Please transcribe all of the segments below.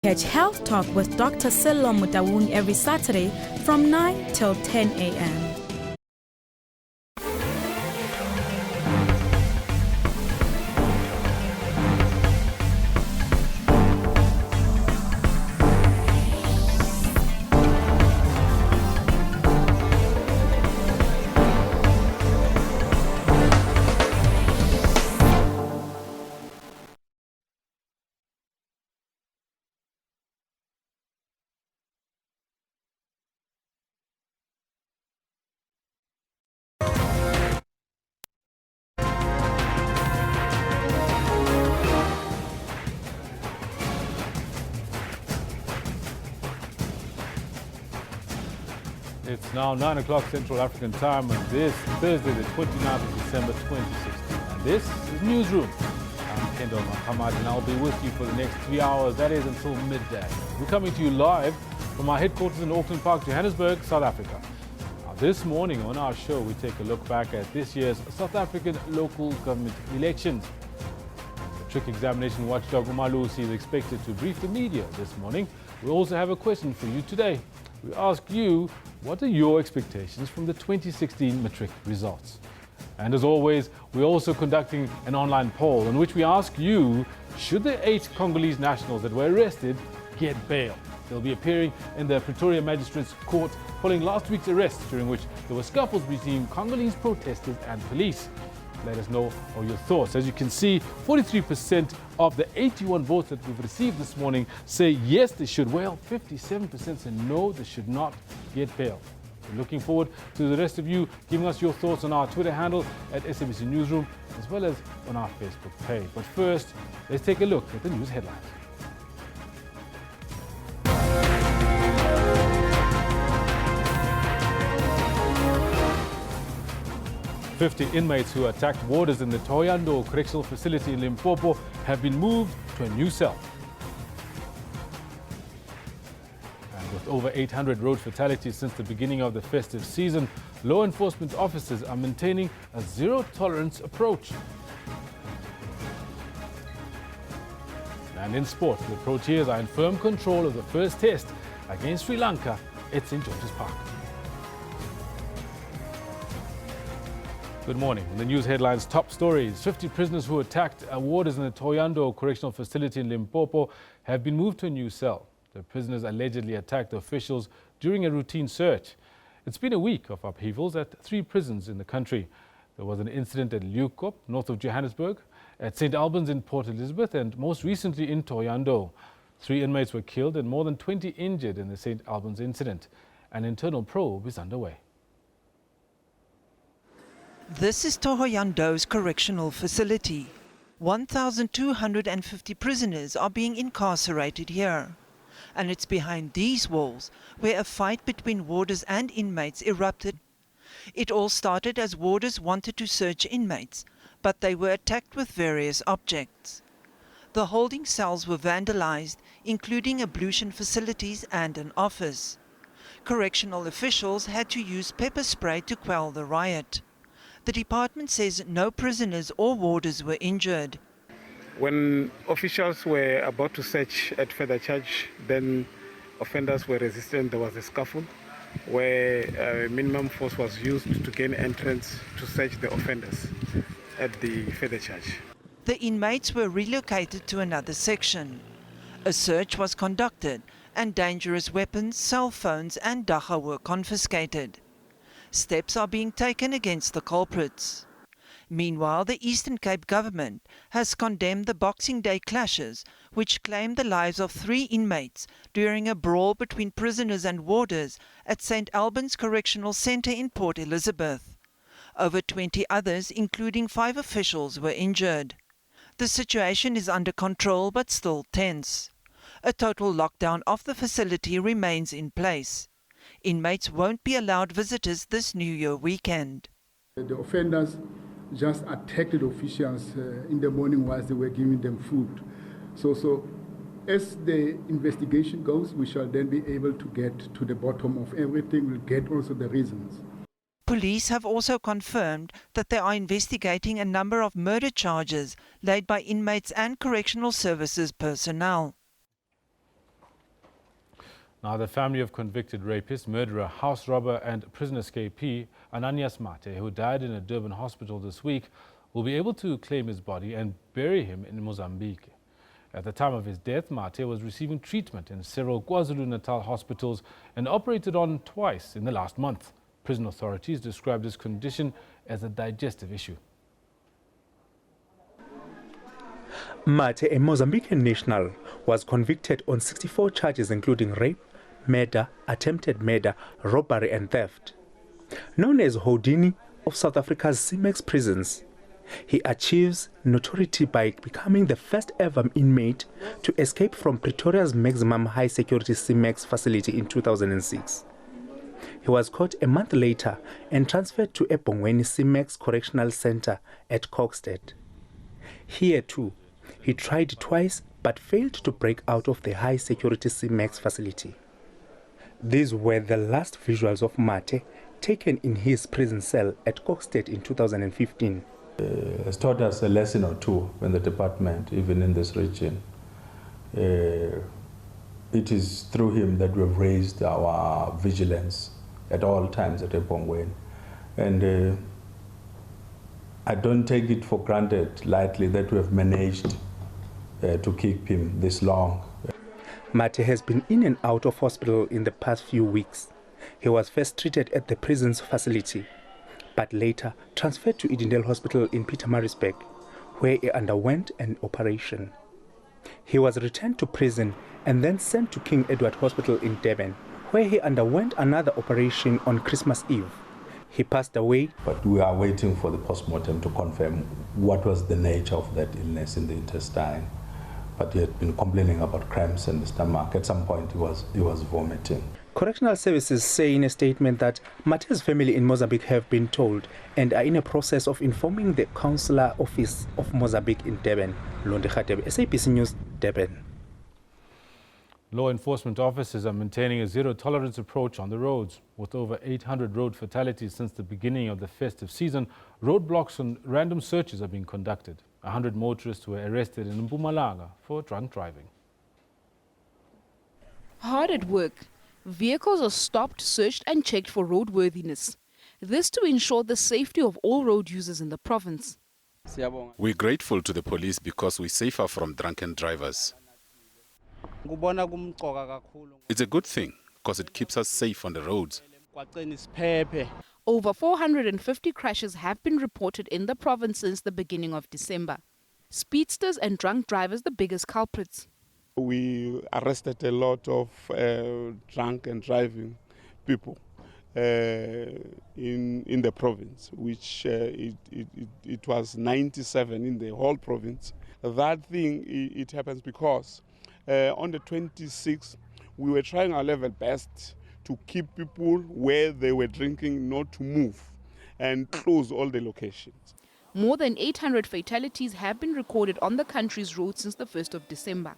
Catch Health Talk with Dr. Sello Mutawung every Saturday from 9 till 10 a.m. It's now 9 o'clock Central African time on this Thursday, the 29th of December 2016. And this is Newsroom. I'm Kendall Mahamad and I'll be with you for the next 3 hours, that is until midday. We're coming to you live from our headquarters in Auckland Park, Johannesburg, South Africa. Now, this morning on our show, we take a look back at this year's South African local government elections. Matric examination watchdog Umalusi is expected to brief the media this morning. We also have a question for you today. We ask you, what are your expectations from the 2016 matric results? And as always, we're also conducting an online poll in which we ask you, should the 8 Congolese nationals that were arrested get bail? They'll be appearing in the Pretoria Magistrates Court following last week's arrest, during which there were scuffles between Congolese protesters and police. Let us know all your thoughts. As you can see, 43% of the 81 votes that we've received this morning say yes, they should, while 57% say no, they should not get bail. We're looking forward to the rest of you giving us your thoughts on our Twitter handle at SABC Newsroom, as well as on our Facebook page. But first, let's take a look at the news headlines. 50 inmates who attacked warders in the Thohoyandou Correctional Facility in Limpopo have been moved to a new cell. And with over 800 road fatalities since the beginning of the festive season, law enforcement officers are maintaining a zero-tolerance approach. And in sport, the Proteas are in firm control of the first test against Sri Lanka at St. George's Park. Good morning. In the news headlines, top stories. 50 prisoners who attacked warders in the Thohoyandou Correctional Facility in Limpopo have been moved to a new cell. The prisoners allegedly attacked officials during a routine search. It's been a week of upheavals at 3 prisons in the country. There was an incident at Leeuwkop, north of Johannesburg, at St. Albans in Port Elizabeth, and most recently in Thohoyandou. 3 inmates were killed and more than 20 injured in the St. Albans incident. An internal probe is underway. This is Thohoyandou's correctional facility. 1,250 prisoners are being incarcerated here. And it's behind these walls where a fight between warders and inmates erupted. It all started as warders wanted to search inmates, but they were attacked with various objects. The holding cells were vandalized, including ablution facilities and an office. Correctional officials had to use pepper spray to quell the riot. The department says no prisoners or warders were injured. When officials were about to search at further charge, then offenders were resistant. There was a scuffle where minimum force was used to gain entrance to search the offenders at the further charge. The inmates were relocated to another section. A search was conducted and dangerous weapons, cell phones and dagga were confiscated. Steps are being taken against the culprits. Meanwhile, the Eastern Cape government has condemned the Boxing Day clashes, which claimed the lives of 3 inmates during a brawl between prisoners and warders at St. Albans Correctional Centre in Port Elizabeth. Over 20 others, including 5 officials, were injured. The situation is under control but still tense. A total lockdown of the facility remains in place. Inmates won't be allowed visitors this New Year weekend. The offenders just attacked the officials in the morning whilst they were giving them food. So as the investigation goes, we shall then be able to get to the bottom of everything. We'll get also the reasons. Police have also confirmed that they are investigating a number of murder charges laid by inmates and correctional services personnel. Now, the family of convicted rapist, murderer, house robber and prison escapee Ananias Mate, who died in a Durban hospital this week, will be able to claim his body and bury him in Mozambique. At the time of his death, Mate was receiving treatment in several KwaZulu-Natal hospitals and operated on twice in the last month. Prison authorities described his condition as a digestive issue. Mate, a Mozambican national, was convicted on 64 charges including rape, murder, attempted murder, robbery and theft. Known as Houdini of South Africa's CIMEX prisons, he achieves notoriety by becoming the first ever inmate to escape from Pretoria's maximum high-security CIMEX facility in 2006. He was caught a month later and transferred to Ebongweni CIMEX Correctional Center at Kokstad. Here too, he tried twice but failed to break out of the high-security CIMEX facility. These were the last visuals of Mate taken in his prison cell at Kokstad in 2015. Has taught us a lesson or two in the department, even in this region. It is through him that we've raised our vigilance at all times at Ebongweni. And I don't take it for granted lightly that we have managed to keep him this long. Mate has been in and out of hospital in the past few weeks. He was first treated at the prison's facility, but later transferred to Edendale Hospital in Pietermaritzburg, where he underwent an operation. He was returned to prison and then sent to King Edward Hospital in Durban, where he underwent another operation on Christmas Eve. He passed away. But we are waiting for the postmortem to confirm what was the nature of that illness in the intestine. But he had been complaining about cramps in the stomach. At some point he was vomiting. Correctional services say in a statement that Mate's family in Mozambique have been told and are in a process of informing the Consular Office of Mozambique in Durban. Londi Khatebe, SABC News, Durban. Law enforcement officers are maintaining a zero-tolerance approach on the roads. With over 800 road fatalities since the beginning of the festive season, roadblocks and random searches are being conducted. 100 motorists were arrested in Mpumalanga for drunk driving. Hard at work, vehicles are stopped, searched and checked for roadworthiness. This to ensure the safety of all road users in the province. We're grateful to the police because we're safer from drunken drivers. It's a good thing because it keeps us safe on the roads. Over 450 crashes have been reported in the province since the beginning of December. Speedsters and drunk drivers the biggest culprits. We arrested a lot of drunk and driving people in the province, which it was 97 in the whole province. That thing, it happens because on the 26th, we were trying our level best to keep people where they were drinking, not to move, and close all the locations. More than 800 fatalities have been recorded on the country's roads since the 1st of December.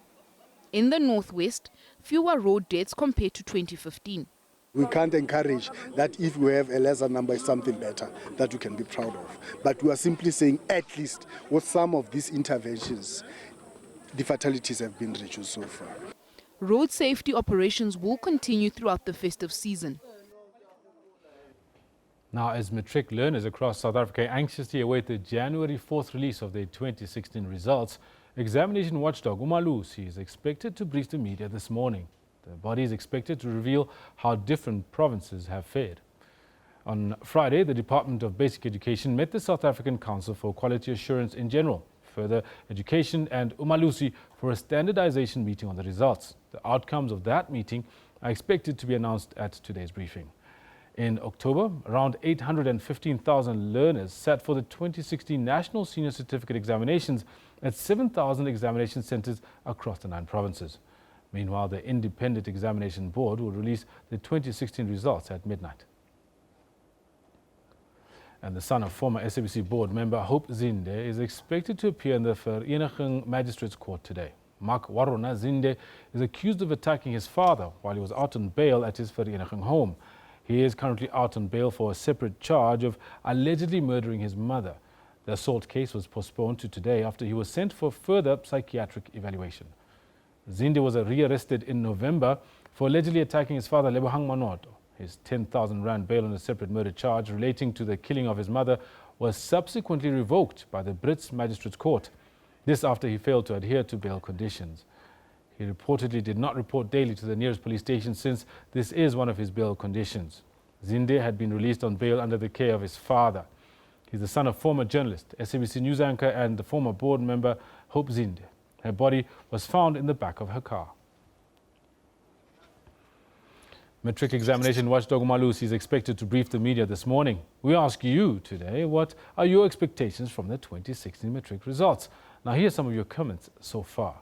In the northwest, fewer road deaths compared to 2015. We can't encourage that if we have a lesser number, it's something better that we can be proud of. But we are simply saying at least with some of these interventions, the fatalities have been reduced so far. Road safety operations will continue throughout the festive season. Now, as matric learners across South Africa anxiously await the January 4th release of their 2016 results, examination watchdog Umalusi is expected to brief the media this morning. The body is expected to reveal how different provinces have fared. On Friday, the Department of Basic Education met the South African Council for Quality Assurance in General, Further Education and Umalusi for a standardization meeting on the results. The outcomes of that meeting are expected to be announced at today's briefing. In October, around 815,000 learners sat for the 2016 National Senior Certificate Examinations at 7,000 examination centres across the 9 provinces. Meanwhile, the Independent Examination Board will release the 2016 results at midnight. And the son of former SABC board member Hope Zinde is expected to appear in the Vereniging Magistrates Court today. Mark Warona Zinde is accused of attacking his father while he was out on bail at his Vereniging home. He is currently out on bail for a separate charge of allegedly murdering his mother. The assault case was postponed to today after he was sent for further psychiatric evaluation. Zinde was rearrested in November for allegedly attacking his father, Lebohang Manoto. His 10,000 rand bail on a separate murder charge relating to the killing of his mother was subsequently revoked by the Brits Magistrates Court. This after he failed to adhere to bail conditions. He reportedly did not report daily to the nearest police station since this is one of his bail conditions. Zinde had been released on bail under the care of his father. He's the son of former journalist, SABC news anchor and the former board member Hope Zinde. Her body was found in the back of her car. Matric examination watchdog Malusi is expected to brief the media this morning. We ask you today, what are your expectations from the 2016 matric results? Now here's some of your comments so far.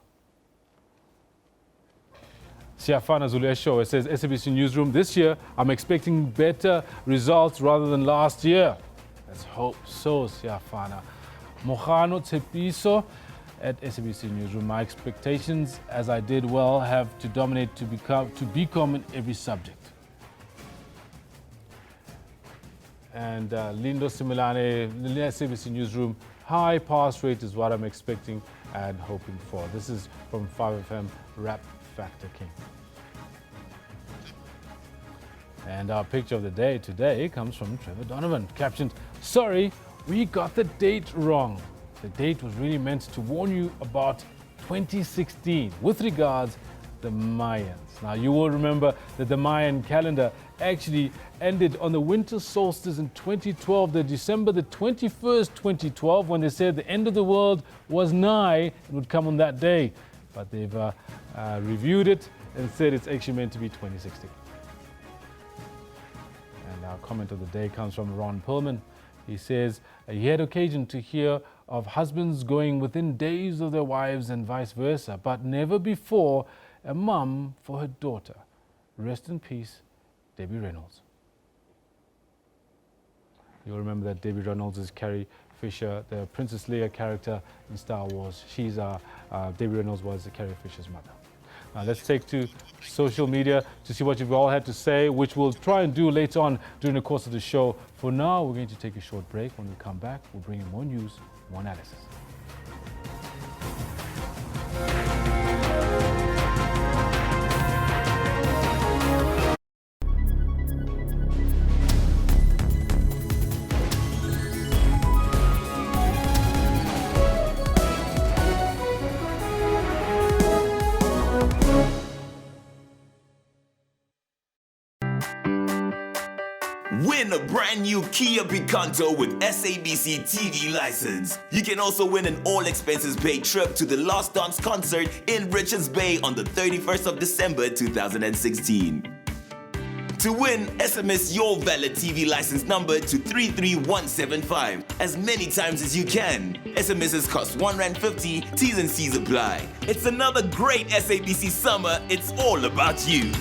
Siafana Zulesho says, SABC Newsroom, this year I'm expecting better results rather than last year. Let's hope so, Siafana. Mohano Tsepiso at SABC Newsroom, my expectations, as I did well, have to dominate to become in every subject. And Lindo Similane, SABC Newsroom, high pass rate is what I'm expecting and hoping for. This is from 5FM Rap Factor King. And our picture of the day today comes from Trevor Donovan, captioned, "Sorry, we got the date wrong. The date was really meant to warn you about 2016. With regards, the Mayans." Now, you will remember that the Mayan calendar actually ended on the winter solstice in 2012, the December the 21st, 2012, when they said the end of the world was nigh. It would come on that day. But they've reviewed it and said it's actually meant to be 2016. And our comment of the day comes from Ron Perlman. He says he had occasion to hear of husbands going within days of their wives and vice versa, but never before a mum for her daughter. Rest in peace, Debbie Reynolds. You'll remember that Debbie Reynolds is Carrie Fisher, the Princess Leia character in Star Wars. Debbie Reynolds was Carrie Fisher's mother. Now let's take to social media to see what you've all had to say, which we'll try and do later on during the course of the show. For now, we're going to take a short break. When we come back, we'll bring in more news, more analysis. Win a brand new Kia Picanto with SABC TV license. You can also win an all-expenses-paid trip to the Last Dance concert in Richards Bay on the 31st of December 2016. To win, SMS your valid TV license number to 33175 as many times as you can. SMSs cost R1.50, T's and C's apply. It's another great SABC summer. It's all about you.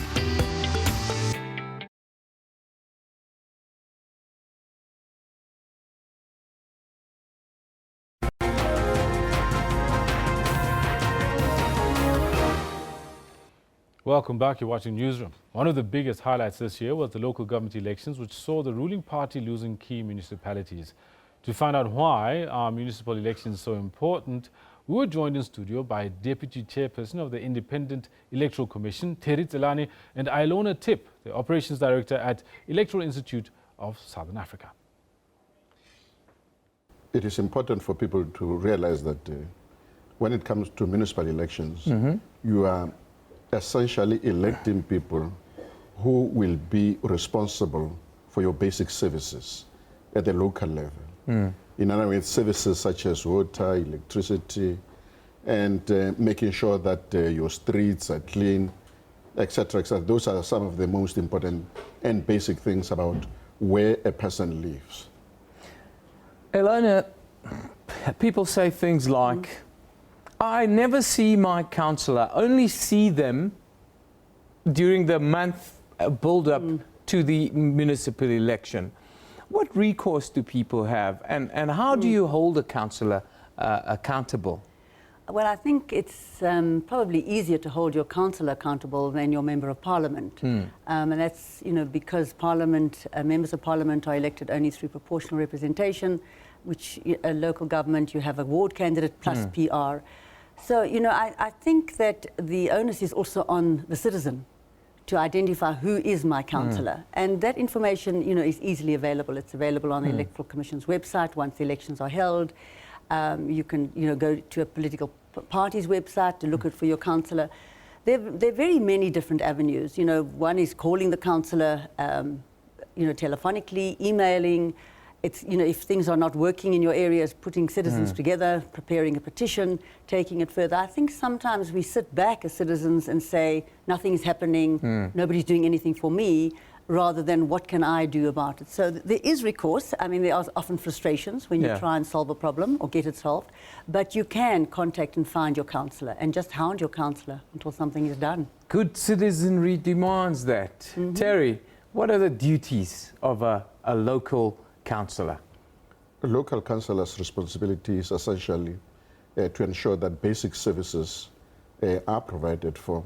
Welcome back. You're watching Newsroom. One of the biggest highlights this year was the local government elections, which saw the ruling party losing key municipalities. To find out why our municipal elections are so important, we were joined in studio by Deputy Chairperson of the Independent Electoral Commission, Terry Tselane, and Ilona Tip, the Operations Director at Electoral Institute of Southern Africa. It is important for people to realize that when it comes to municipal elections, you are essentially electing people who will be responsible for your basic services at the local level. In other words, services such as water, electricity, and making sure that your streets are clean, etc., etc. Those are some of the most important and basic things about where a person lives. Elena, people say things like, I never see my councillor, only see them during the month build-up to the municipal election. What recourse do people have, and how do you hold a councillor accountable? Well, I think it's probably easier to hold your councillor accountable than your member of parliament. And that's, because members of parliament are elected only through proportional representation, which a local government, you have a ward candidate plus PR. So, I think that the onus is also on the citizen to identify who is my councillor. And that information, you know, is easily available. It's available on the Electoral Commission's website once the elections are held. You can, you know, go to a political party's website to look for your councillor. There are very many different avenues. You know, one is calling the councillor, you know, telephonically, emailing. It's, you know, if things are not working in your areas, putting citizens together, preparing a petition, taking it further. I think sometimes we sit back as citizens and say, nothing's happening, nobody's doing anything for me, rather than what can I do about it. So there is recourse. I mean, there are often frustrations when you try and solve a problem or get it solved, but you can contact and find your councillor and just hound your councillor until something is done. Good citizenry demands that. Terry, what are the duties of a local councillor? A local councillor's responsibility is essentially to ensure that basic services are provided for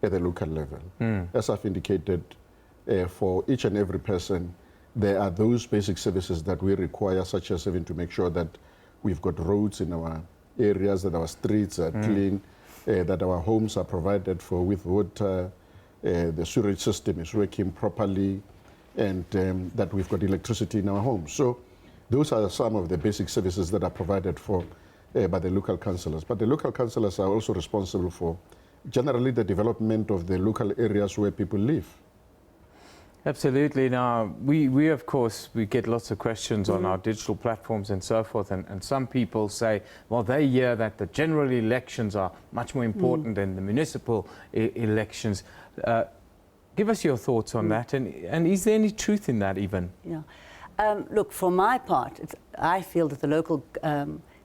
at the local level. As I've indicated, for each and every person, there are those basic services that we require, such as having to make sure that we've got roads in our areas, that our streets are clean, that our homes are provided for with water, the sewage system is working properly, and that we've got electricity in our homes. So those are some of the basic services that are provided for by the local councillors. But the local councillors are also responsible for generally the development of the local areas where people live. Absolutely. Now, we of course, we get lots of questions on our digital platforms and so forth, and some people say, well, they hear that the general elections are much more important than the municipal elections. Give us your thoughts on that, and is there any truth in that even? Yeah. Look, for my part, I feel that the local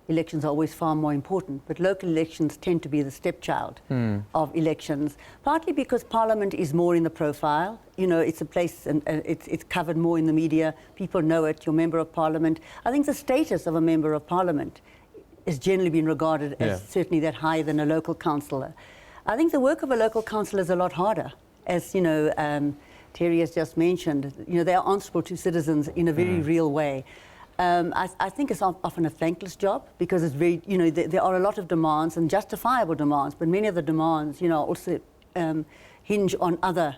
elections are always far more important, but local elections tend to be the stepchild of elections, partly because Parliament is more in the profile. You know, it's a place, and it's covered more in the media. People know it, your Member of Parliament. I think the status of a Member of Parliament has generally been regarded as certainly that higher than a local councillor. I think the work of a local councillor is a lot harder. As you know, Terry has just mentioned, you know, they are answerable to citizens in a very real way. I think it's often a thankless job because it's very, you know, there are a lot of demands and justifiable demands, but many of the demands, you know, also hinge on other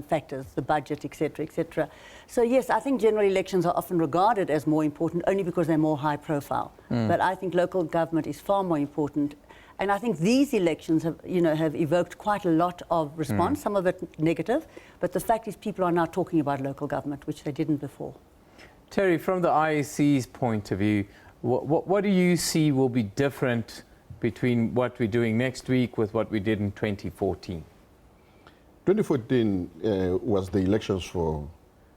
factors, the budget, etc., etc. So yes, I think general elections are often regarded as more important only because they're more high profile. But I think local government is far more important. And I think these elections have, you know, have evoked quite a lot of response, some of it negative, but the fact is people are now talking about local government, which they didn't before. Terry, from the IEC's point of view, what do you see will be different between what we're doing next week with what we did in 2014? 2014 was the elections for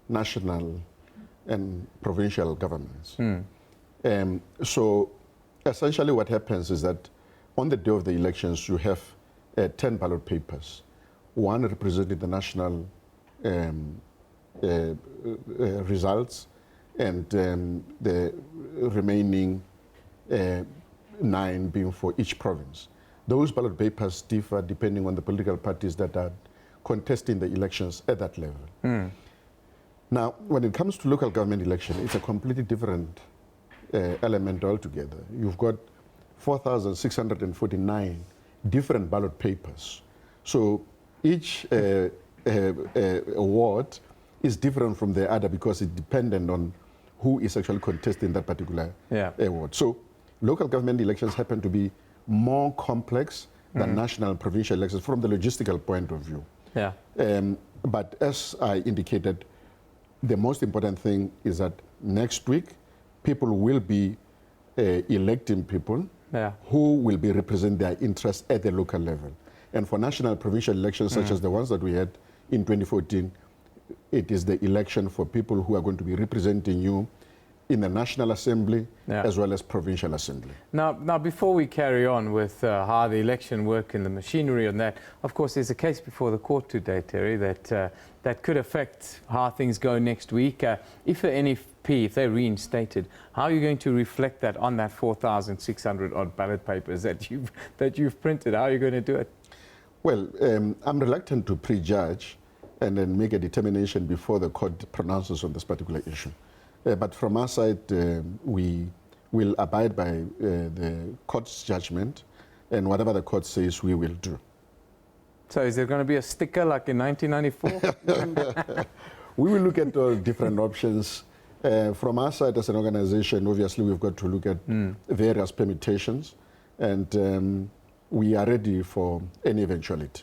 national and provincial governments. So essentially what happens is that on the day of the elections, you have 10 ballot papers, one representing the national results, and the remaining 9 being for each province. Those ballot papers differ depending on the political parties that are contesting the elections at that level. Now, when it comes to local government election, it's a completely different element altogether. You've got 4,649 different ballot papers. So each award is different from the other because it's dependent on who is actually contesting that particular award. So local government elections happen to be more complex than national and provincial elections from the logistical point of view. But as I indicated, the most important thing is that next week people will be electing people who will be representing their interests at the local level. And for national provincial elections such as the ones that we had in 2014, it is the election for people who are going to be representing you in the National Assembly as well as Provincial Assembly. Now, before we carry on with how the election work and the machinery on that, of course, there's a case before the court today, Terry, that could affect how things go next week. If the NFP, if they're reinstated, how are you going to reflect that on that 4,600 odd ballot papers that you've printed? How are you going to do it? Well, I'm reluctant to prejudge and then make a determination before the court pronounces on this particular issue. But from our side, we will abide by the court's judgment, and whatever the court says, we will do. So is there going to be a sticker like in 1994? We will look at all different options. From our side as an organization, obviously we've got to look at various permutations, and we are ready for any eventuality.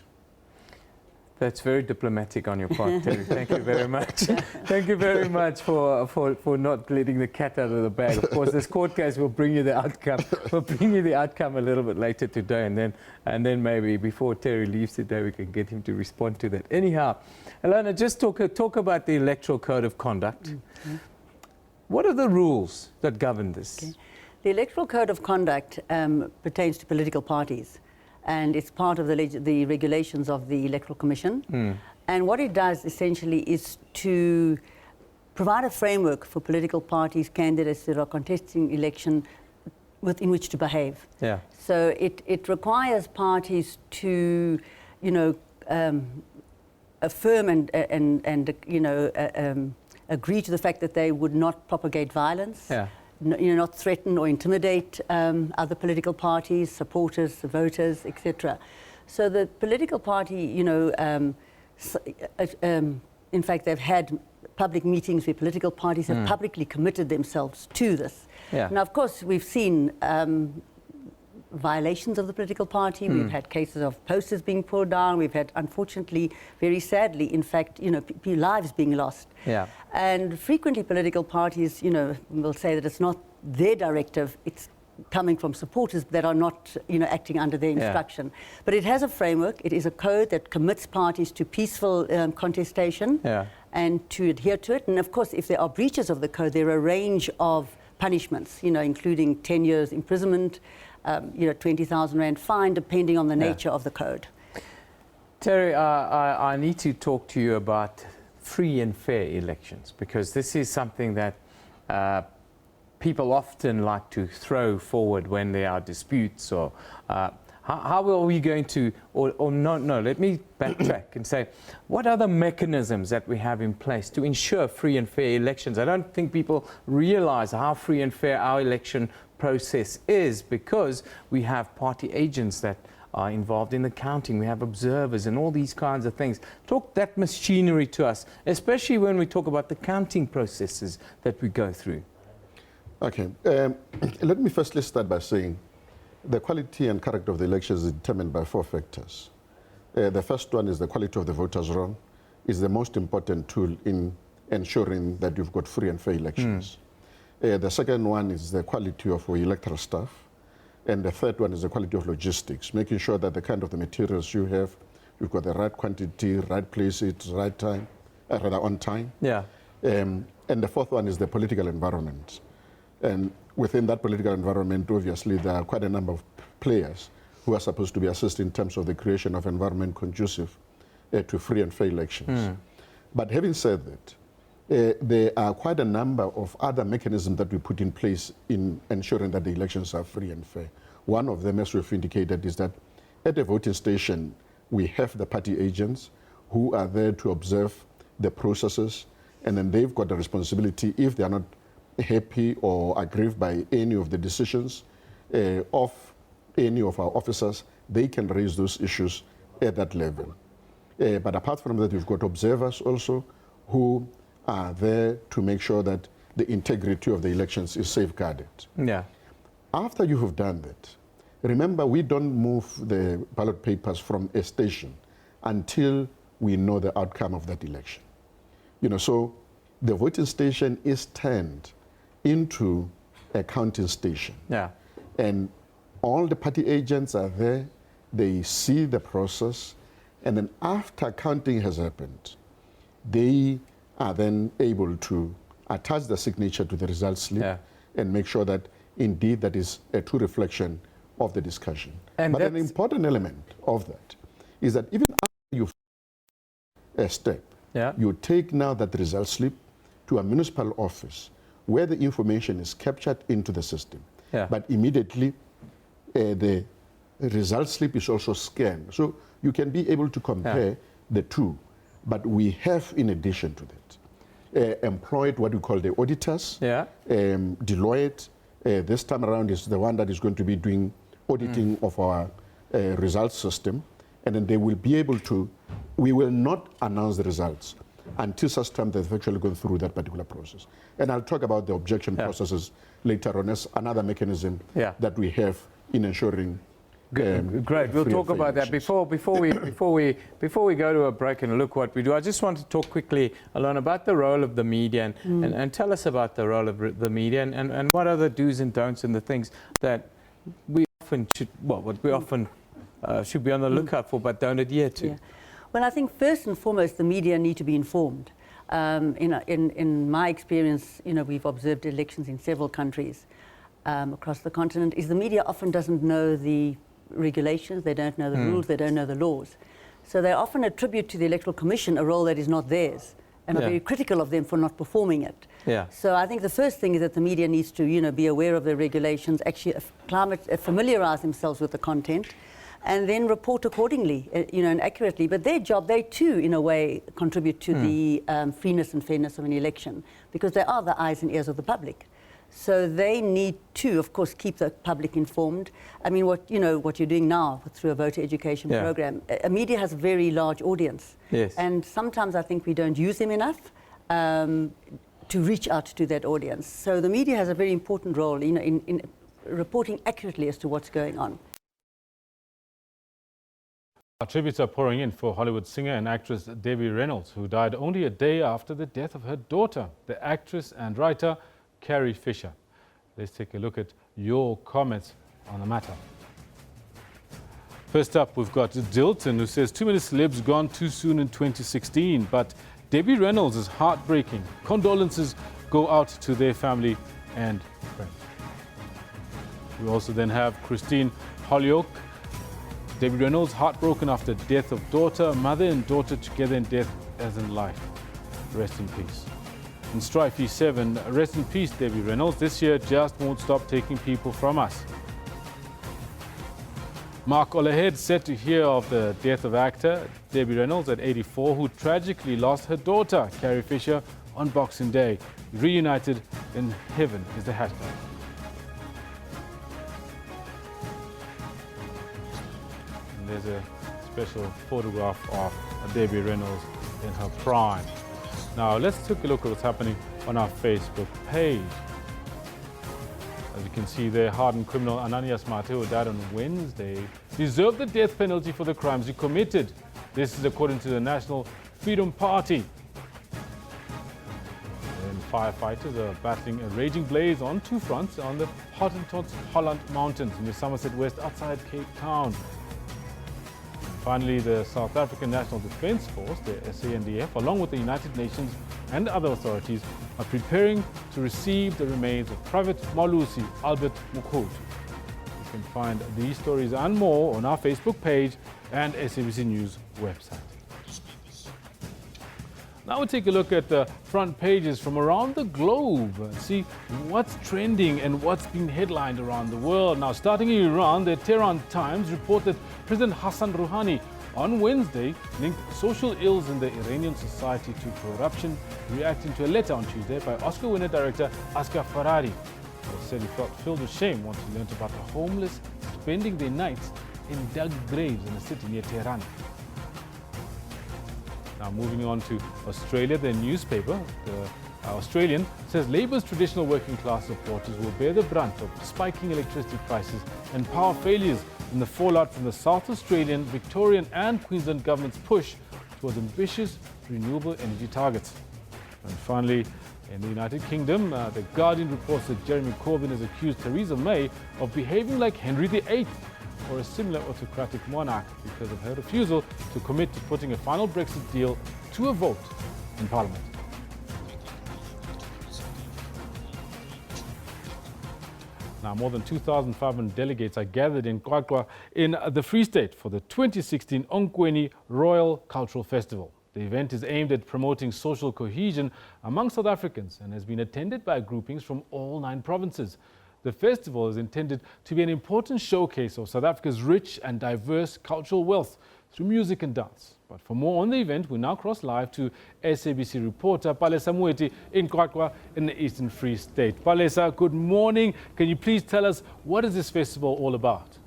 That's very diplomatic on your part, Terry. Thank you very much. Thank you very much for not letting the cat out of the bag. Of course, this court case will bring you the outcome. We'll bring you the outcome a little bit later today, and then maybe before Terry leaves today, we can get him to respond to that. Anyhow, Elana, just talk about the Electoral Code of Conduct. What are the rules that govern this? Okay. The Electoral Code of Conduct pertains to political parties, and it's part of the regulations of the Electoral Commission. And what it does essentially is to provide a framework for political parties, candidates that are contesting election in which to behave. Yeah. So it requires parties to, affirm and agree to the fact that they would not propagate violence. Yeah. Not threaten or intimidate other political parties, supporters, voters, etc. So the political party, in fact, they've had public meetings where political parties have publicly committed themselves to this. Yeah. Now, of course, we've seen violations of the political party. We've had cases of posters being pulled down. We've had, unfortunately, very sadly, in fact, lives being lost. Yeah. And frequently political parties, will say that it's not their directive, it's coming from supporters that are not, acting under their instruction. But it has a framework. It is a code that commits parties to peaceful contestation and to adhere to it. And of course, if there are breaches of the code, there are a range of punishments, including 10 years imprisonment, 20,000 Rand fine, depending on the nature of the code. Terry, I need to talk to you about free and fair elections, because this is something that people often like to throw forward when there are disputes, or how are we going to, or no, let me backtrack and say, what are the mechanisms that we have in place to ensure free and fair elections? I don't think people realize how free and fair our election process is, because we have party agents that are involved in the counting, we have observers and all these kinds of things. Talk that machinery to us, especially when we talk about the counting processes that we go through. Okay, let me firstly start by saying the quality and character of the elections is determined by 4 factors. The first one is the quality of the voters' roll. Is the most important tool in ensuring that you've got free and fair elections. The second one is the quality of our electoral staff. And the third one is the quality of logistics, making sure that the kind of the materials you have, you've got the right quantity, right places, right time, rather on time. Yeah. And the fourth one is the political environment. And within that political environment, obviously, there are quite a number of players who are supposed to be assisting in terms of the creation of environment conducive to free and fair elections. But having said that, there are quite a number of other mechanisms that we put in place in ensuring that the elections are free and fair. One of them, as we've indicated, is that at the voting station, we have the party agents who are there to observe the processes, and then they've got the responsibility, if they are not happy or aggrieved by any of the decisions of any of our officers, they can raise those issues at that level. But apart from that, we've got observers also who are there to make sure that the integrity of the elections is safeguarded. Yeah. After you have done that, remember, we don't move the ballot papers from a station until we know the outcome of that election. So the voting station is turned into a counting station. Yeah. And all the party agents are there, they see the process, and then after counting has happened, they are then able to attach the signature to the result slip and make sure that indeed that is a true reflection of the discussion. And but an important element of that is that even after you a step, you take now that result slip to a municipal office where the information is captured into the system. But immediately the result slip is also scanned. So you can be able to compare the two. But we have, in addition to that, employed what we call the auditors. Deloitte, this time around, is the one that is going to be doing auditing of our results system. and then they will be able to, we will not announce the results until such time they've actually gone through that particular process. And I'll talk about the objection processes later on as another mechanism that we have in ensuring. Great. We'll talk about that before we go to a break and look what we do. I just want to talk quickly, Alon, about the role of the media and tell us about the role of the media and what are the do's and don'ts and the things that we often should, what we often should be on the lookout for but don't adhere to. Yeah. Well, I think first and foremost the media need to be informed. In my experience, we've observed elections in several countries across the continent. The media often doesn't know the regulations, they don't know the rules, they don't know the laws. So they often attribute to the Electoral Commission a role that is not theirs and are very critical of them for not performing it. So I think the first thing is that the media needs to be aware of the regulations, actually familiarise themselves with the content, and then report accordingly, and accurately. But their job, they too, in a way, contribute to the freeness and fairness of an election, because they are the eyes and ears of the public. So they need to, of course, keep the public informed. I mean, what you're doing now through a voter education program, media has a very large audience. And sometimes I think we don't use them enough to reach out to that audience. So the media has a very important role in reporting accurately as to what's going on. Our tributes are pouring in for Hollywood singer and actress Debbie Reynolds, who died only a day after the death of her daughter, the actress and writer Carrie Fisher. Let's take a look at your comments on the matter. First up, we've got Dilton, who says too many celebs gone too soon in 2016, but Debbie Reynolds is heartbreaking. Condolences go out to their family and friends. We also then have Christine Holyoke. Debbie Reynolds heartbroken after death of daughter, mother and daughter together in death as in life. Rest in peace. In Strife E7, rest in peace, Debbie Reynolds. This year just won't stop taking people from us. Mark Olahead said to hear of the death of actor Debbie Reynolds at 84, who tragically lost her daughter, Carrie Fisher, on Boxing Day. Reunited in heaven is the hashtag. And there's a special photograph of Debbie Reynolds in her prime. Now, let's take a look at what's happening on our Facebook page. As you can see there, hardened criminal Ananias Mate, who died on Wednesday, deserved the death penalty for the crimes he committed. This is according to the National Freedom Party. And firefighters are battling a raging blaze on two fronts on the Hottentot Holland Mountains in the Somerset West outside Cape Town. Finally, the South African National Defence Force, the SANDF, along with the United Nations and other authorities, are preparing to receive the remains of Private Malusi Albert Mukhodu. You can find these stories and more on our Facebook page and SABC News website. Now we'll take a look at the front pages from around the globe and see what's trending and what's been headlined around the world. Now, starting in Iran, the Tehran Times report that President Hassan Rouhani on Wednesday linked social ills in the Iranian society to corruption, reacting to a letter on Tuesday by Oscar winner director Asghar Farhadi. He said he felt filled with shame once he learned about the homeless spending their nights in dug graves in a city near Tehran. Now moving on to Australia, the newspaper, the Australian, says Labour's traditional working class supporters will bear the brunt of spiking electricity prices and power failures in the fallout from the South Australian, Victorian and Queensland government's push towards ambitious renewable energy targets. And finally, in the United Kingdom, The Guardian reports that Jeremy Corbyn has accused Theresa May of behaving like Henry VIII or a similar autocratic monarch because of her refusal to commit to putting a final Brexit deal to a vote in Parliament. Now, more than 2,500 delegates are gathered in Kwakwa in the Free State for the 2016 Onkweni Royal Cultural Festival. The event is aimed at promoting social cohesion among South Africans and has been attended by groupings from all 9 provinces. The festival is intended to be an important showcase of South Africa's rich and diverse cultural wealth through music and dance. But for more on the event, we now cross live to SABC reporter Palesa Mueti in Kwakwa in the Eastern Free State. Palesa, good morning. Can you please tell us what is this festival all about?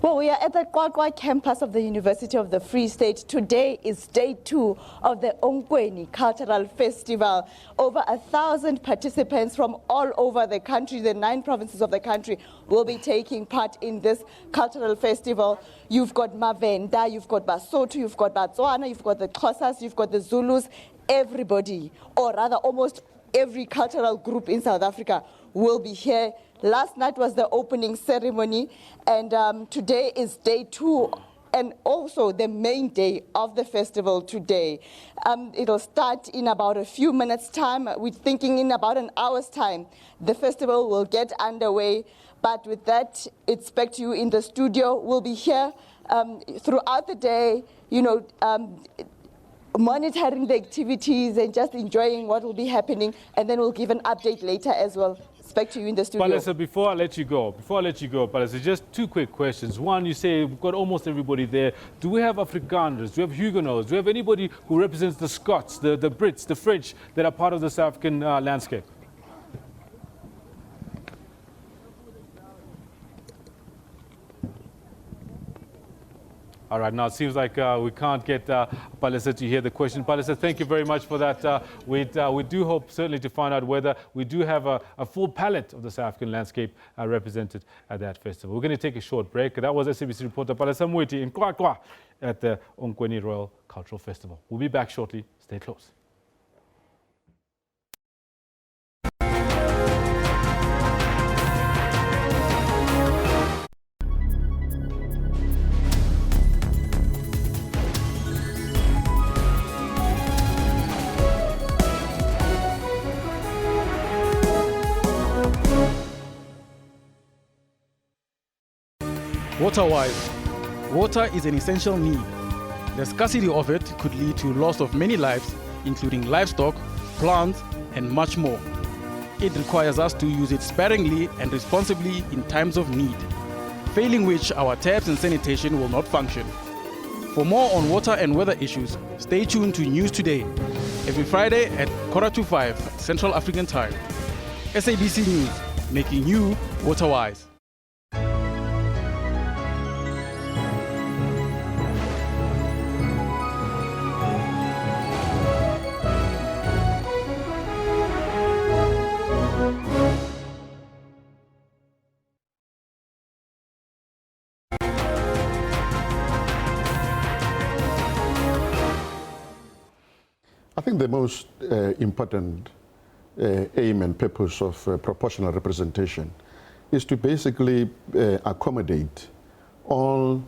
Well, we are at the Kwakwa campus of the University of the Free State. Today is day 2 of the Onkweni Cultural Festival. Over 1,000 participants from all over the country, the 9 provinces of the country, will be taking part in this cultural festival. You've got Mavenda, you've got Basotho, you've got Batswana, you've got the Xhosas, you've got the Zulus. Everybody, or rather almost every cultural group in South Africa will be here. Last night was the opening ceremony, and today is day 2 and also the main day of the festival today. It'll start in about a few minutes' time. We're thinking in about an hour's time the festival will get underway. But with that, expect you in the studio. We'll be here throughout the day, you know, monitoring the activities and just enjoying what will be happening, and then we'll give an update later as well. Expect you in the studio. Palesa, before I let you go, Palesa, just 2 quick questions. One, you say we've got almost everybody there. Do we have Afrikaners? Do we have Huguenots? Do we have anybody who represents the Scots, the Brits, the French that are part of the South African landscape? All right, now it seems like we can't get Palesa to hear the question. Palesa, thank you very much for that. We do hope certainly to find out whether we do have a full palette of the South African landscape represented at that festival. We're going to take a short break. That was SABC reporter Palesa Mwiti in Kwakwa at the Onkweni Royal Cultural Festival. We'll be back shortly. Stay close. Water-wise, water is an essential need. The scarcity of it could lead to loss of many lives, including livestock, plants, and much more. It requires us to use it sparingly and responsibly in times of need, failing which our taps and sanitation will not function. For more on water and weather issues, stay tuned to News Today, every Friday at 4:45 Central African Time. SABC News, making you water-wise. I think the most important aim and purpose of proportional representation is to basically accommodate all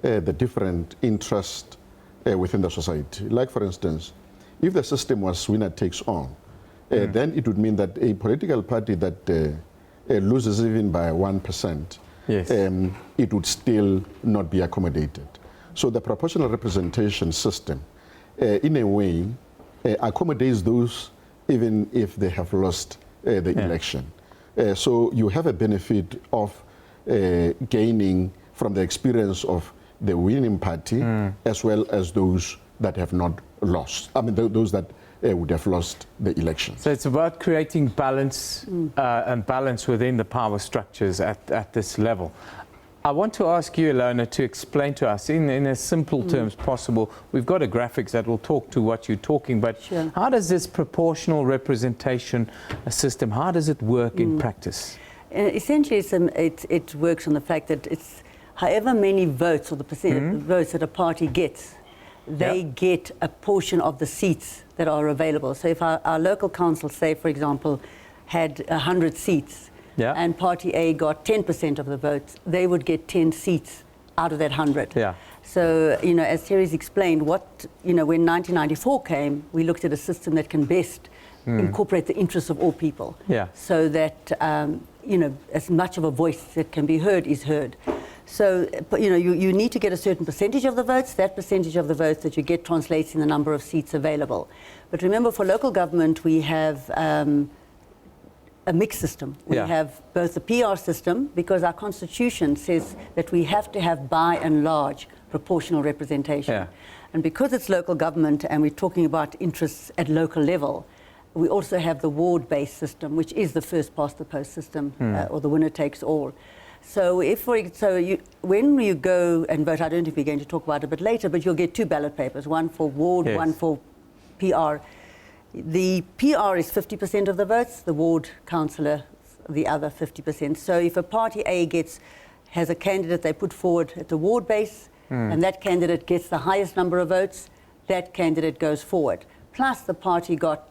the different interests within the society. Like, for instance, if the system was winner takes all, then it would mean that a political party that loses even by 1%, yes, it would still not be accommodated. So the proportional representation system, in a way, accommodates those even if they have lost the election. So you have a benefit of gaining from the experience of the winning party as well as those that have not lost. I mean, those that would have lost the election. So it's about creating balance and balance within the power structures at this level. I want to ask you, Ilona, to explain to us in as simple terms possible. We've got a graphics that will talk to what you're talking, but sure, how does this proportional representation system, how does it work in practice? Essentially, it works on the fact that it's however many votes or the percent votes that a party gets, they get a portion of the seats that are available. So if our local council, say, for example, had 100 seats, and Party A got 10% of the votes, they would get 10 seats out of that 100. So, you know, as Terry's explained, when 1994 came, we looked at a system that can best incorporate the interests of all people. So that, you know, as much of a voice that can be heard is heard. So, but, you know, you need to get a certain percentage of the votes. That percentage of the votes that you get translates in the number of seats available. But remember, for local government, we have a mixed system. We have both the PR system, because our constitution says that we have to have, by and large, proportional representation. And because it's local government and we're talking about interests at local level, we also have the ward-based system, which is the first past the post system, or the winner takes all. So when you go and vote, I don't know if we're going to talk about it a bit later, but you'll get 2 ballot papers, one for ward, yes. one for PR. The PR is 50% of the votes, the ward councillor the other 50%. So if a party A has a candidate they put forward at the ward base, and that candidate gets the highest number of votes, that candidate goes forward. Plus the party got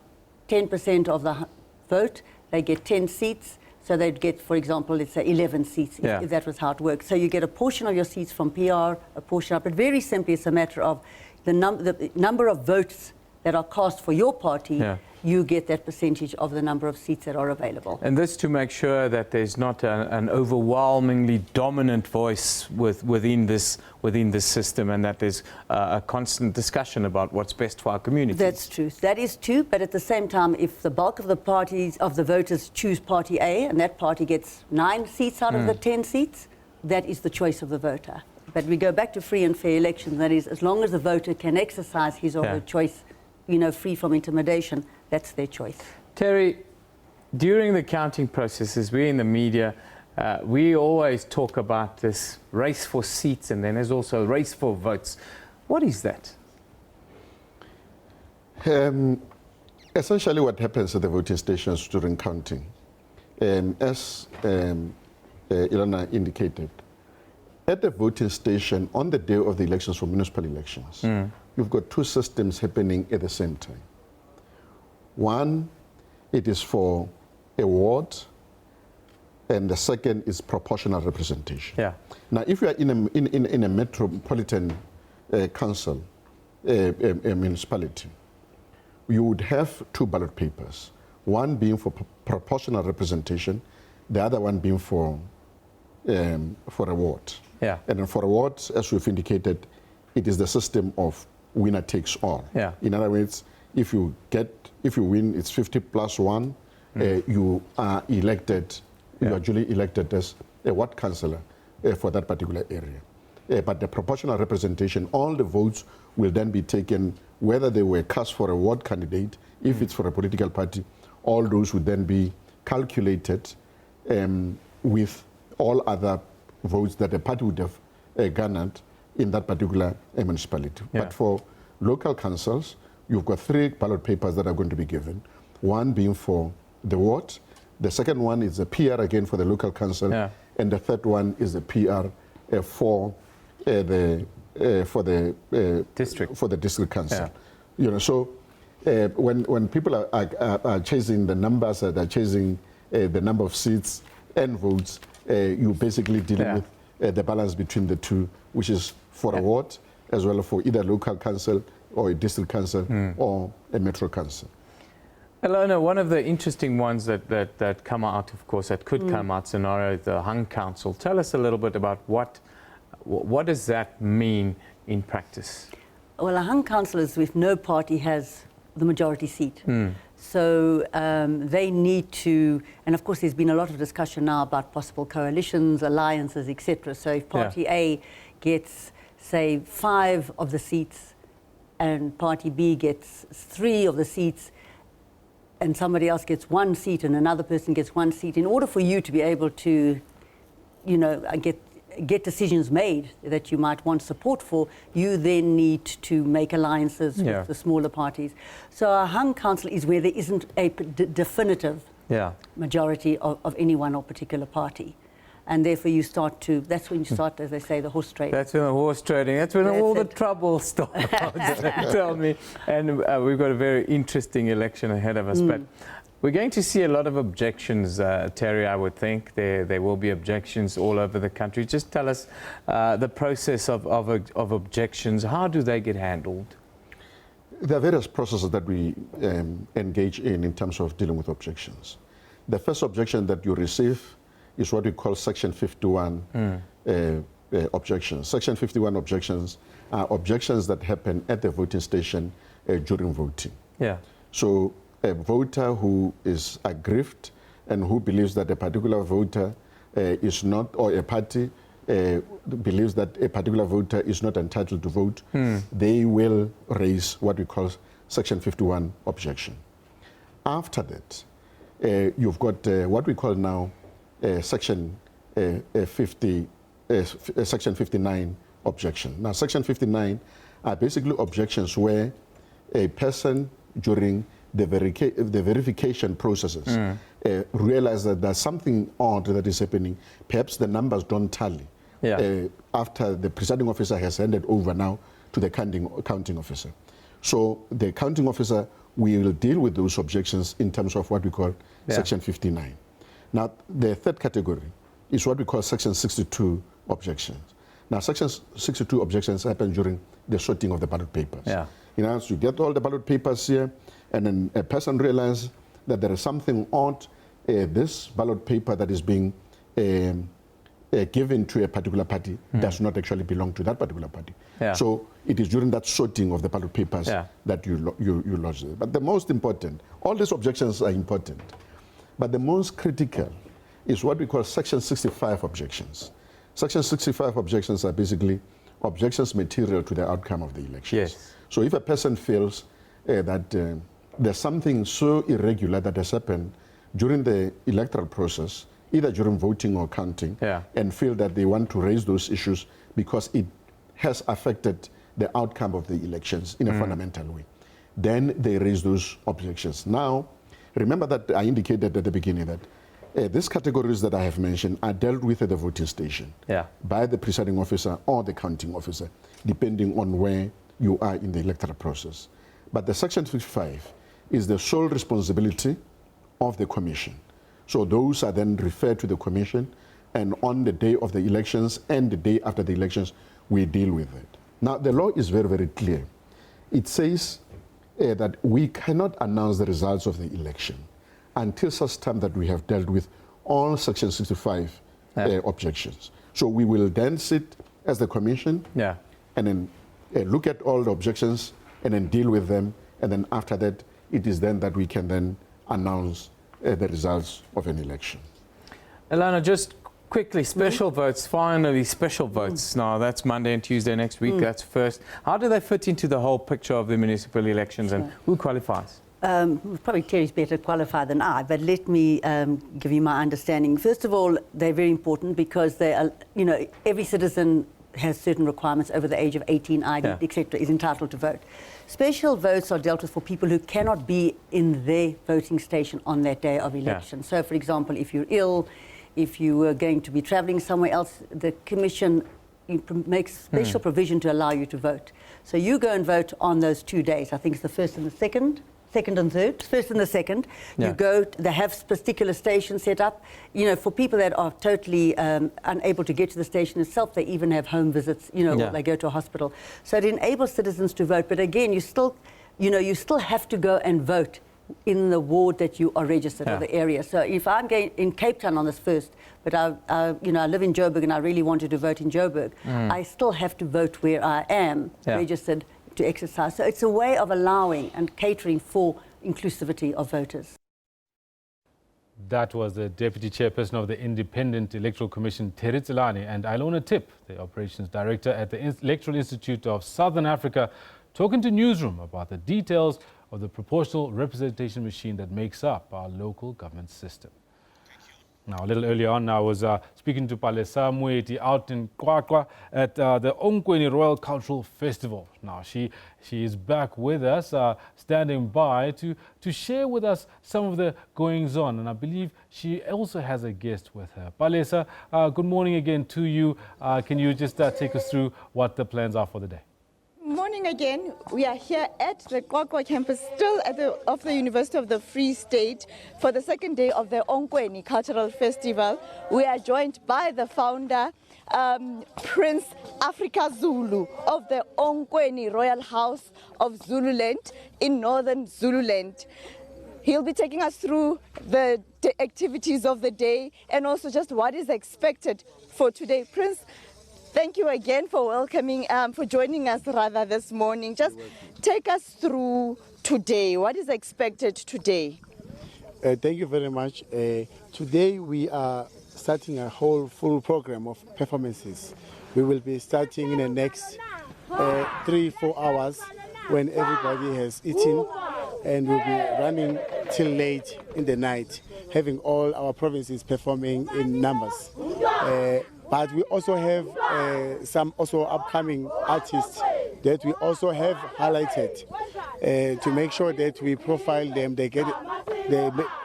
10% of the vote, they get 10 seats. So they'd get, for example, let's say 11 seats, if that was how it works. So you get a portion of your seats from PR, a portion of, but very simply it's a matter of the number of votes that are cast for your party, you get that percentage of the number of seats that are available. And this to make sure that there's not an overwhelmingly dominant voice within this system, and that there's a constant discussion about what's best for our community. That's true. That is true, but at the same time, if the bulk of the voters choose Party A, and that party gets 9 seats out of the 10 seats, that is the choice of the voter. But we go back to free and fair elections. That is, as long as the voter can exercise his or her choice, free from intimidation, that's their choice. Terry, during the counting processes, we in the media, we always talk about this race for seats, and then there's also a race for votes. What is that? Essentially what happens at the voting stations during counting, as Ilana indicated, at the voting station on the day of the elections for municipal elections, you've got 2 systems happening at the same time. One, it is for a ward, and the second is proportional representation. Yeah. Now, if you are in a metropolitan council, a municipality, you would have 2 ballot papers, one being for proportional representation, the other one being for a ward. Yeah. And then for a ward, as we've indicated, it is the system of winner takes all. Yeah. In other words, if you win, it's 50 plus 1, you are elected, you are duly elected as a ward councillor for that particular area. But the proportional representation, all the votes will then be taken, whether they were cast for a ward candidate, if it's for a political party, all those would then be calculated with all other votes that the party would have garnered in that particular municipality. Yeah. But for local councils, you've got 3 ballot papers that are going to be given, one being for the ward, the second one is a PR again for the local council, and the third one is a PR for the district council. So when people are chasing the numbers, they're chasing the number of seats and votes, you basically dealing with the balance between the 2, which is for a ward as well as for either local council or a district council or a metro council. Elona, one of the interesting ones that come out, of course, that could come out scenario is the hung council. Tell us a little bit about what does that mean in practice? Well, a hung council is if no party has the majority seat. So they need to, and of course there's been a lot of discussion now about possible coalitions, alliances, etc. So if Party A gets, say, 5 of the seats and Party B gets 3 of the seats and somebody else gets 1 seat and another person gets 1 seat, in order for you to be able to, get decisions made that you might want support for, you then need to make alliances with the smaller parties. So a hung council is where there isn't a definitive majority of any one or particular party. And therefore you start to, that's when you start, as they say, the horse trading. That's when the horse trading, that's when all the trouble starts, tell me. And we've got a very interesting election ahead of us. But we're going to see a lot of objections, Terry, I would think. There will be objections all over the country. Just tell us the process of objections. How do they get handled? There are various processes that we engage in terms of dealing with objections. The first objection that you receive is what we call Section 51 objections. Section 51 objections are objections that happen at the voting station during voting. So a voter who is aggrieved and who believes that a particular voter is not, or a party believes that a particular voter is not entitled to vote, they will raise what we call Section 51 objection. After that, you've got what we call now Section Section 59 objection. Now, Section 59 are basically objections where a person during the verification processes realize that there's something odd that is happening. Perhaps the numbers don't tally after the presiding officer has handed over now to the counting officer. So the counting officer will deal with those objections in terms of what we call Section 59. Now, the third category is what we call Section 62 objections. Now, Section 62 objections happen during the sorting of the ballot papers. You know, so you get all the ballot papers here, and then a person realizes that there is something odd. This ballot paper that is being given to a particular party does not actually belong to that particular party. So it is during that sorting of the ballot papers that you lodge it. But the most important, all these objections are important, but the most critical is what we call Section 65 objections. Section 65 objections are basically objections material to the outcome of the elections. So if a person feels that there's something so irregular that has happened during the electoral process, either during voting or counting, and feel that they want to raise those issues because it has affected the outcome of the elections in a fundamental way, then they raise those objections. Now, remember that I indicated at the beginning that these categories that I have mentioned are dealt with at the voting station by the presiding officer or the counting officer, depending on where you are in the electoral process. But the Section 55 is the sole responsibility of the commission. So those are then referred to the commission, and on the day of the elections and the day after the elections, we deal with it. Now, the law is very, very clear. It says that we cannot announce the results of the election until such time that we have dealt with all Section 65 objections. So we will then sit as the commission and then look at all the objections and then deal with them. And then after that, it is then that we can then announce the results of an election. Elana, just quickly, special votes, finally special votes. Now, that's Monday and Tuesday next week, that's first. How do they fit into the whole picture of the municipal elections and who qualifies? Probably Terry's better qualified than I, but let me give you my understanding. First of all, they're very important because they are, you know, every citizen has certain requirements over the age of 18, ID, etc., is entitled to vote. Special votes are dealt with for people who cannot be in their voting station on that day of election. So, for example, if you're ill, if you were going to be travelling somewhere else, the Commission makes special provision to allow you to vote. So you go and vote on those 2 days. I think it's the first and the second and third, first and the second. You go, they have particular stations set up. You know, for people that are totally unable to get to the station itself, they even have home visits, you know, they go to a hospital. So it enables citizens to vote. But again, you still, you know, you still have to go and vote in the ward that you are registered or the area. So if I'm going in Cape Town on this first, but you know, I live in Joburg and I really wanted to vote in Joburg, I still have to vote where I am registered to exercise. So it's a way of allowing and catering for inclusivity of voters. That was the Deputy Chairperson of the Independent Electoral Commission, Terry Tselane, and Ilona Tip, the Operations Director at the Electoral Institute of Southern Africa, talking to Newsroom about the details of the proportional representation machine that makes up our local government system. Now, a little earlier on, I was speaking to Palesa Moeti out in Kwakwa at the Onkweni Royal Cultural Festival. Now, she is back with us, standing by to share with us some of the goings-on. And I believe she also has a guest with her. Palesa, good morning again to you. Can you just take us through what the plans are for the day? Morning again. We are here at the Kwakwa campus, still of the University of the Free State, for the second day of the Onkweni Cultural Festival. We are joined by the founder, Prince Africa Zulu of the Onkweni Royal House of Zululand in northern Zululand. He'll be taking us through the activities of the day and also just what is expected for today. Prince, thank you again for welcoming, for joining us rather this morning. Just take us through today. What is expected today? Thank you very much. Today we are starting a whole full program of performances. We will be starting in the next 3-4 hours when everybody has eaten, and we'll be running till late in the night. having all our provinces performing in numbers. But we also have some also upcoming artists that we also have highlighted to make sure that we profile them, they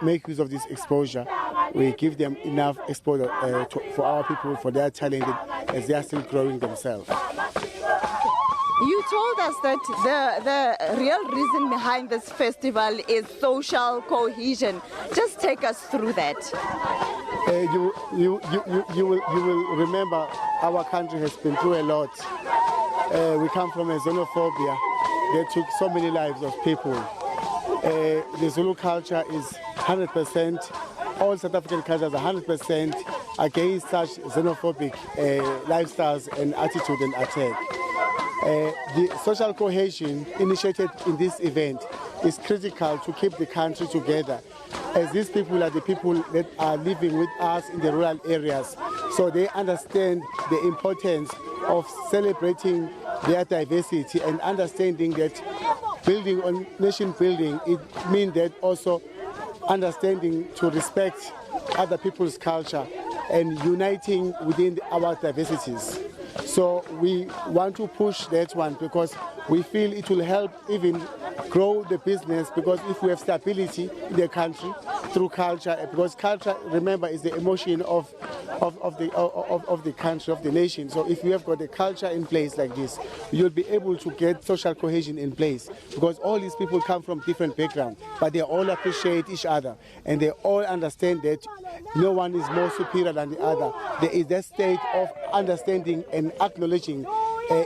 make use of this exposure. We give them enough exposure for our people, for their talent, as they are still growing themselves. You told us that the real reason behind this festival is social cohesion. Just take us through that. You will remember our country has been through a lot. We come from a xenophobia that took so many lives of people. The Zulu culture is 100%, all South African cultures are 100% against such xenophobic lifestyles and attitude and attack. The social cohesion initiated in this event is critical to keep the country together, as these people are the people that are living with us in the rural areas, so they understand the importance of celebrating their diversity and understanding that building on nation building, it means that also understanding to respect other people's culture and uniting within our diversities. So we want to push that one because we feel it will help even grow the business, because if we have stability in the country through culture, because culture, remember, is the emotion of the country, of the nation. So if we have got a culture in place like this, you'll be able to get social cohesion in place, because all these people come from different backgrounds, but they all appreciate each other and they all understand that no one is more superior than the other. There is that state of understanding and acknowledging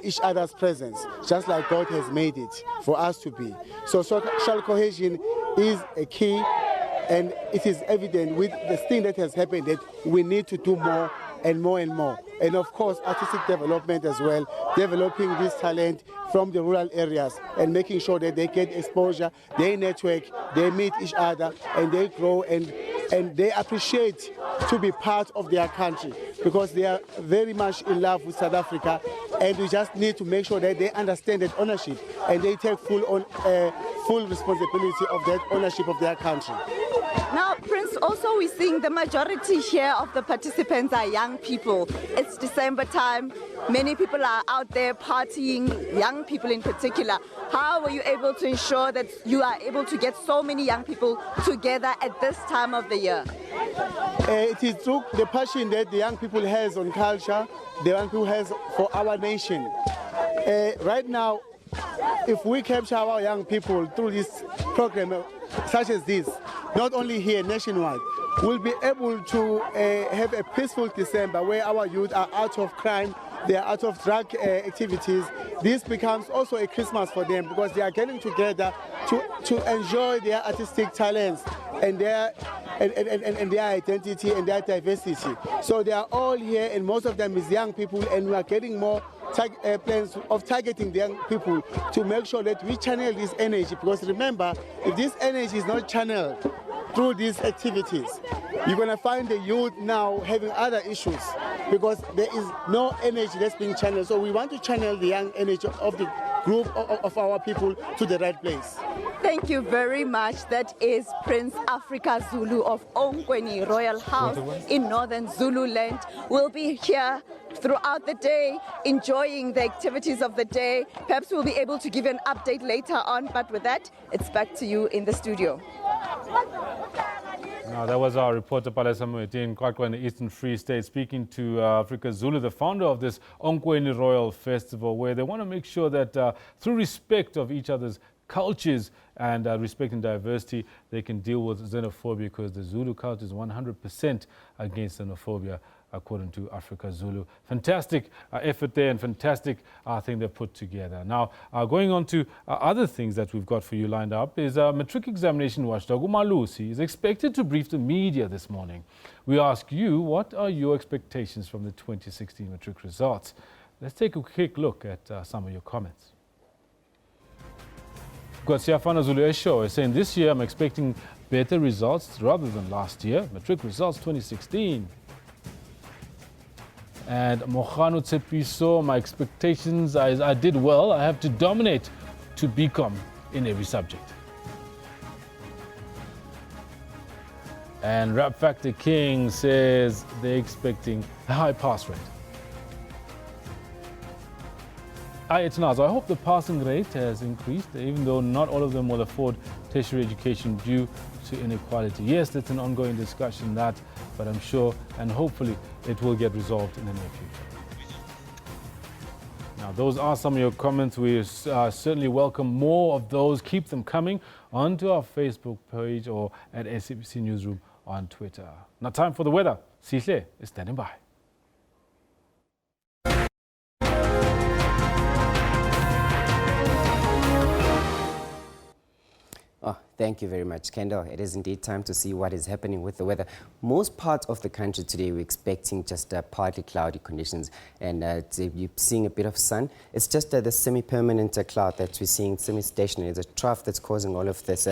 each other's presence, just like God has made it for us to be. So social cohesion is a key, and it is evident with the thing that has happened that we need to do more and more and more. And of course, artistic development as well, developing this talent from the rural areas and making sure that they get exposure, they network, they meet each other, and they grow and they appreciate to be part of their country, because they are very much in love with South Africa, and we just need to make sure that they understand that ownership and they take full responsibility of that ownership of their country. Now, Prince, also we're seeing the majority here of the participants are young people. It's December time. Many people are out there partying, young people in particular. How were you able to ensure that you are able to get so many young people together at this time of the year? It is through the passion that the young people has on culture, the young people has for our nation. Right now, if we capture our young people through this program such as this, not only here, nationwide, we'll be able to have a peaceful December where our youth are out of crime, they are out of drug activities. This becomes also a Christmas for them, because they are getting together to enjoy their artistic talents and their identity and their diversity. So they are all here, and most of them is young people, and we are getting more plans of targeting the young people to make sure that we channel this energy, because remember, if this energy is not channeled through these activities, you're going to find the youth now having other issues, because there is no energy that's being channeled. So we want to channel the young energy of the group of our people to the right place. Thank you very much. That is Prince Africa Zulu of Ongweni Royal House in Northern Zululand. We'll be here throughout the day, enjoying the activities of the day. Perhaps we'll be able to give you an update later on, but with that, it's back to you in the studio. Now, that was our reporter Palesa Moetin Kwakwa in the Eastern Free State, speaking to Africa Zulu, the founder of this Ongweni Royal Festival, where they want to make sure that through respect of each other's cultures and respecting diversity, they can deal with xenophobia, because the Zulu culture is 100% against xenophobia, according to Africa Zulu. Fantastic effort there, and fantastic thing they've put together. Now, going on to other things that we've got for you lined up is Matric Examination Watchdog Umalusi is expected to brief the media this morning. We ask you, what are your expectations from the 2016 matric results? Let's take a quick look at some of your comments. Siafana Zulu Esho is saying, this year I'm expecting better results rather than last year. Matric results 2016. And Mohano Tsepiso, my expectations, I did well. I have to dominate to BCom in every subject. And Rap Factor King says they're expecting a high pass rate. It's Naz. I hope the passing rate has increased, even though not all of them will afford tertiary education due to inequality. Yes, that's an ongoing discussion, but I'm sure and hopefully it will get resolved in the near future. Now, those are some of your comments. We certainly welcome more of those. Keep them coming onto our Facebook page or at SABC Newsroom on Twitter. Now, time for the weather. Sihle is standing by. Thank you very much, Kendall. It is indeed time to see what is happening with the weather. Most parts of the country today, we're expecting just partly cloudy conditions, and you're seeing a bit of sun. It's just the semi-permanent cloud that we're seeing, semi-stationary. There's a trough that's causing all of this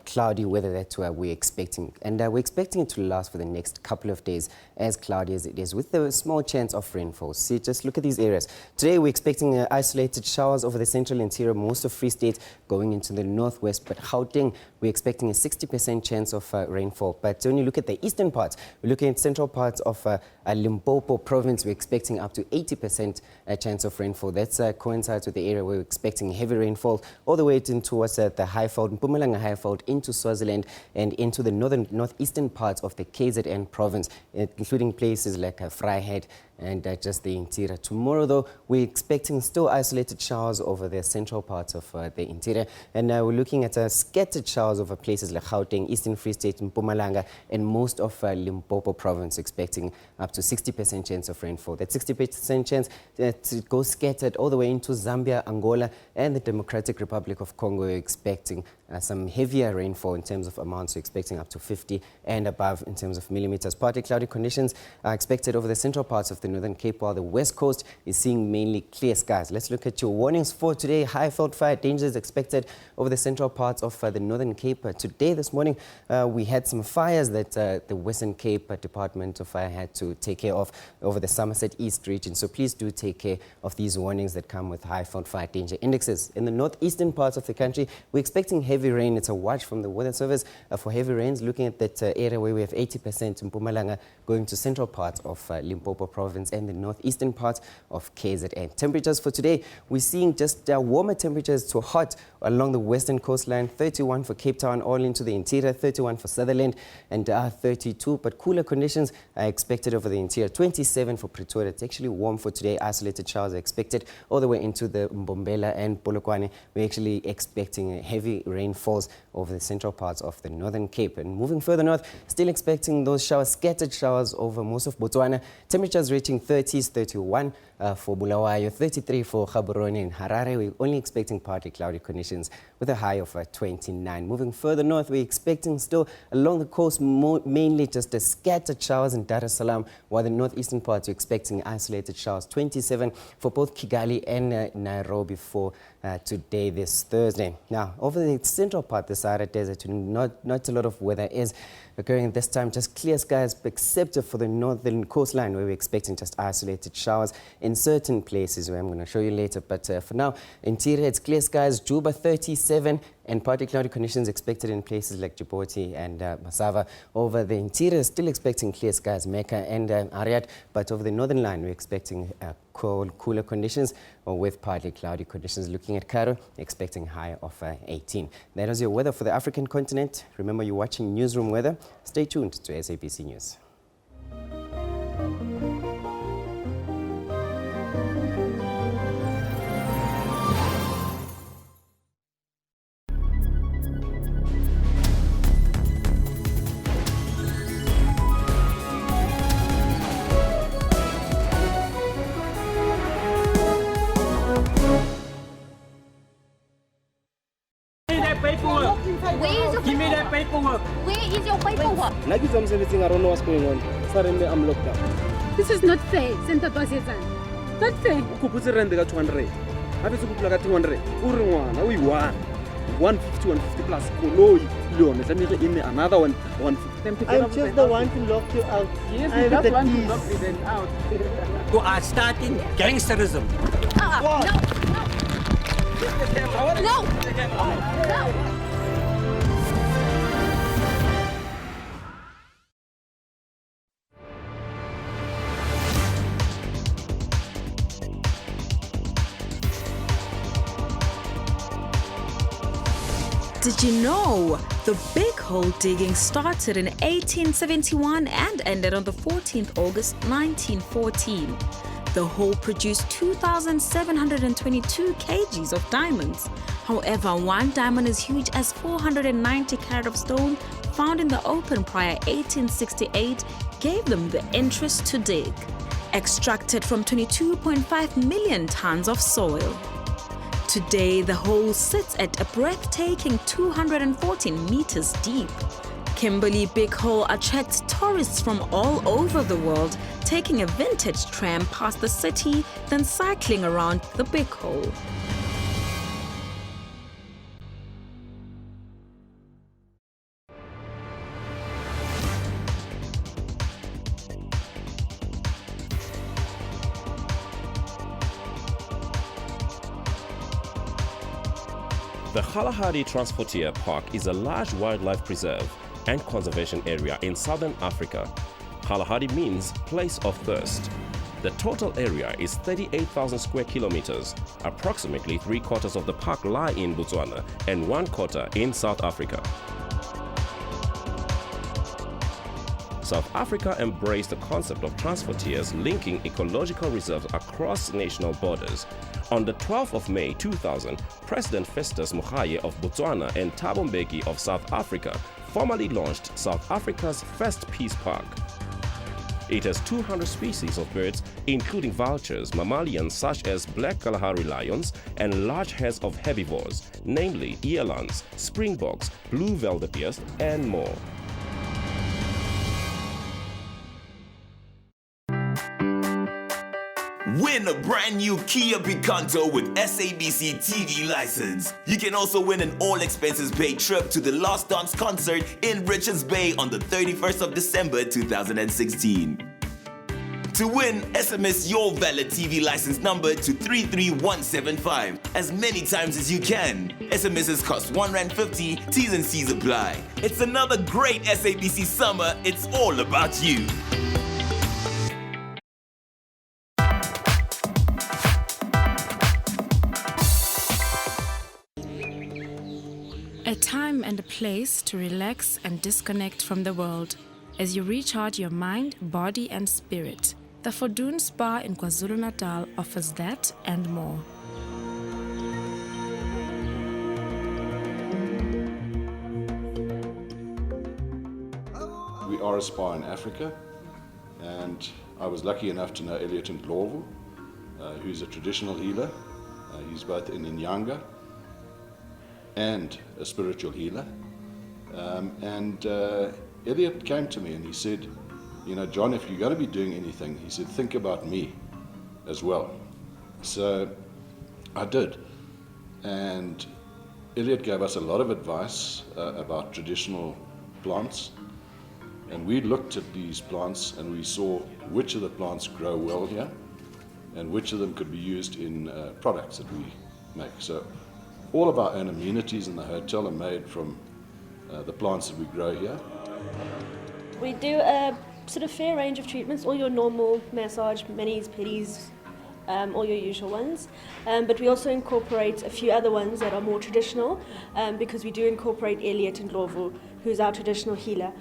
cloudy weather that we're expecting. And we're expecting it to last for the next couple of days, as cloudy as it is, with a small chance of rainfall. See, just look at these areas. Today, we're expecting isolated showers over the central interior, most of Free State going into the northwest, but Gauteng, we're expecting a 60% chance of rainfall. But when you look at the eastern parts, we're looking at central parts of Limpopo province, we're expecting up to 80% chance of rainfall. That coincides with the area where we're expecting heavy rainfall all the way in towards the Highveld, Mpumalanga Highveld, into Swaziland and into the northeastern parts of the KZN province, including places like Vryheid and just the interior. Tomorrow, though, we're expecting still isolated showers over the central parts of the interior. And we're looking at scattered showers over places like Gauteng, Eastern Free State, Mpumalanga, and most of Limpopo province, expecting up to 60% chance of rainfall. That 60% chance to go scattered all the way into Zambia, Angola, and the Democratic Republic of Congo. We're expecting some heavier rainfall in terms of amounts. We're expecting up to 50 and above in terms of millimeters. Partly cloudy conditions are expected over the central parts of the Northern Cape, while the West Coast is seeing mainly clear skies. Let's look at your warnings for today. Highveld fire danger is expected over the central parts of the Northern Cape. Today, this morning, we had some fires that the Western Cape Department of Fire had to take care of over the Somerset East region. So please do take care of these warnings that come with Highveld fire danger indexes. In the northeastern parts of the country, we're expecting heavy rain. It's a watch from the Weather Service for heavy rains, looking at that area where we have 80% in Mpumalanga going to central parts of Limpopo province and the northeastern parts of KZN. Temperatures for today, we're seeing just warmer temperatures to hot along the western coastline, 31 for Cape Town, all into the interior, 31 for Sutherland, and 32, but cooler conditions are expected over the interior, 27 for Pretoria. It's actually warm for today. Isolated showers are expected all the way into the Mbombela and Polokwane. We're actually expecting heavy rainfalls over the central parts of the Northern Cape. And moving further north, still expecting those showers, scattered showers over most of Botswana. Temperatures reaching 30s, 31 for Bulawayo, 33 for Gaborone and Harare. We're only expecting partly cloudy conditions with a high of 29. Moving further north, we're expecting still along the coast mainly just scattered showers in Dar es Salaam, while the northeastern parts are expecting isolated showers, 27 for both Kigali and Nairobi for today, this Thursday. Now, over the central part, the Sahara Desert, not a lot of weather is occurring this time, just clear skies, except for the northern coastline where we're expecting just isolated showers in certain places where I'm going to show you later. But for now, interior, it's clear skies, Juba 37, and partly cloudy conditions expected in places like Djibouti and Masava. Over the interior, still expecting clear skies, Mecca and Ariad, but over the northern line, we're expecting cooler conditions with partly cloudy conditions. Looking at Cairo, expecting high of 18. That is your weather for the African continent. Remember, you're watching Newsroom Weather. Stay tuned to SABC News. Give me that paperwork. Where is your paperwork? I don't know what's going on. Suddenly I'm locked up. This is not fair, Senator Twasezana. Not fair. Who puts a rent 200? Have you put 200? Uruwana, we won. 150 plus. Koloi. In another one, 150. I'm just the one to lock you out. Yes, we just want to lock you out. You are starting gangsterism. No. Did you know the big hole digging started in 1871 and ended on the 14th August 1914? The hole produced 2,722 kgs of diamonds. However, one diamond as huge as 490 carat of stone found in the open prior 1868 gave them the interest to dig. Extracted from 22.5 million tons of soil. Today, the hole sits at a breathtaking 214 meters deep. Kimberley Big Hole attracts tourists from all over the world, taking a vintage tram past the city, then cycling around the Big Hole. The Kalahari Transportier Park is a large wildlife preserve and conservation area in southern Africa. Kalahari means place of thirst. The total area is 38,000 square kilometers. Approximately 3/4 of the park lie in Botswana and 1/4 in South Africa. South Africa embraced the concept of transportiers linking ecological reserves across national borders. On the 12th of May 2000, President Festus Mogae of Botswana and Thabo Mbeki of South Africa formally launched South Africa's first peace park. It has 200 species of birds, including vultures, mammalians such as black Kalahari lions, and large herds of herbivores, namely elands, springboks, blue wildebeest, and more. Win a brand new Kia Picanto with SABC TV license. You can also win an all-expenses-paid trip to the Last Dance concert in Richards Bay on the 31st of December 2016. To win, SMS your valid TV license number to 33175 as many times as you can. SMSs cost R1.50, T's and C's apply. It's another great SABC summer. It's all about you. A time and a place to relax and disconnect from the world as you recharge your mind, body and spirit. The Fortune Spa in KwaZulu-Natal offers that and more. We are a spa in Africa, and I was lucky enough to know Elliot Ndlovu, who's a traditional healer. He's both in Inyanga and a spiritual healer. Elliot came to me and he said, you know, John, if you're going to be doing anything, he said, think about me as well. So I did. And Elliot gave us a lot of advice about traditional plants. And we looked at these plants and we saw which of the plants grow well here and which of them could be used in products that we make. So all of our own amenities in the hotel are made from the plants that we grow here. We do a sort of fair range of treatments, all your normal massage, manis, pedis, all your usual ones. But we also incorporate a few other ones that are more traditional because we do incorporate Elliot Ndlovu, who's our traditional healer,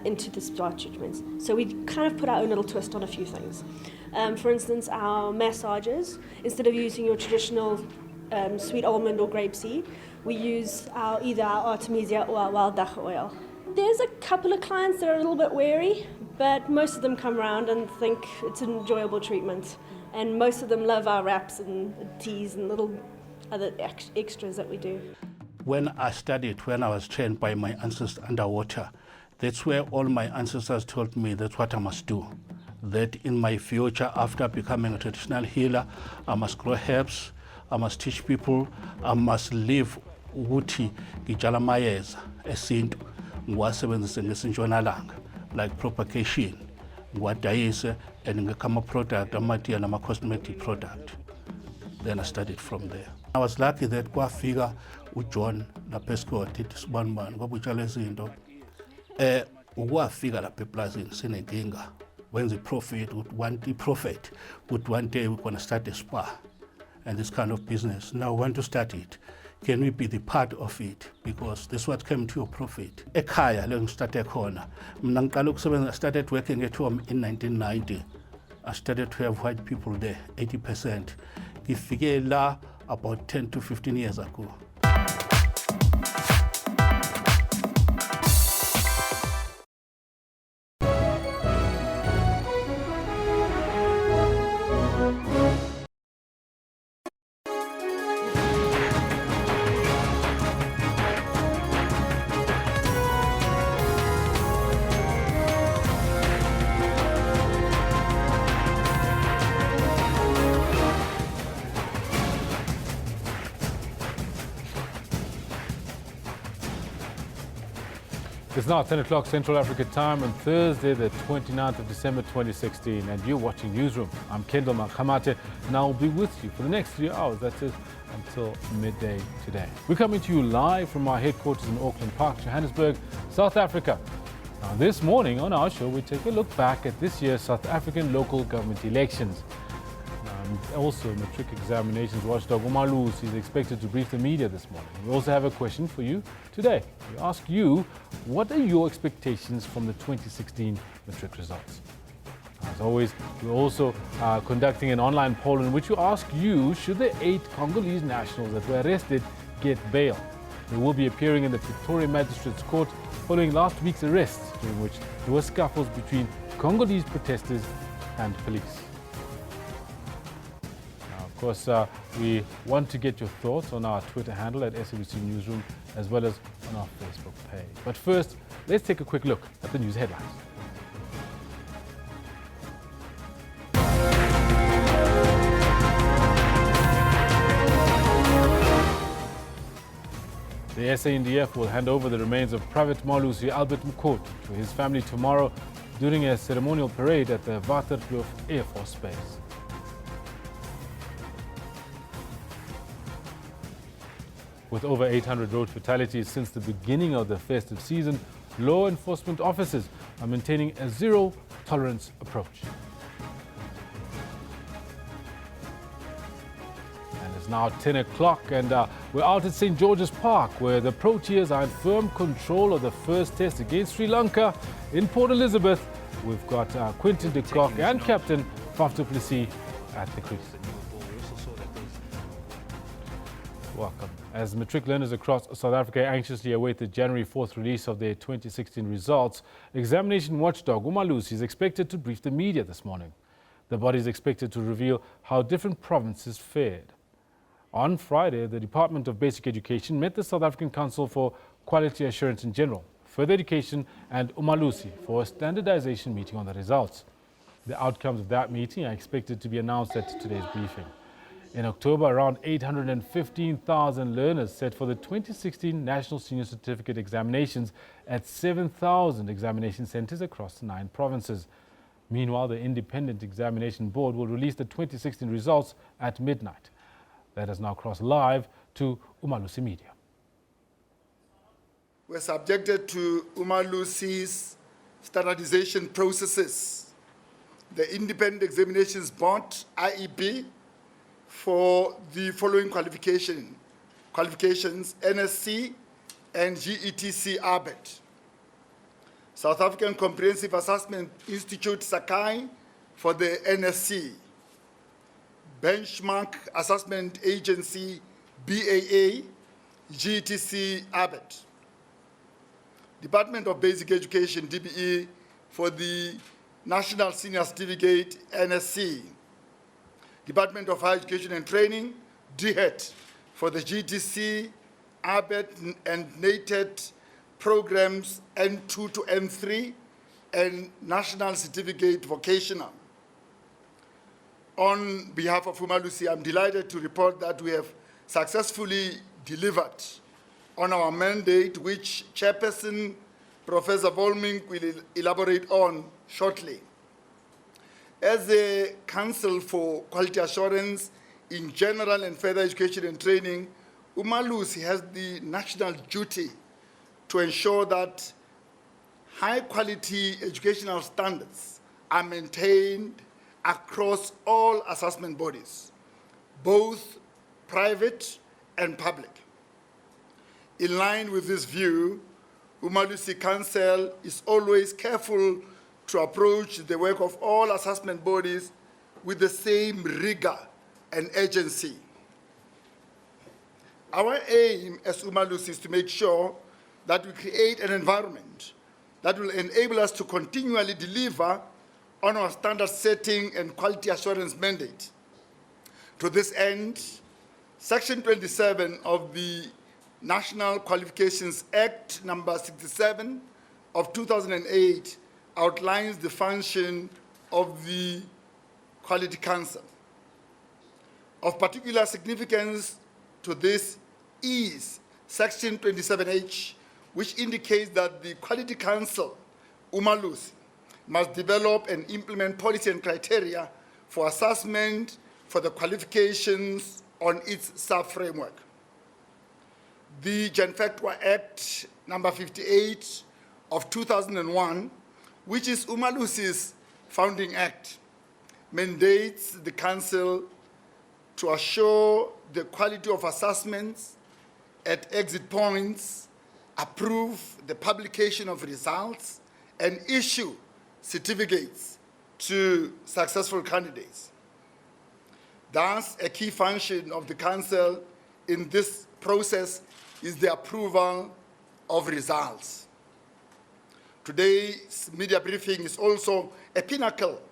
into the spa treatments. So we kind of put our own little twist on a few things. For instance, our massages, instead of using your traditional sweet almond or grapeseed, we use either our Artemisia or our wild dacha oil. There's a couple of clients that are a little bit wary, but most of them come around and think it's an enjoyable treatment. And most of them love our wraps and teas and little other extras that we do. When I studied, when I was trained by my ancestors underwater, that's where all my ancestors told me that's what I must do. That in my future, after becoming a traditional healer, I must grow herbs, I must teach people, I must live ukuthi ngitshala amayeza esintu ngiwasebenzise ngesintshonalanga, like propagation, ngiwadayise and ngikha ama-product, amatiya nama-cosmetic product. Then I studied from there. I was lucky that kwafika uJohn lapha eScott sibani ngoba utshala izinto. Ukwafika lapha eplazini sinenkinga. When the prophet would one day we're going to start a spa and this kind of business. Now I want to start it. can we be the part of it? Because this is what came to your profit. Ekhaya le ngistarte khona. Mina ngiqala ukusebenza, I started working at home in 1990. I started to have white people there, 80%. Ngifike la about 10 to 15 years ago. It's now 10 o'clock Central Africa time on Thursday, the 29th of December 2016, and you're watching Newsroom. I'm Kendall Makhamate, and I'll be with you for the next 3 hours, that is, until midday today. We're coming to you live from our headquarters in Auckland Park, Johannesburg, South Africa. Now, this morning on our show, we take a look back at this year's South African local government elections. Also, matric examinations watchdog Umalusi is expected to brief the media this morning. We also have a question for you today. We ask you, what are your expectations from the 2016 matric results? As always, we're also conducting an online poll in which we ask you, should the 8 Congolese nationals that were arrested get bail? They will be appearing in the Pretoria Magistrates Court following last week's arrests, during which there were scuffles between Congolese protesters and police. Of course, we want to get your thoughts on our Twitter handle at SABC Newsroom, as well as on our Facebook page. But first, let's take a quick look at the news headlines. The SANDF will hand over the remains of Private Malusi Albert Mukhoto to his family tomorrow during a ceremonial parade at the Waterkloof Air Force Base. With over 800 road fatalities since the beginning of the festive season, law enforcement officers are maintaining a zero-tolerance approach. And it's now 10 o'clock and we're out at St. George's Park, where the Proteas are in firm control of the first test against Sri Lanka in Port Elizabeth. We've got Quinton de Kock and Captain Faf du Plessis at the crease. Welcome. As matric learners across South Africa anxiously await the January 4th release of their 2016 results, examination watchdog Umalusi is expected to brief the media this morning. The body is expected to reveal how different provinces fared. On Friday, the Department of Basic Education met the South African Council for Quality Assurance in General, Further Education and Umalusi for a standardization meeting on the results. The outcomes of that meeting are expected to be announced at today's briefing. In October, around 815,000 learners set for the 2016 National Senior Certificate examinations at 7,000 examination centers across 9 provinces. Meanwhile, the Independent Examination Board will release the 2016 results at midnight. Let us now cross live to Umalusi Media. We're subjected to Umalusi's standardization processes. The Independent Examinations Board, IEB, for the following qualifications, NSC and GETC ABET. South African Comprehensive Assessment Institute, Sakai, for the NSC. Benchmark Assessment Agency, BAA, GETC ABET. Department of Basic Education, DBE, for the National Senior Certificate, NSC. Department of Higher Education and Training, DHET, for the GTC, ABET and NATED programs N2 to N3, and National Certificate Vocational. On behalf of Umalusi, I'm delighted to report that we have successfully delivered on our mandate, which Chairperson Professor Volmink will elaborate on shortly. As a Council for Quality Assurance in General and Further Education and Training, Umalusi has the national duty to ensure that high-quality educational standards are maintained across all assessment bodies, both private and public. In line with this view, Umalusi Council is always careful to approach the work of all assessment bodies with the same rigor and urgency. Our aim as Umalusi is to make sure that we create an environment that will enable us to continually deliver on our standard setting and quality assurance mandate. To this end, Section 27 of the National Qualifications Act number 67 of 2008 outlines the function of the Quality Council. Of particular significance to this is Section 27H, which indicates that the Quality Council, Umalusi, must develop and implement policy and criteria for assessment for the qualifications on its sub-framework. The Genfectwa Act number 58 of 2001, which is Umalusi's founding act, mandates the Council to assure the quality of assessments at exit points, approve the publication of results, and issue certificates to successful candidates. Thus, a key function of the Council in this process is the approval of results. Today's media briefing is also a pinnacle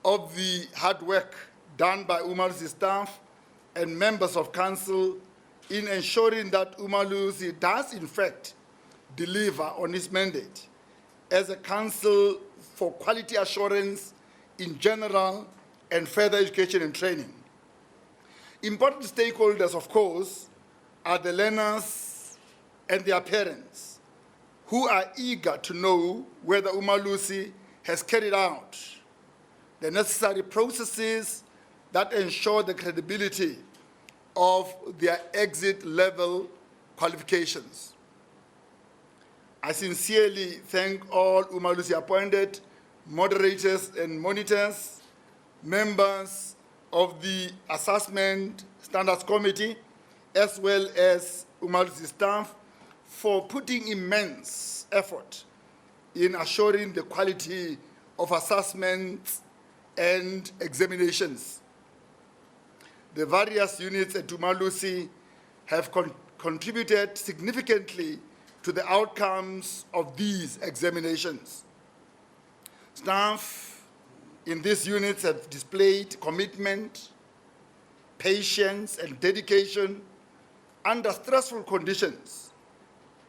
of the hard work done by Umalusi staff and members of Council in ensuring that Umalusi does in fact deliver on its mandate as a Council for quality assurance in general and further education and training. Important stakeholders, of course, are the learners and their parents, who are eager to know whether Umalusi has carried out the necessary processes that ensure the credibility of their exit level qualifications. I sincerely thank all Umalusi appointed moderators and monitors, members of the Assessment Standards Committee, as well as Umalusi staff for putting immense effort in assuring the quality of assessments and examinations. The various units at Umalusi have contributed significantly to the outcomes of these examinations. Staff in these units have displayed commitment, patience, and dedication under stressful conditions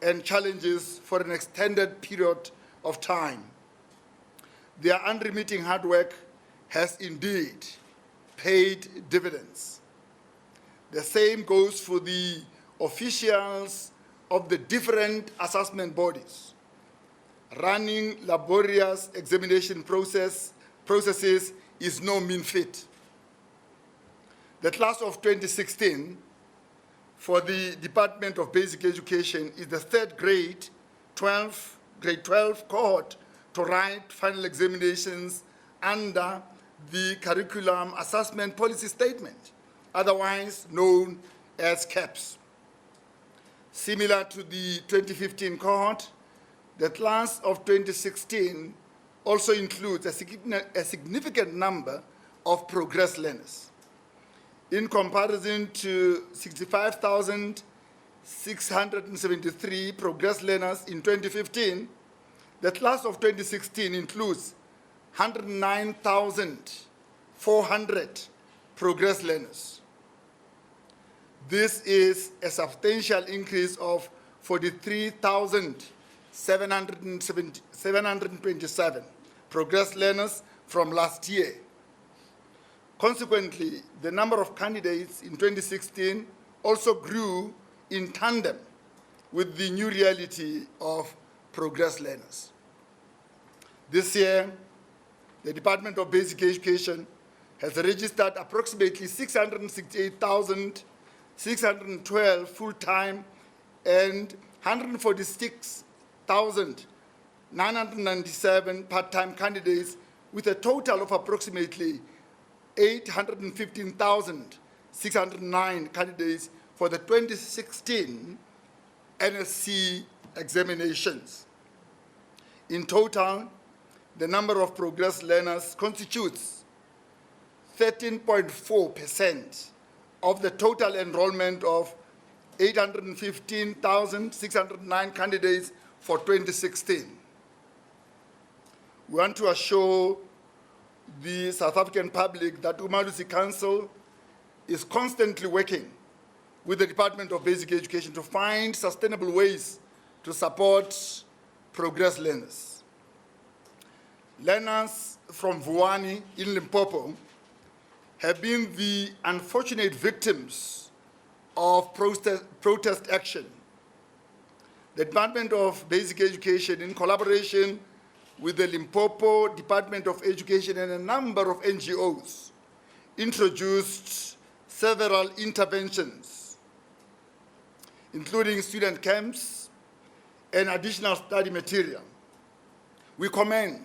and challenges for an extended period of time. Their unremitting hard work has indeed paid dividends. The same goes for the officials of the different assessment bodies. Running laborious examination processes is no mean feat. The class of 2016 for the Department of Basic Education is the third grade 12 cohort to write final examinations under the Curriculum Assessment Policy Statement, otherwise known as CAPS. Similar to the 2015 cohort, the class of 2016 also includes a significant number of progress learners. In comparison to 65,673 progress learners in 2015, the class of 2016 includes 109,400 progress learners. This is a substantial increase of 43,727 progress learners from last year. Consequently, the number of candidates in 2016 also grew in tandem with the new reality of progress learners. This year, the Department of Basic Education has registered approximately 668,612 full-time and 146,997 part-time candidates, with a total of approximately 815,609 candidates for the 2016 NSC examinations. In total, the number of progress learners constitutes 13.4% of the total enrollment of 815,609 candidates for 2016. We want to assure the South African public that Umalusi Council is constantly working with the Department of Basic Education to find sustainable ways to support progress learners. Learners from Vuwani in Limpopo have been the unfortunate victims of protest action. The Department of Basic Education, in collaboration with the Limpopo Department of Education and a number of NGOs, introduced several interventions, including student camps and additional study material. We commend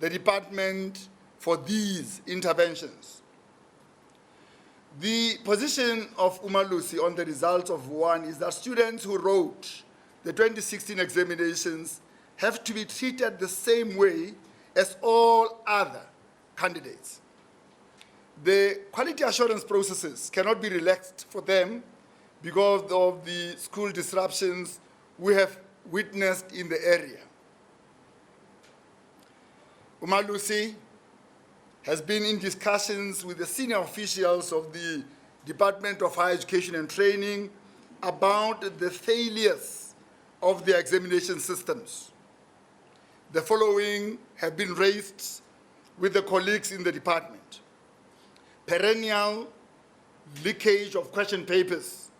the department for these interventions. The position of Umalusi on the results of one is that students who wrote the 2016 examinations have to be treated the same way as all other candidates. The quality assurance processes cannot be relaxed for them because of the school disruptions we have witnessed in the area. Umalusi has been in discussions with the senior officials of the Department of Higher Education and Training about the failures of the examination systems. The following have been raised with the colleagues in the department: perennial leakage of question papers,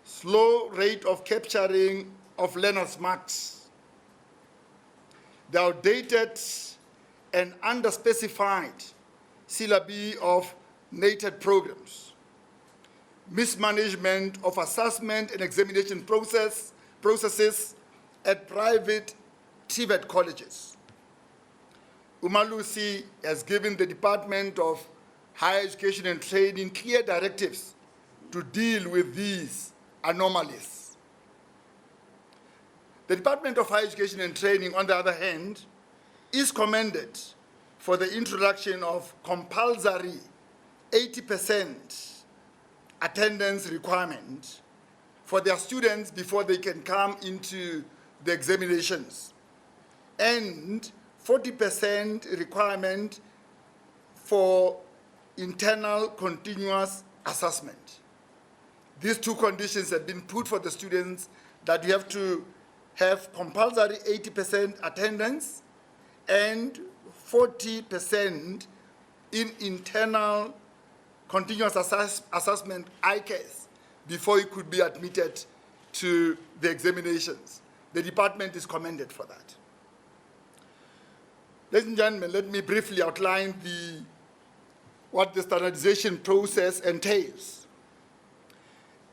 slow rate of capturing of learners' marks, the outdated and underspecified syllabi of NATED programs, mismanagement of assessment and examination processes at private TVET colleges. Umalusi has given the Department of Higher Education and Training clear directives to deal with these anomalies. The Department of Higher Education and Training, on the other hand, is commended for the introduction of compulsory 80% attendance requirement for their students before they can come into the examinations, and 40% requirement for internal continuous assessment. These two conditions have been put for the students, that you have to have compulsory 80% attendance and 40% in internal continuous assessment ICAS before you could be admitted to the examinations. The department is commended for that. Ladies and gentlemen, let me briefly outline what the standardization process entails.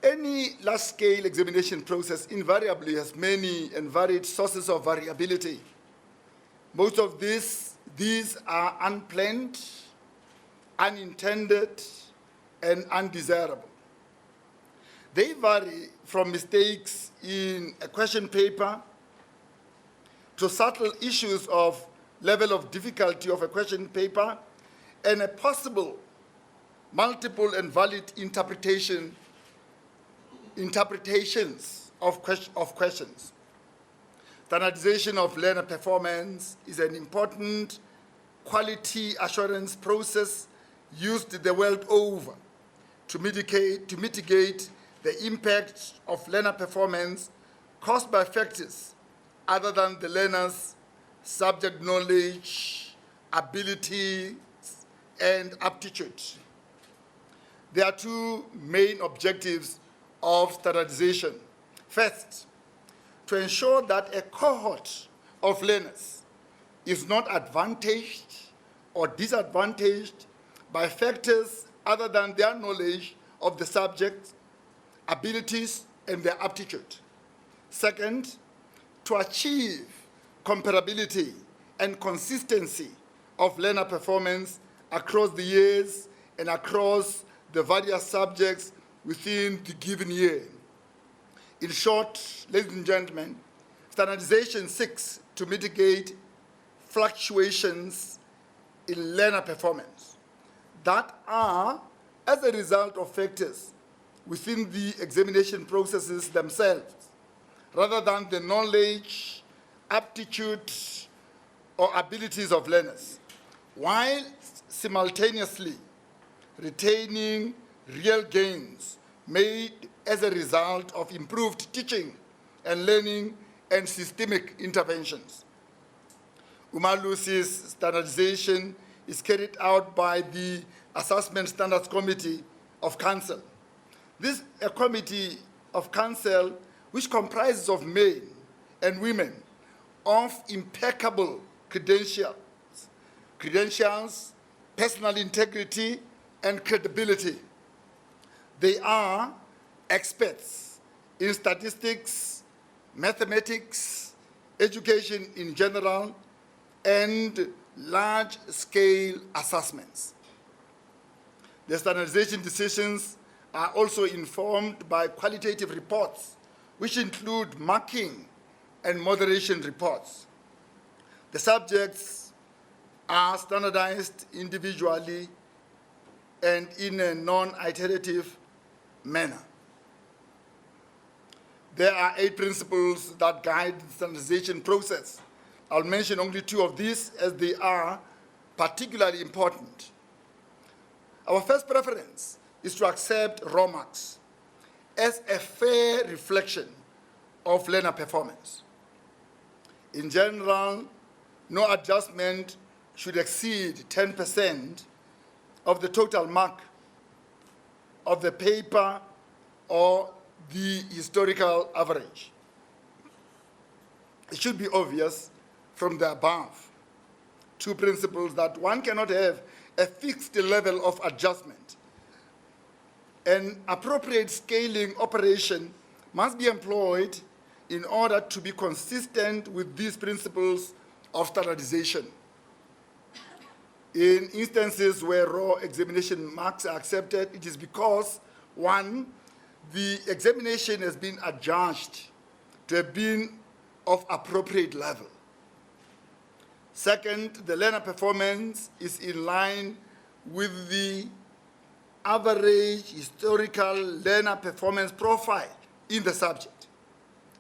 Any large-scale examination process invariably has many and varied sources of variability. Most of these are unplanned, unintended, and undesirable. They vary from mistakes in a question paper to subtle issues of level of difficulty of a question paper and a possible multiple and valid interpretations of questions. Standardization of learner performance is an important quality assurance process used the world over to mitigate the impact of learner performance caused by factors other than the learner's subject knowledge, abilities, and aptitude. There are two main objectives of standardization. First, to ensure that a cohort of learners is not advantaged or disadvantaged by factors other than their knowledge of the subject, abilities, and their aptitude. Second, to achieve comparability and consistency of learner performance across the years and across the various subjects within the given year. In short, ladies and gentlemen, standardization seeks to mitigate fluctuations in learner performance that are as a result of factors within the examination processes themselves, rather than the knowledge, aptitude, or abilities of learners, while simultaneously retaining real gains made as a result of improved teaching and learning and systemic interventions. Umalusi's standardization is carried out by the Assessment Standards Committee of Council. This is a committee of council which comprises of men and women of impeccable credentials, personal integrity, and credibility. They are experts in statistics, mathematics, education in general, and large-scale assessments. The standardization decisions are also informed by qualitative reports, which include marking and moderation reports. The subjects are standardized individually and in a non-iterative manner. There are 8 principles that guide the standardization process. I'll mention only 2 of these as they are particularly important. Our first preference is to accept raw marks as a fair reflection of learner performance. In general, no adjustment should exceed 10% of the total mark of the paper or the historical average. It should be obvious from the above 2 principles that one cannot have a fixed level of adjustment. An appropriate scaling operation must be employed in order to be consistent with these principles of standardization. In instances where raw examination marks are accepted, it is because, 1, the examination has been adjudged to have been of appropriate level. Second, the learner performance is in line with the average historical learner performance profile in the subject.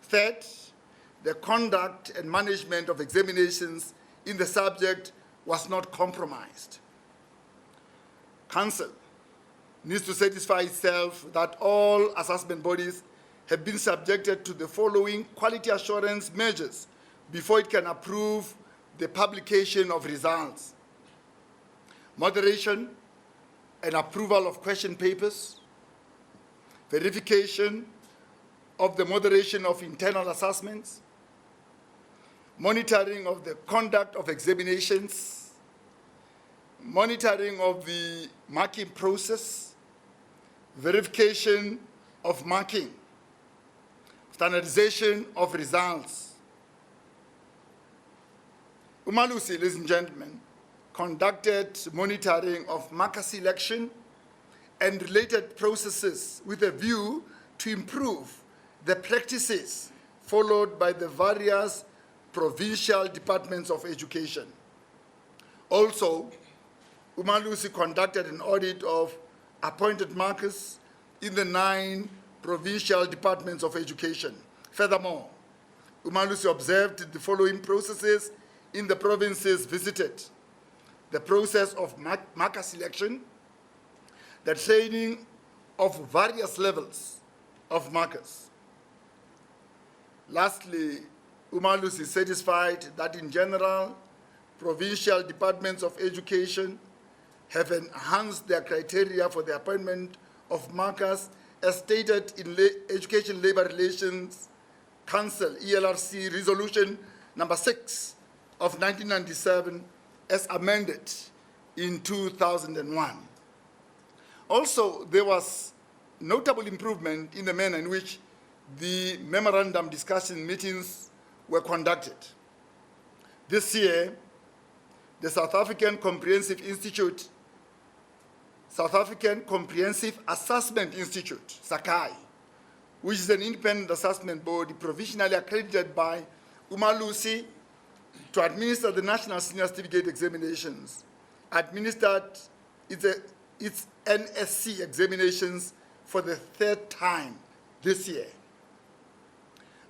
Third, the conduct and management of examinations in the subject was not compromised. Council needs to satisfy itself that all assessment bodies have been subjected to the following quality assurance measures before it can approve the publication of results: moderation and approval of question papers, verification of the moderation of internal assessments, monitoring of the conduct of examinations, monitoring of the marking process, verification of marking, standardization of results. Umalusi, ladies and gentlemen, conducted monitoring of marker selection and related processes with a view to improve the practices followed by the various provincial departments of education. Also, Umalusi conducted an audit of appointed markers in the 9 provincial departments of education. Furthermore, Umalusi observed the following processes in the provinces visited: the process of marker selection, the training of various levels of markers. Lastly, Umalusi is satisfied that in general, provincial departments of education have enhanced their criteria for the appointment of markers as stated in Education Labor Relations Council, ELRC Resolution number 6 of 1997 as amended in 2001. Also, there was notable improvement in the manner in which the memorandum discussion meetings were conducted. This year, the South African Comprehensive Assessment Institute, SAKAI, which is an independent assessment body provisionally accredited by Umalusi to administer the National Senior Certificate Examinations, administered its NSC examinations for the 3rd time this year.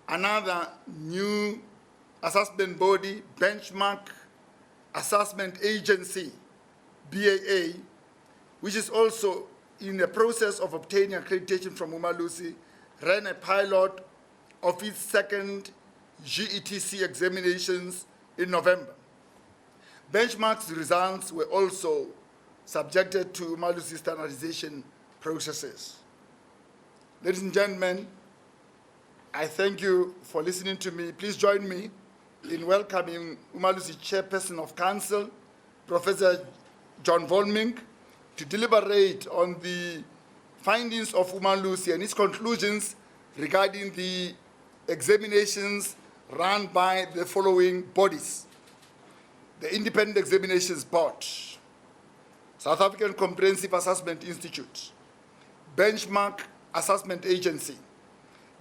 Another new assessment body, Benchmark Assessment Agency, BAA, which is also in the process of obtaining accreditation from Umalusi, ran a pilot of its 2nd GETC examinations in November. Benchmark's results were also subjected to Umalusi standardization processes. Ladies and gentlemen, I thank you for listening to me. Please join me in welcoming Umalusi Chairperson of Council, Professor John Volmink, to deliberate on the findings of Umalusi and its conclusions regarding the examinations run by the following bodies: the Independent Examinations Board, South African Comprehensive Assessment Institute, Benchmark Assessment Agency,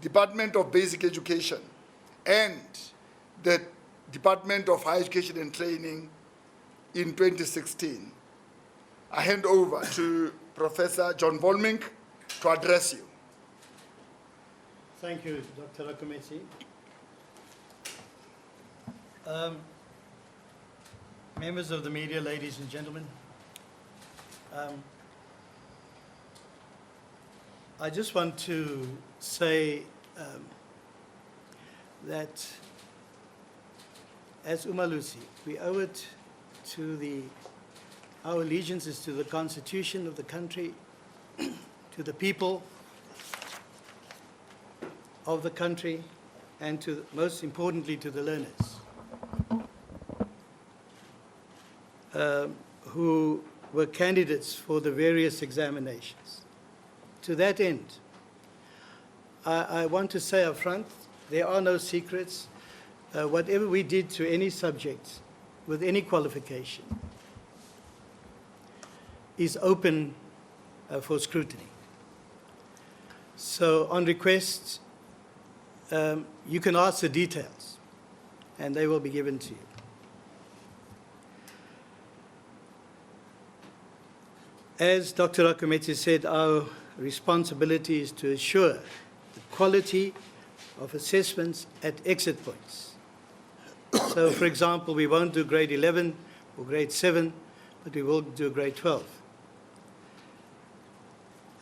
Department of Basic Education, and the Department of Higher Education and Training in 2016. I hand over to Professor John Volmink to address you. Thank you, Dr. Rakometi. Members of the media, ladies and gentlemen, I just want to say that as Umalusi, we owe it to our allegiance is to the Constitution of the country, to the people of the country, and to, most importantly, to the learners who were candidates for the various examinations. To that end, I want to say up front, there are no secrets. Whatever we did to any subject with any qualification is open for scrutiny. So on request, you can ask the details, and they will be given to you. As Dr. Rakometi said, our responsibility is to assure the quality of assessments at exit points. So, for example, we won't do grade 11 or grade 7, but we will do grade 12.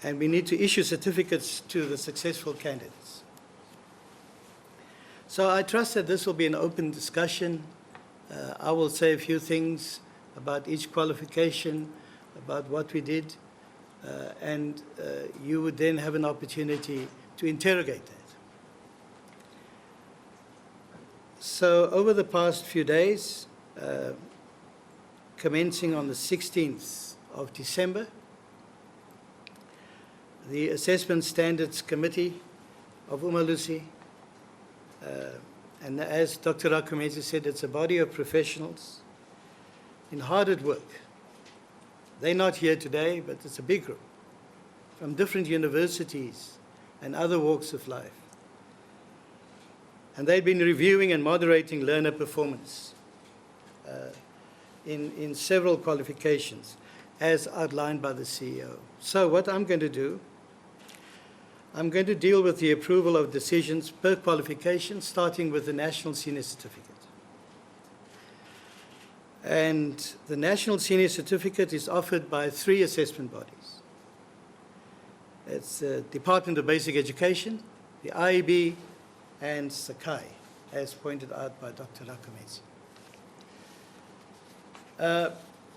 And we need to issue certificates to the successful candidates. So I trust that this will be an open discussion. I will say a few things about each qualification, about what we did, and you would then have an opportunity to interrogate that. So over the past few days, commencing on the 16th of December, the Assessment Standards Committee of Umalusi, and as Dr. Rakometi said, it's a body of professionals in hard work. They're not here today, but it's a big group from different universities and other walks of life. And they've been reviewing and moderating learner performance in several qualifications, as outlined by the CEO. So what I'm going to do, I'm going to deal with the approval of decisions per qualification, starting with the National Senior Certificate. And the National Senior Certificate is offered by 3 assessment bodies. It's the Department of Basic Education, the IEB, and Sakai, as pointed out by Dr. Rakometi.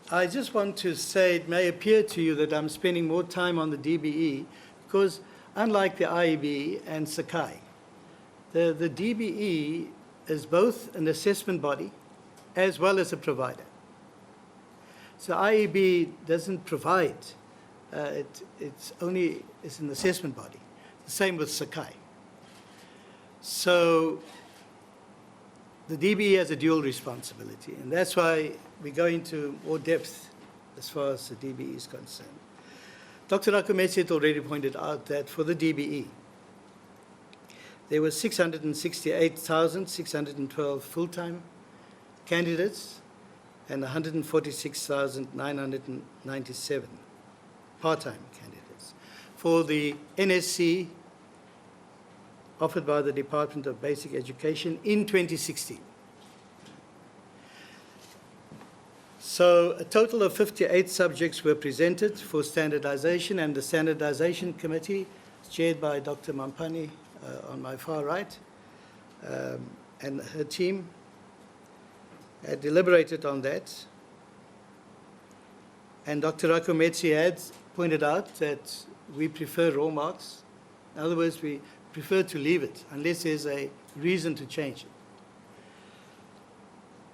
I just want to say, it may appear to you that I'm spending more time on the DBE because unlike the IEB and Sakai, the DBE is both an assessment body as well as a provider. So IEB doesn't provide, it's an assessment body. The same with Sakai. So the DBE has a dual responsibility, and that's why we go into more depth as far as the DBE is concerned. Dr. Rakometi already pointed out that for the DBE, There were 668,612 full-time candidates and 146,997 part-time candidates. For the NSC offered by the Department of Basic Education in 2016. So a total of 58 subjects were presented for standardization, and the standardization committee, chaired by Dr. Mampani on my far right, and her team, had deliberated on that. And Dr. Rakometsi had pointed out that we prefer raw marks. In other words, we prefer to leave it unless there's a reason to change it.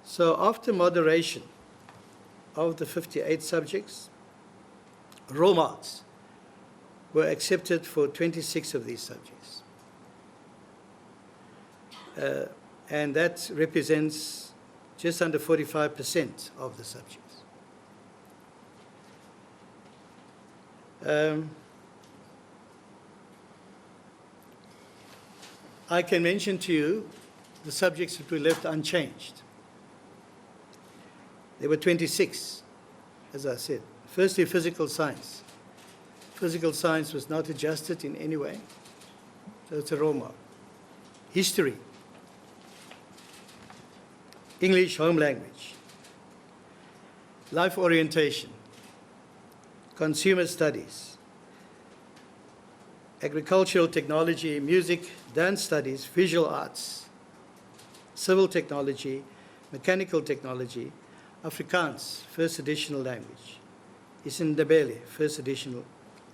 So after moderation of the 58 subjects, raw marks were accepted for 26 of these subjects. And that represents just under 45% of the subjects. I can mention to you the subjects that were left unchanged. There were 26, as I said. Firstly, physical science. Physical science was not adjusted in any way, so it's a raw mark. History. English home language. Life orientation. Consumer studies. Agricultural technology, music, dance studies, visual arts, civil technology, mechanical technology, Afrikaans, first additional language. isiNdebele, first additional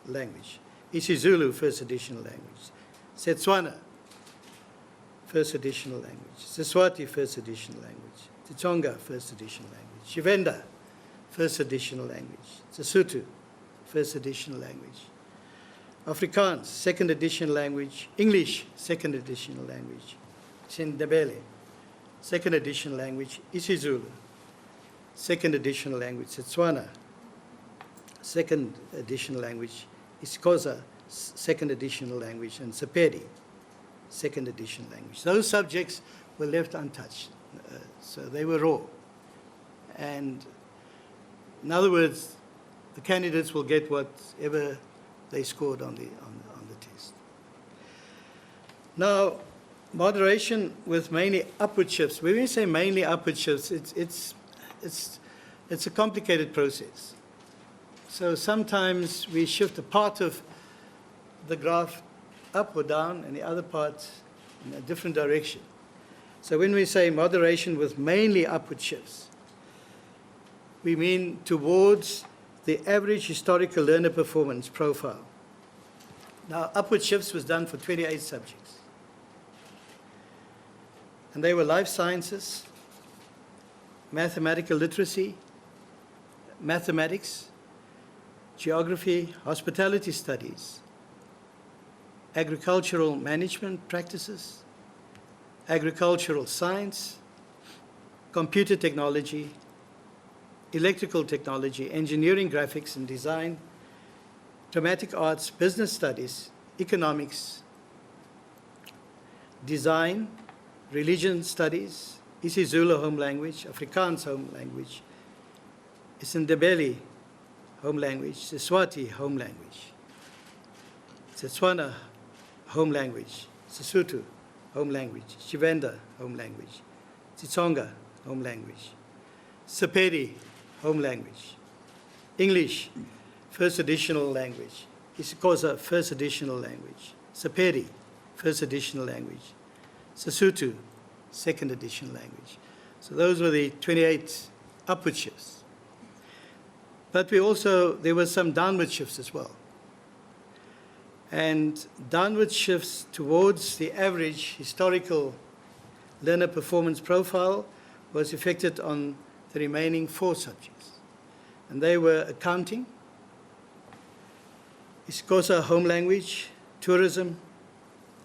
language. isiZulu, first additional language. Setswana, first additional language. Seswati, first additional language. Tsonga, first additional language. Shivenda, first additional language. Sesotho, first additional language. Afrikaans, second additional language. English, second additional language. isiNdebele, second additional language. isiZulu, second additional language. Setswana, second additional language. isiXhosa, second additional language. And Sepedi, second additional language. Those subjects were left untouched, so they were raw. And in other words, the candidates will get whatever they scored on the test. Now, moderation with mainly upward shifts. When we say mainly upward shifts, it's a complicated process. So sometimes we shift a part of the graph up or down and the other part in a different direction. So when we say moderation with mainly upward shifts, we mean towards the average historical learner performance profile. Now, upward shifts was done for 28 subjects. And they were life sciences, mathematical literacy, mathematics, geography, hospitality studies, agricultural management practices, agricultural science, computer technology, electrical technology, engineering, graphics and design, dramatic arts, business studies, economics, design, religion studies, isiZulu home language, Afrikaans home language, isiNdebele home language, Seswati home language, Setswana home language, Sesotho home language, Shivenda home language, Tsonga home language, Sepedi home language, English first additional language, isiXhosa first additional language, Sepedi first additional language, Sesotho second additional language. So those were the 28 upward shifts. But there were some downward shifts as well. And downward shifts towards the average historical learner performance profile was effected on the remaining 4 subjects. And they were accounting, isiXhosa home language, tourism,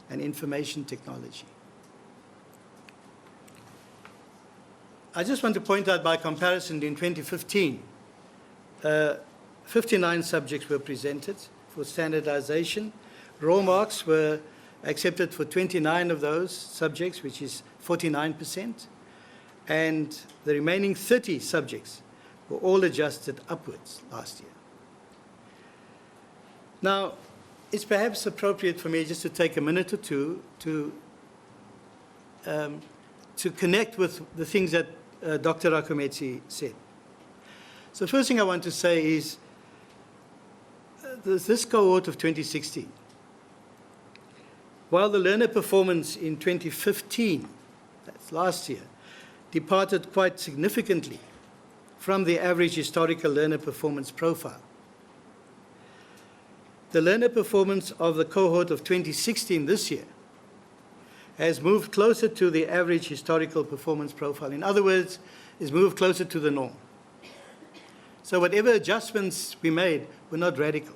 and information technology. I just want to point out by comparison, in 2015, 59 subjects were presented for standardization. Raw marks were accepted for 29 of those subjects, which is 49%, and the remaining 30 subjects were all adjusted upwards last year. Now, it's perhaps appropriate for me just to take a minute or two to connect with the things that Dr. Rakometsi said. So first thing I want to say is this cohort of 2016, while the learner performance in 2015, that's last year, departed quite significantly from the average historical learner performance profile, the learner performance of the cohort of 2016 this year has moved closer to the average historical performance profile. In other words, is moved closer to the norm. So whatever adjustments we made were not radical.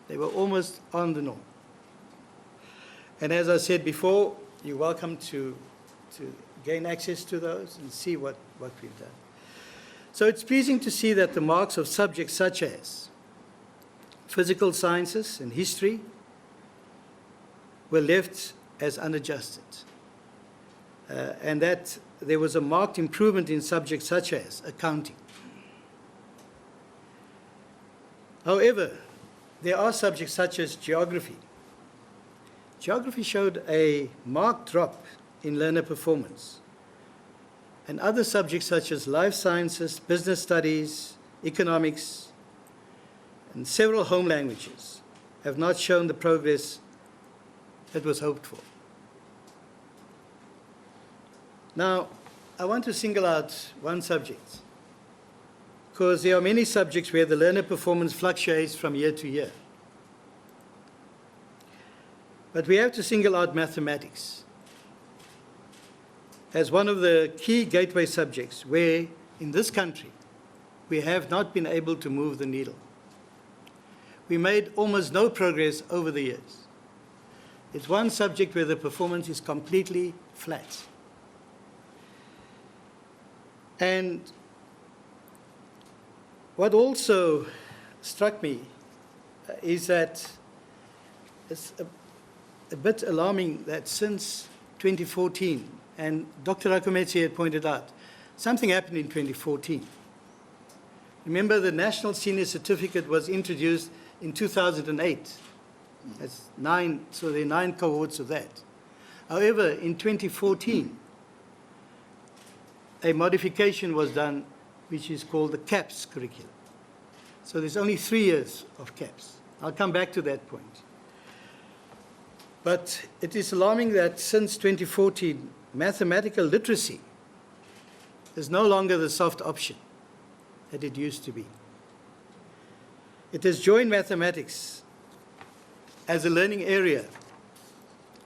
They were almost on the norm. And as I said before, you're welcome to gain access to those and see what we've done. So it's pleasing to see that the marks of subjects such as physical sciences and history were left as unadjusted, and that there was a marked improvement in subjects such as accounting. However, there are subjects such as geography. Geography showed a marked drop in learner performance, and other subjects such as life sciences, business studies, economics, and several home languages have not shown the progress that was hoped for. Now, I want to single out one subject, because there are many subjects where the learner performance fluctuates from year to year. But we have to single out mathematics as one of the key gateway subjects where, in this country, we have not been able to move the needle. We made almost no progress over the years. It's one subject where the performance is completely flat. And what also struck me is that it's a bit alarming that since 2014, and Dr. Rakometsi had pointed out, something happened in 2014. Remember, the National Senior Certificate was introduced in 2008. That's 9, so there are 9 cohorts of that. However, in 2014, a modification was done, which is called the CAPS curriculum. So there's only 3 years of CAPS. I'll come back to that point. But it is alarming that since 2014, mathematical literacy is no longer the soft option that it used to be. It has joined mathematics as a learning area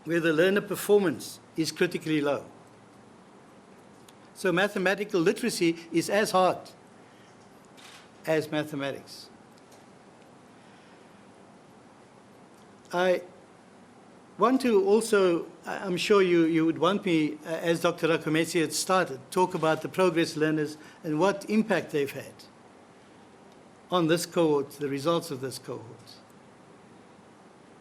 where the learner performance is critically low. So mathematical literacy is as hard as mathematics. I want to also, I'm sure you would want me, as Dr. Rakometsi had started, talk about the progress learners and what impact they've had on this cohort, the results of this cohort.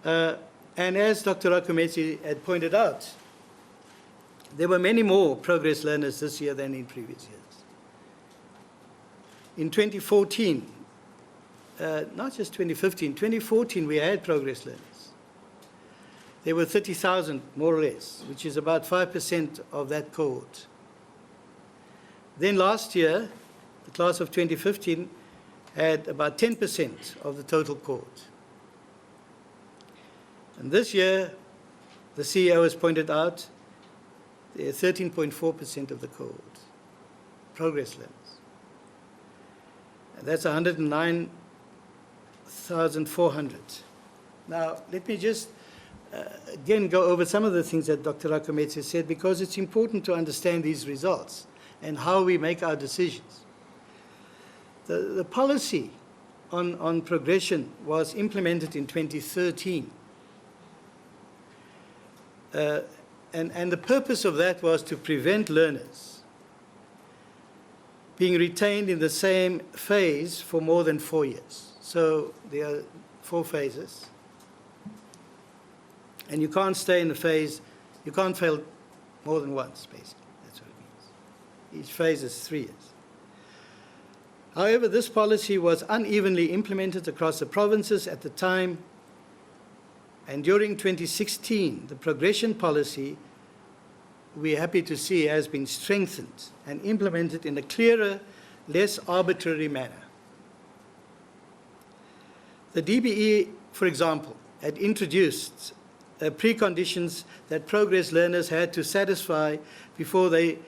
And as Dr. Rakometsi had pointed out, there were many more progress learners this year than in previous years. In 2014, not just 2015, 2014 we had progress learners. There were 30,000, more or less, which is about 5% of that cohort. Then last year, the class of 2015 had about 10% of the total cohort. And this year, the CEO has pointed out, there are 13.4% of the cohort, progress learners. And that's 109,400. Now, let me just again go over some of the things that Dr. Rakometsi said, because it's important to understand these results and how we make our decisions. The policy on progression was implemented in 2013. And the purpose of that was to prevent learners being retained in the same phase for more than 4 years. So there are 4 phases. And you can't stay in the phase, you can't fail more than once, basically. That's what it means. Each phase is 3 years. However, this policy was unevenly implemented across the provinces at the time, and during 2016, the progression policy, we're happy to see, has been strengthened and implemented in a clearer, less arbitrary manner. The DBE, for example, had introduced preconditions that progress learners had to satisfy before they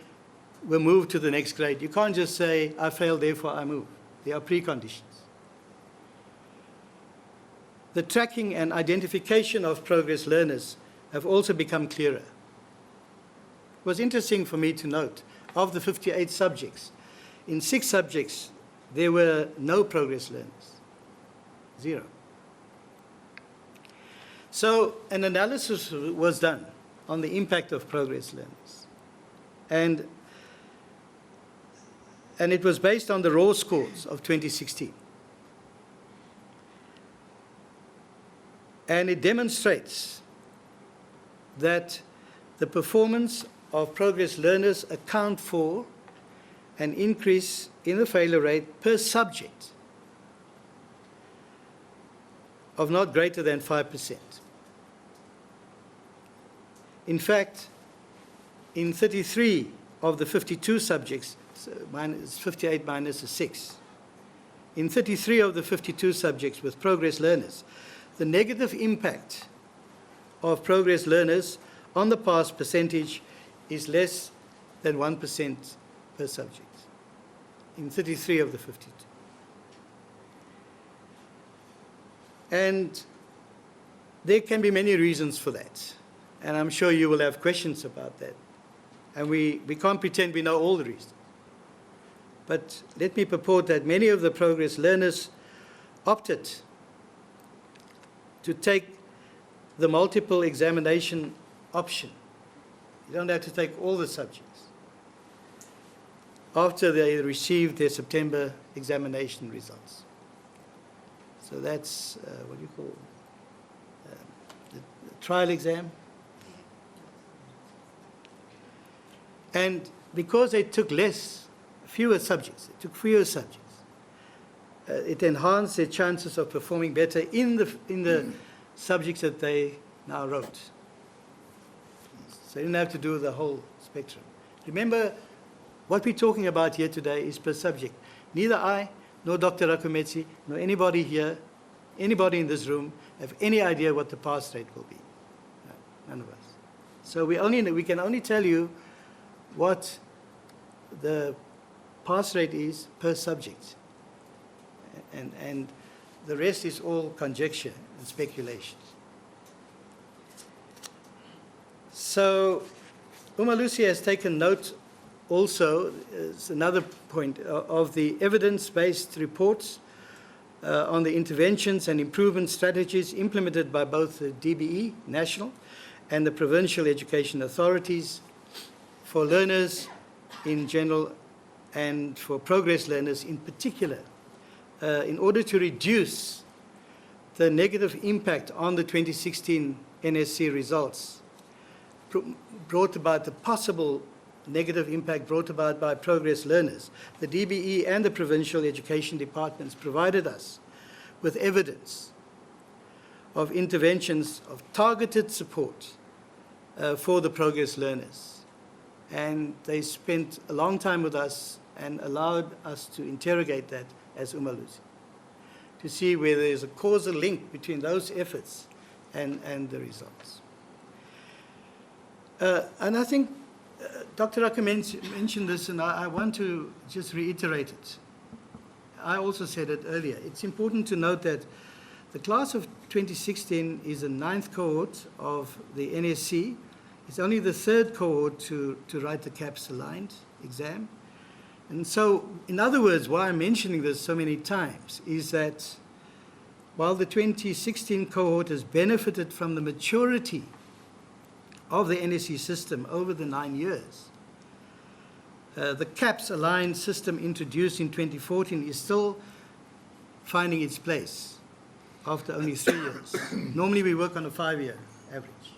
were moved to the next grade. You can't just say, I failed, therefore I move. There are preconditions. The tracking and identification of progress learners have also become clearer. It was interesting for me to note, of the 58 subjects, in 6 subjects, there were no progress learners. 0. So an analysis was done on the impact of progress learners. And it was based on the raw scores of 2016. And it demonstrates that the performance of progress learners account for an increase in the failure rate per subject of not greater than 5%. In fact, in 33 of the 52 subjects, so 58 minus a 6, in 33 of the 52 subjects with progress learners, the negative impact of progress learners on the pass percentage is less than 1% per subject, in 33 of the 52. And there can be many reasons for that. And I'm sure you will have questions about that. And we can't pretend we know all the reasons. But let me purport that many of the progress learners opted to take the multiple examination option. You don't have to take all the subjects after they received their September examination results. So that's, what do you call the trial exam. And because they took fewer subjects, it enhanced their chances of performing better in the subjects that they now wrote. So you didn't have to do the whole spectrum. Remember, what we're talking about here today is per subject. Neither I, nor Dr. Rakometsi, nor anybody here, anybody in this room, have any idea what the pass rate will be. No, none of us. So we can only tell you what the pass rate is per subject. And the rest is all conjecture and speculation. So Umalusi has taken note also, it's another point, of the evidence-based reports on the interventions and improvement strategies implemented by both the DBE, national, and the provincial education authorities for learners in general and for progress learners in particular, in order to reduce the negative impact on the 2016 NSC results brought about, the possible negative impact brought about by progress learners. The DBE and the provincial education departments provided us with evidence of interventions of targeted support for the progress learners. And they spent a long time with us and allowed us to interrogate that as Umalusi, to see where there's a causal link between those efforts and the results. And I think Dr. Raka mentioned this, and I want to just reiterate it. I also said it earlier. It's important to note that the class of 2016 is a 9th cohort of the NSC. It's only the 3rd cohort to write the CAPS aligned exam. And so, in other words, why I'm mentioning this so many times is that while the 2016 cohort has benefited from the maturity of the NSC system over the 9 years, the CAPS aligned system introduced in 2014 is still finding its place after only 3 years. Normally we work on a 5-year average.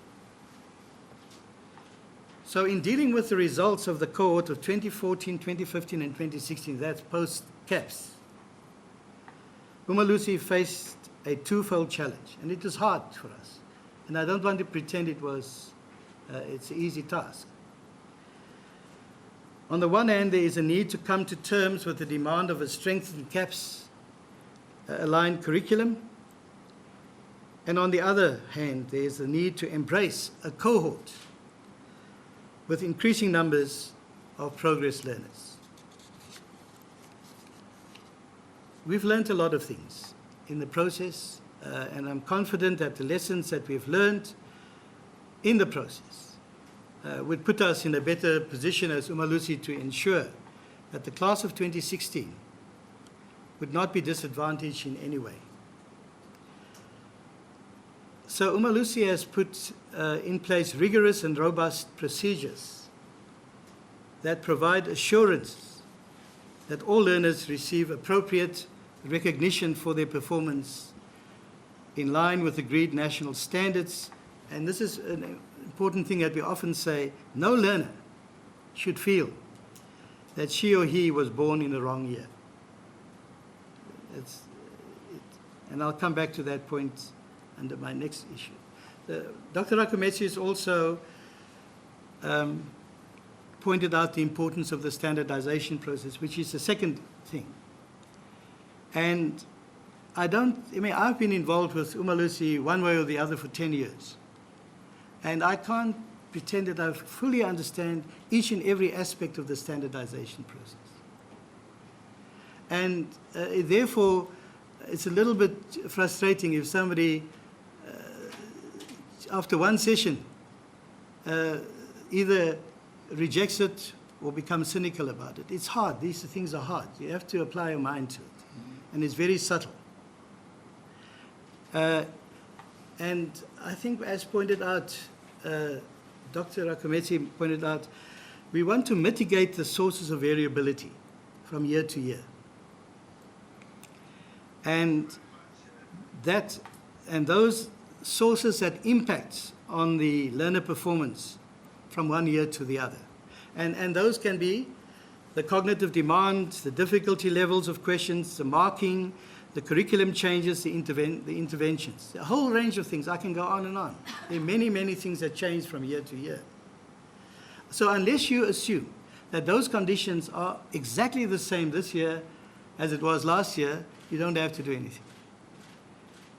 So in dealing with the results of the cohort of 2014, 2015 and 2016, that's post-CAPS, Umalusi faced a twofold challenge, and it was hard for us. And I don't want to pretend it's an easy task. On the one hand, there is a need to come to terms with the demand of a strengthened CAPS aligned curriculum. And on the other hand, there is a need to embrace a cohort with increasing numbers of progress learners. We've learned a lot of things in the process, and I'm confident that the lessons that we've learned in the process would put us in a better position as Umalusi to ensure that the class of 2016 would not be disadvantaged in any way. So Umalusi has put in place rigorous and robust procedures that provide assurance that all learners receive appropriate recognition for their performance in line with agreed national standards. And this is an important thing that we often say: no learner should feel that she or he was born in the wrong year. And I'll come back to that point under my next issue. Dr. Rakometsi has also pointed out the importance of the standardization process, which is the second thing. And I've been involved with Umalusi one way or the other for 10 years. And I can't pretend that I fully understand each and every aspect of the standardization process. And therefore, it's a little bit frustrating if somebody, after one session, either rejects it or becomes cynical about it. It's hard. These things are hard. You have to apply your mind to it. And it's very subtle. And I think, as pointed out, Dr. Rakometsi pointed out, we want to mitigate the sources of variability from year to year. And those sources that impact on the learner performance from one year to the other. And those can be the cognitive demand, the difficulty levels of questions, the marking, the curriculum changes, the interventions, a whole range of things. I can go on and on. There are many, many things that change from year to year. So unless you assume that those conditions are exactly the same this year as it was last year, you don't have to do anything.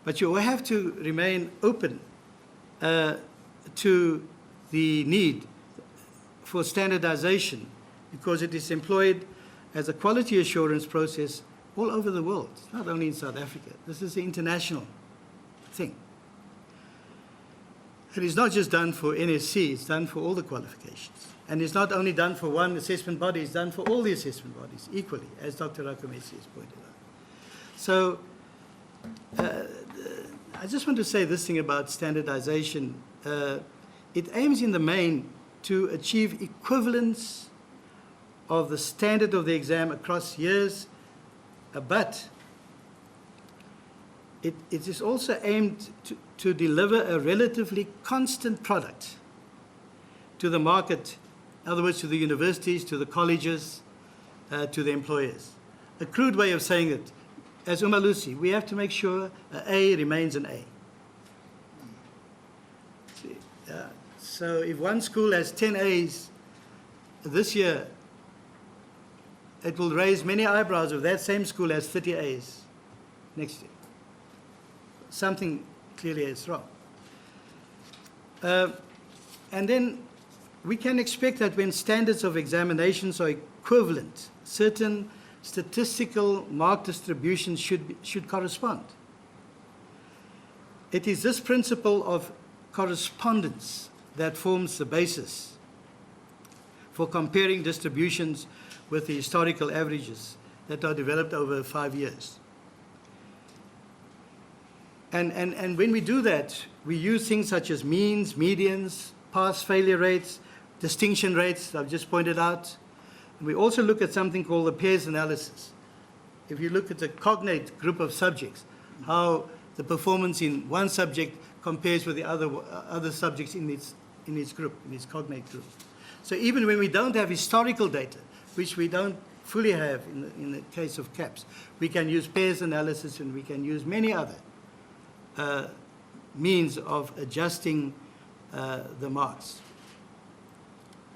But you will have to remain open to the need for standardization, because it is employed as a quality assurance process all over the world, not only in South Africa. This is an international thing. It is not just done for NSC, it's done for all the qualifications. And it's not only done for one assessment body, it's done for all the assessment bodies equally, as Dr. Rakometsi has pointed out. So I just want to say this thing about standardization. It aims in the main to achieve equivalence of the standard of the exam across years, but it is also aimed to deliver a relatively constant product to the market, in other words, to the universities, to the colleges, to the employers. A crude way of saying it, as Umalusi, we have to make sure an A remains an A. So if one school has 10 A's this year, it will raise many eyebrows if that same school has 30 A's next year. Something clearly is wrong. And then we can expect that when standards of examinations are equivalent, certain statistical mark distributions should correspond. It is this principle of correspondence that forms the basis for comparing distributions with the historical averages that are developed over 5 years. And when we do that, we use things such as means, medians, pass-failure rates, distinction rates, I've just pointed out. And we also look at something called the pairs analysis. If you look at the cognate group of subjects, how the performance in one subject compares with the other subjects in its group, in its cognate group. So even when we don't have historical data, which we don't fully have in the case of CAPS, we can use pairs analysis and we can use many other means of adjusting the marks.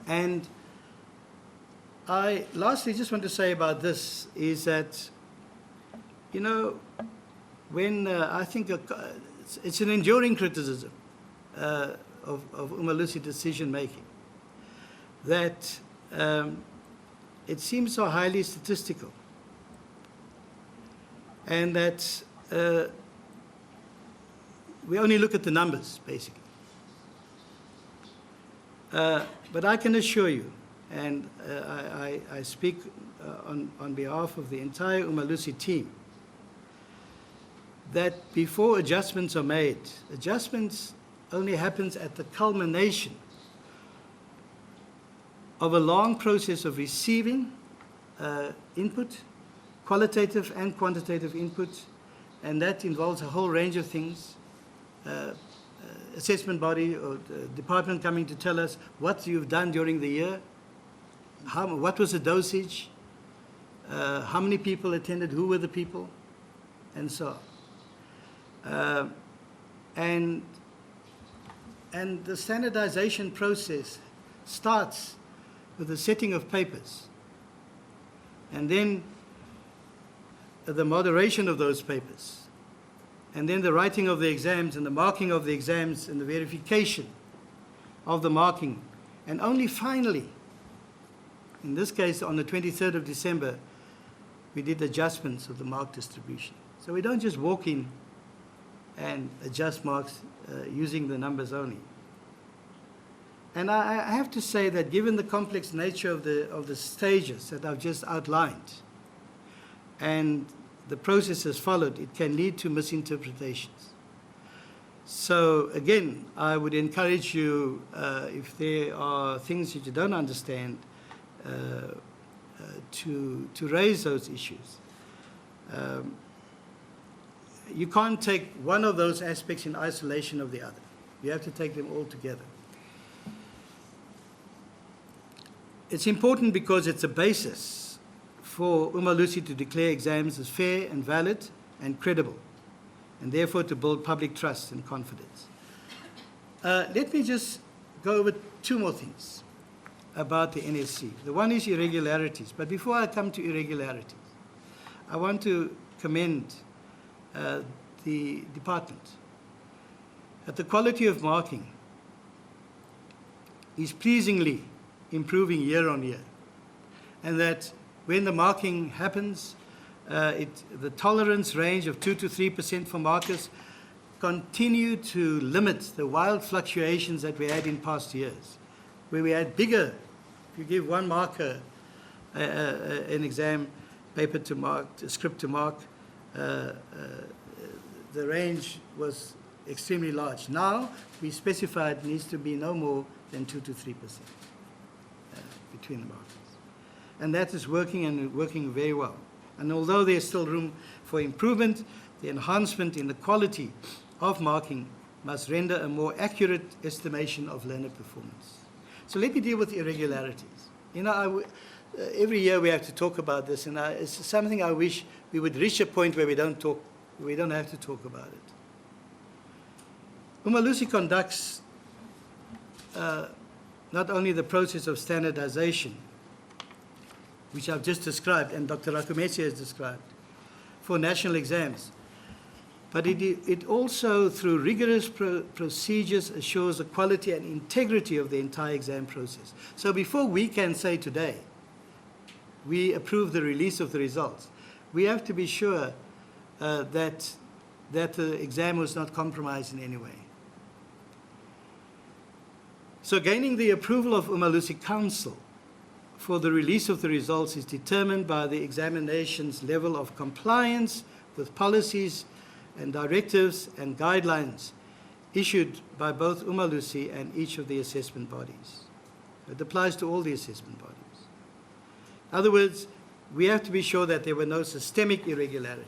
And I lastly just want to say about this is that, you know, when I think it's an enduring criticism of Umalusi decision making, that it seems so highly statistical, and that we only look at the numbers, basically. But I can assure you, and I speak on behalf of the entire Umalusi team, that before adjustments are made, adjustments only happens at the culmination of a long process of receiving input, qualitative and quantitative input, and that involves a whole range of things. Assessment body or department coming to tell us what you've done during the year, what was the dosage, how many people attended, who were the people, and so on. And the standardization process starts with the setting of papers, and then the moderation of those papers, and then the writing of the exams and the marking of the exams and the verification of the marking. And only finally, in this case on the 23rd of December, we did adjustments of the mark distribution. So we don't just walk in and adjust marks using the numbers only. And I have to say that given the complex nature of the stages that I've just outlined, and the processes followed, it can lead to misinterpretations. So again, I would encourage you, if there are things that you don't understand, to raise those issues. You can't take one of those aspects in isolation of the other. You have to take them all together. It's important because it's a basis for Umalusi to declare exams as fair and valid and credible, and therefore to build public trust and confidence. Let me just go over two more things about the NSC. The one is irregularities, but before I come to irregularities, I want to commend the department. That the quality of marking is pleasingly improving year on year, and that when the marking happens, the tolerance range of 2 to 3% for markers continue to limit the wild fluctuations that we had in past years, where we had bigger, if you give one marker an exam paper to mark, a script to mark, the range was extremely large. Now, we specified it needs to be no more than 2 to 3% between the markers. And that is working, and working very well. And although there's still room for improvement, the enhancement in the quality of marking must render a more accurate estimation of learner performance. So let me deal with irregularities. You know, every year we have to talk about this, and it's something I wish we would reach a point where we don't have to talk about it. Umalusi conducts not only the process of standardization, which I've just described, and Dr. Rakumesi has described, for national exams, but it also, through rigorous procedures, assures the quality and integrity of the entire exam process. So before we can say today, we approve the release of the results, we have to be sure that the exam was not compromised in any way. So gaining the approval of Umalusi Council for the release of the results is determined by the examination's level of compliance with policies and directives and guidelines issued by both Umalusi and each of the assessment bodies. It applies to all the assessment bodies. In other words, we have to be sure that there were no systemic irregularities.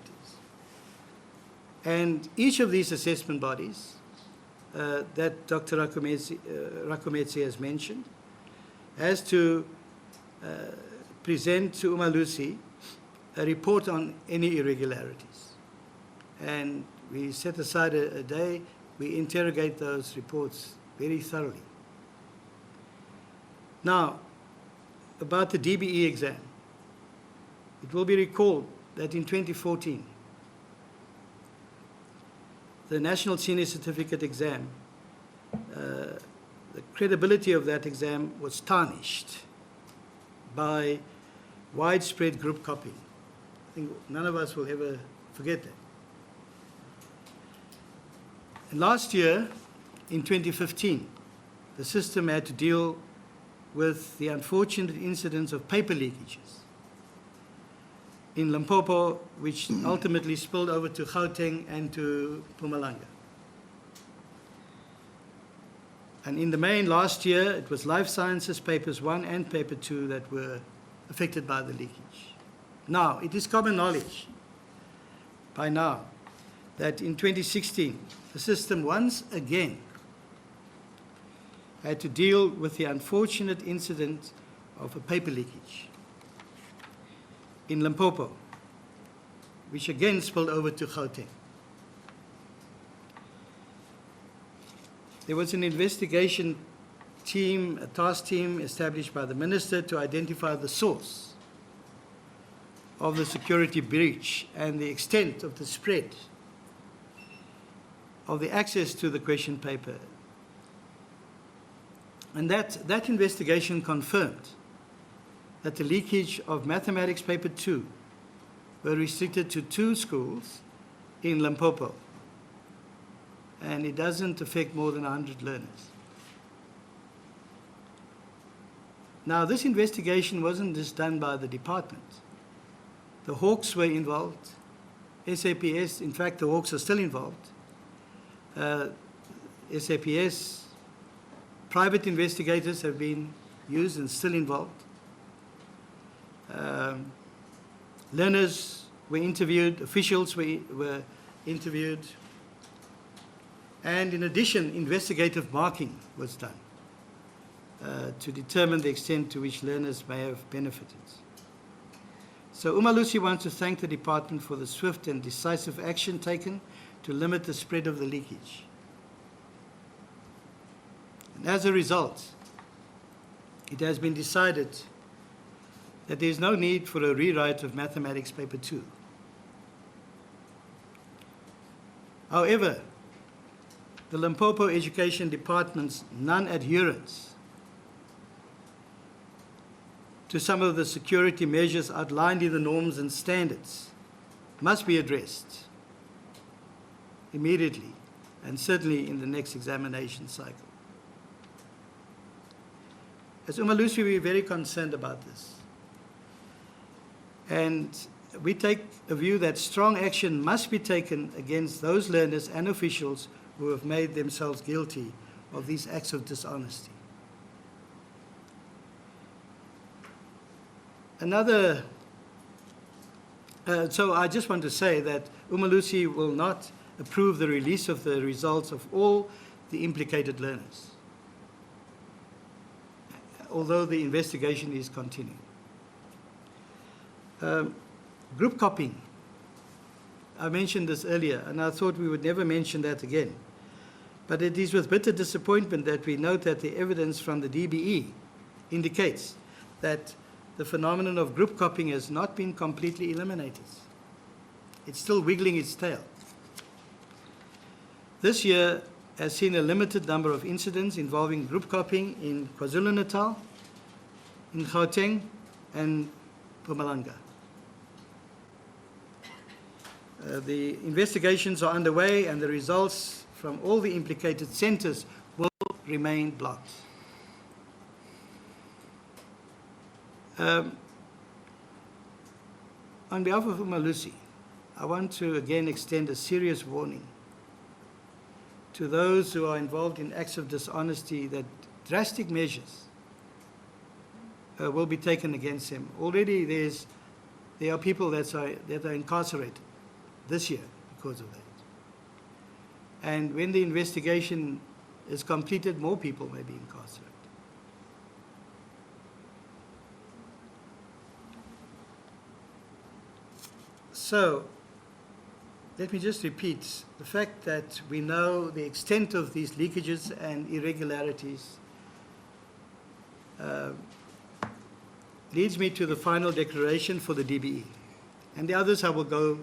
And each of these assessment bodies that Dr. Rakometsi has mentioned, has to present to Umalusi a report on any irregularities. And we set aside a day, we interrogate those reports very thoroughly. Now, about the DBE exam, it will be recalled that in 2014, the National Senior Certificate exam, the credibility of that exam was tarnished by widespread group copying. I think none of us will ever forget that. And last year, in 2015, the system had to deal with the unfortunate incidents of paper leakages in Limpopo, which ultimately spilled over to Gauteng and to Mpumalanga. And in the main last year, it was Life Sciences Papers 1 and Paper 2 that were affected by the leakage. Now, it is common knowledge by now that in 2016, the system once again had to deal with the unfortunate incident of a paper leakage in Limpopo, which again spilled over to Gauteng. There was an investigation team, a task team established by the minister to identify the source of the security breach and the extent of the spread of the access to the question paper. And that investigation confirmed that the leakage of mathematics paper 2 were restricted to 2 schools in Limpopo. And it doesn't affect more than 100 learners. Now, this investigation wasn't just done by the department. The Hawks were involved. SAPS, in fact, the Hawks are still involved. SAPS, private investigators have been used and still involved. Learners were interviewed, officials were interviewed. And in addition, investigative marking was done to determine the extent to which learners may have benefited. So Umalusi wants to thank the department for the swift and decisive action taken to limit the spread of the leakage. And as a result, it has been decided that there is no need for a rewrite of mathematics paper 2. However, the Limpopo Education Department's non-adherence to some of the security measures outlined in the norms and standards must be addressed immediately and certainly in the next examination cycle. As Umalusi, we are very concerned about this. And we take a view that strong action must be taken against those learners and officials who have made themselves guilty of these acts of dishonesty. So I just want to say that Umalusi will not approve the release of the results of all the implicated learners, although the investigation is continuing. Group copying. I mentioned this earlier, and I thought we would never mention that again. But it is with bitter disappointment that we note that the evidence from the DBE indicates that the phenomenon of group copying has not been completely eliminated. It's still wiggling its tail. This year has seen a limited number of incidents involving group copying in KwaZulu-Natal, in Gauteng, and Mpumalanga. The investigations are underway, and the results from all the implicated centers will remain blocked. On behalf of Umalusi, I want to again extend a serious warning to those who are involved in acts of dishonesty that drastic measures will be taken against them. Already there are people that are incarcerated this year because of that. And when the investigation is completed, more people may be incarcerated. So, let me just repeat the fact that we know the extent of these leakages and irregularities leads me to the final declaration for the DBE. And the others I will go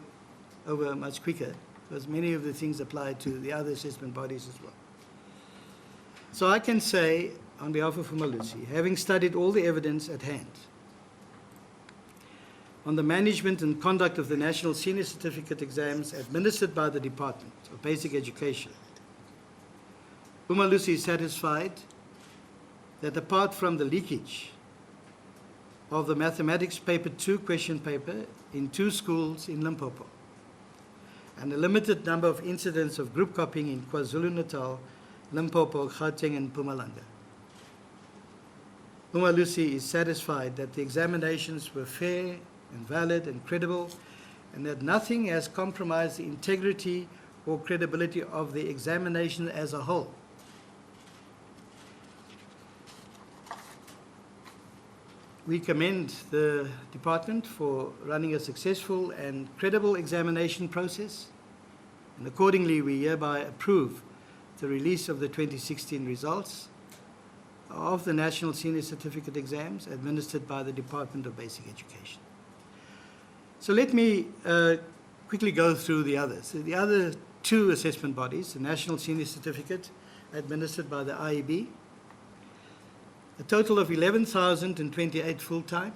over much quicker, because many of the things apply to the other assessment bodies as well. So I can say, on behalf of Umalusi, having studied all the evidence at hand on the management and conduct of the National Senior Certificate exams administered by the Department of Basic Education, Umalusi is satisfied that apart from the leakage of the Mathematics Paper 2 question paper in 2 schools in Limpopo, and a limited number of incidents of group copying in KwaZulu-Natal, Limpopo, Gauteng, and Mpumalanga, Umalusi is satisfied that the examinations were fair and valid and credible, and that nothing has compromised the integrity or credibility of the examination as a whole. We commend the department for running a successful and credible examination process, and accordingly we hereby approve the release of the 2016 results of the National Senior Certificate exams administered by the Department of Basic Education. So let me quickly go through the others. So the other 2 assessment bodies, the National Senior Certificate administered by the IEB, a total of 11,028 full-time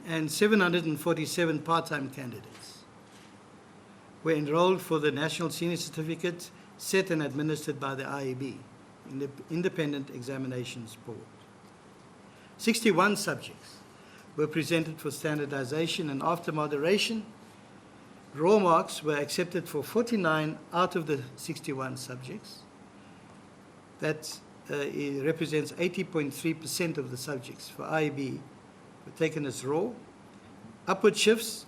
and 747 part-time candidates were enrolled for the National Senior Certificate set and administered by the IEB, the Independent Examinations Board. 61 subjects were presented for standardization, and after moderation, raw marks were accepted for 49 out of the 61 subjects. That represents 80.3% of the subjects for IEB were taken as raw. Upward shifts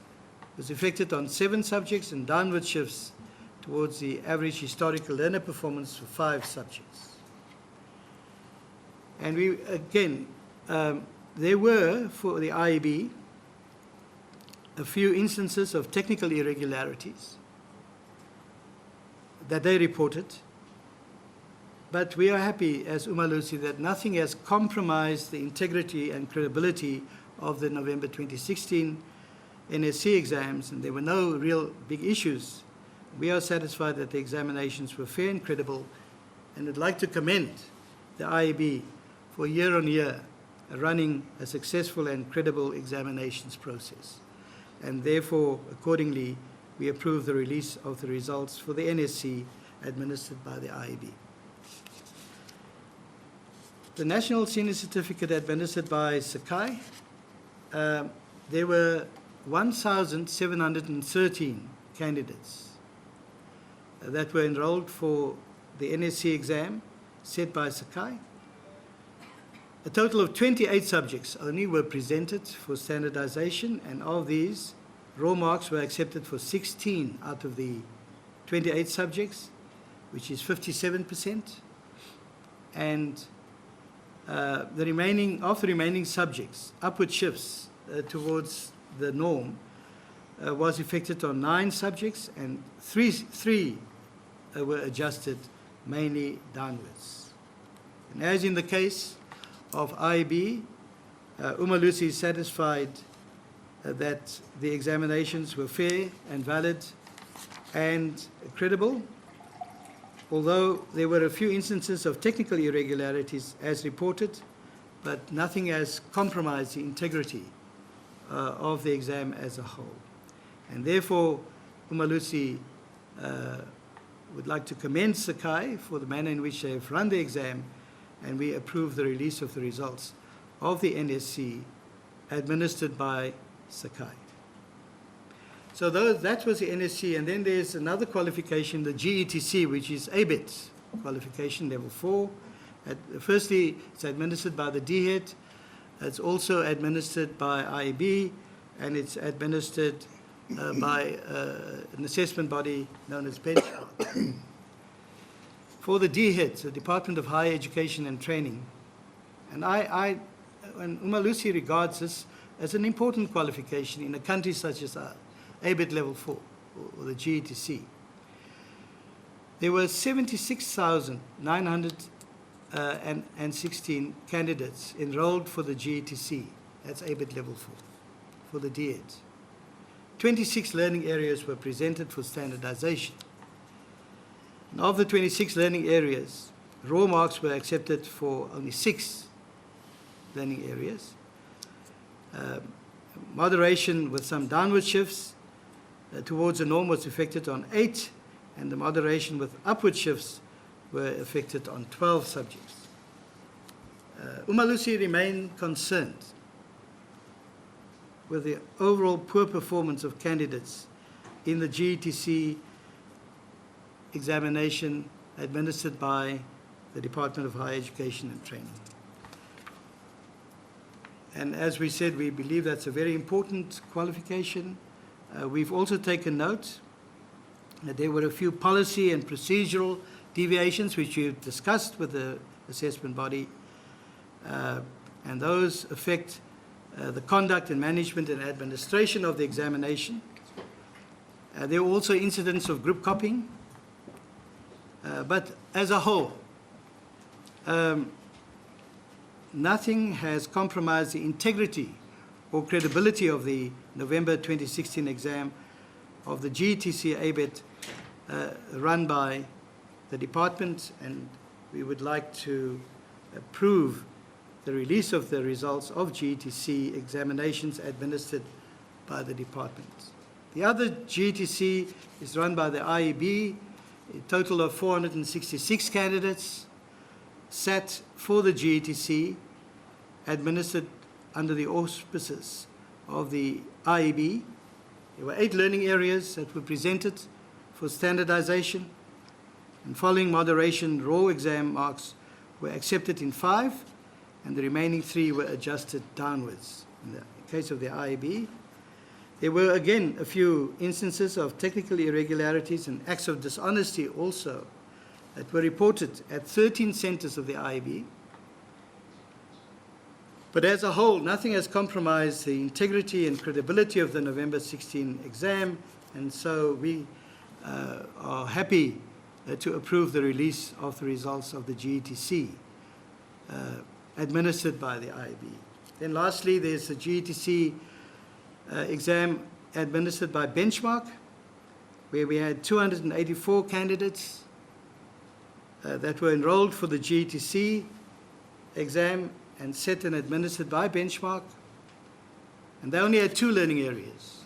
was effected on 7 subjects, and downward shifts towards the average historical learner performance for 5 subjects. And we, again, there were, for the IEB, a few instances of technical irregularities that they reported, but we are happy as Umalusi that nothing has compromised the integrity and credibility of the November 2016 NSC exams, and there were no real big issues. We are satisfied that the examinations were fair and credible, and would like to commend the IEB for year-on-year running a successful and credible examinations process. And therefore, accordingly, we approve the release of the results for the NSC administered by the IEB. The National Senior Certificate administered by Sakai, there were 1,713 candidates that were enrolled for the NSC exam set by Sakai. A total of 28 subjects only were presented for standardization, and of these, raw marks were accepted for 16 out of the 28 subjects, which is 57%. And of the remaining subjects, upward shifts towards the norm was effected on 9 subjects, and three were adjusted mainly downwards. And as in the case of IEB, Umalusi is satisfied that the examinations were fair and valid and credible, although there were a few instances of technical irregularities as reported, but nothing has compromised the integrity of the exam as a whole. And therefore, Umalusi would like to commend Sakai for the manner in which they have run the exam, and we approve the release of the results of the NSC administered by Sakai. So that was the NSC, and then there's another qualification, the GETC, which is ABET qualification, level 4. Firstly, it's administered by the DHET. It's also administered by IEB, and it's administered by an assessment body known as Benchmark. For the DHET, the Department of Higher Education and Training, and and Umalusi regards this as an important qualification in a country such as ABET Level 4, or the GETC. There were 76,916 candidates enrolled for the GETC, that's ABET Level 4, for the DHET. 26 learning areas were presented for standardization. And of the 26 learning areas, raw marks were accepted for only 6 learning areas. Moderation with some downward shifts towards the norm was affected on 8, and the moderation with upward shifts were affected on 12 subjects. Umalusi remained concerned with the overall poor performance of candidates in the GETC examination administered by the Department of Higher Education and Training. And as we said, we believe that's a very important qualification. We've also taken note that there were a few policy and procedural deviations which we've discussed with the assessment body, and those affect the conduct and management and administration of the examination. There were also incidents of group copying, but as a whole, nothing has compromised the integrity or credibility of the November 2016 exam of the GETC ABET run by the department, and we would like to approve the release of the results of GETC examinations administered by the department. The other GETC is run by the IEB. A total of 466 candidates sat for the GETC administered under the auspices of the IEB. There were 8 learning areas that were presented for standardization, and following moderation, raw exam marks were accepted in 5, and the remaining 3 were adjusted downwards. In the case of the IEB, there were again a few instances of technical irregularities and acts of dishonesty also that were reported at 13 centers of the IEB. But as a whole, nothing has compromised the integrity and credibility of the November 16 exam, and so we are happy to approve the release of the results of the GETC administered by the IEB. Then lastly, there's the GETC exam administered by Benchmark, where we had 284 candidates that were enrolled for the GETC exam and set and administered by Benchmark. And they only had 2 learning areas.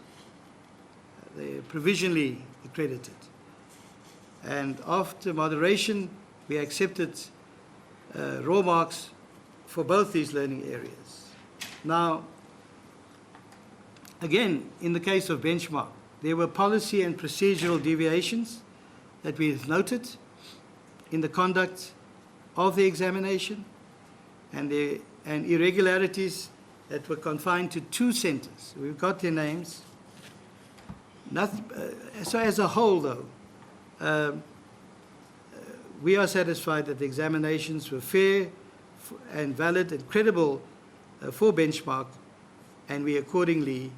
They're provisionally accredited. And after moderation, we accepted raw marks for both these learning areas. Now, again, in the case of Benchmark, there were policy and procedural deviations that we've noted in the conduct of the examination, and irregularities that were confined to 2 centers. We've got their names. So as a whole, though, we are satisfied that the examinations were fair and valid and credible for Benchmark, and we accordingly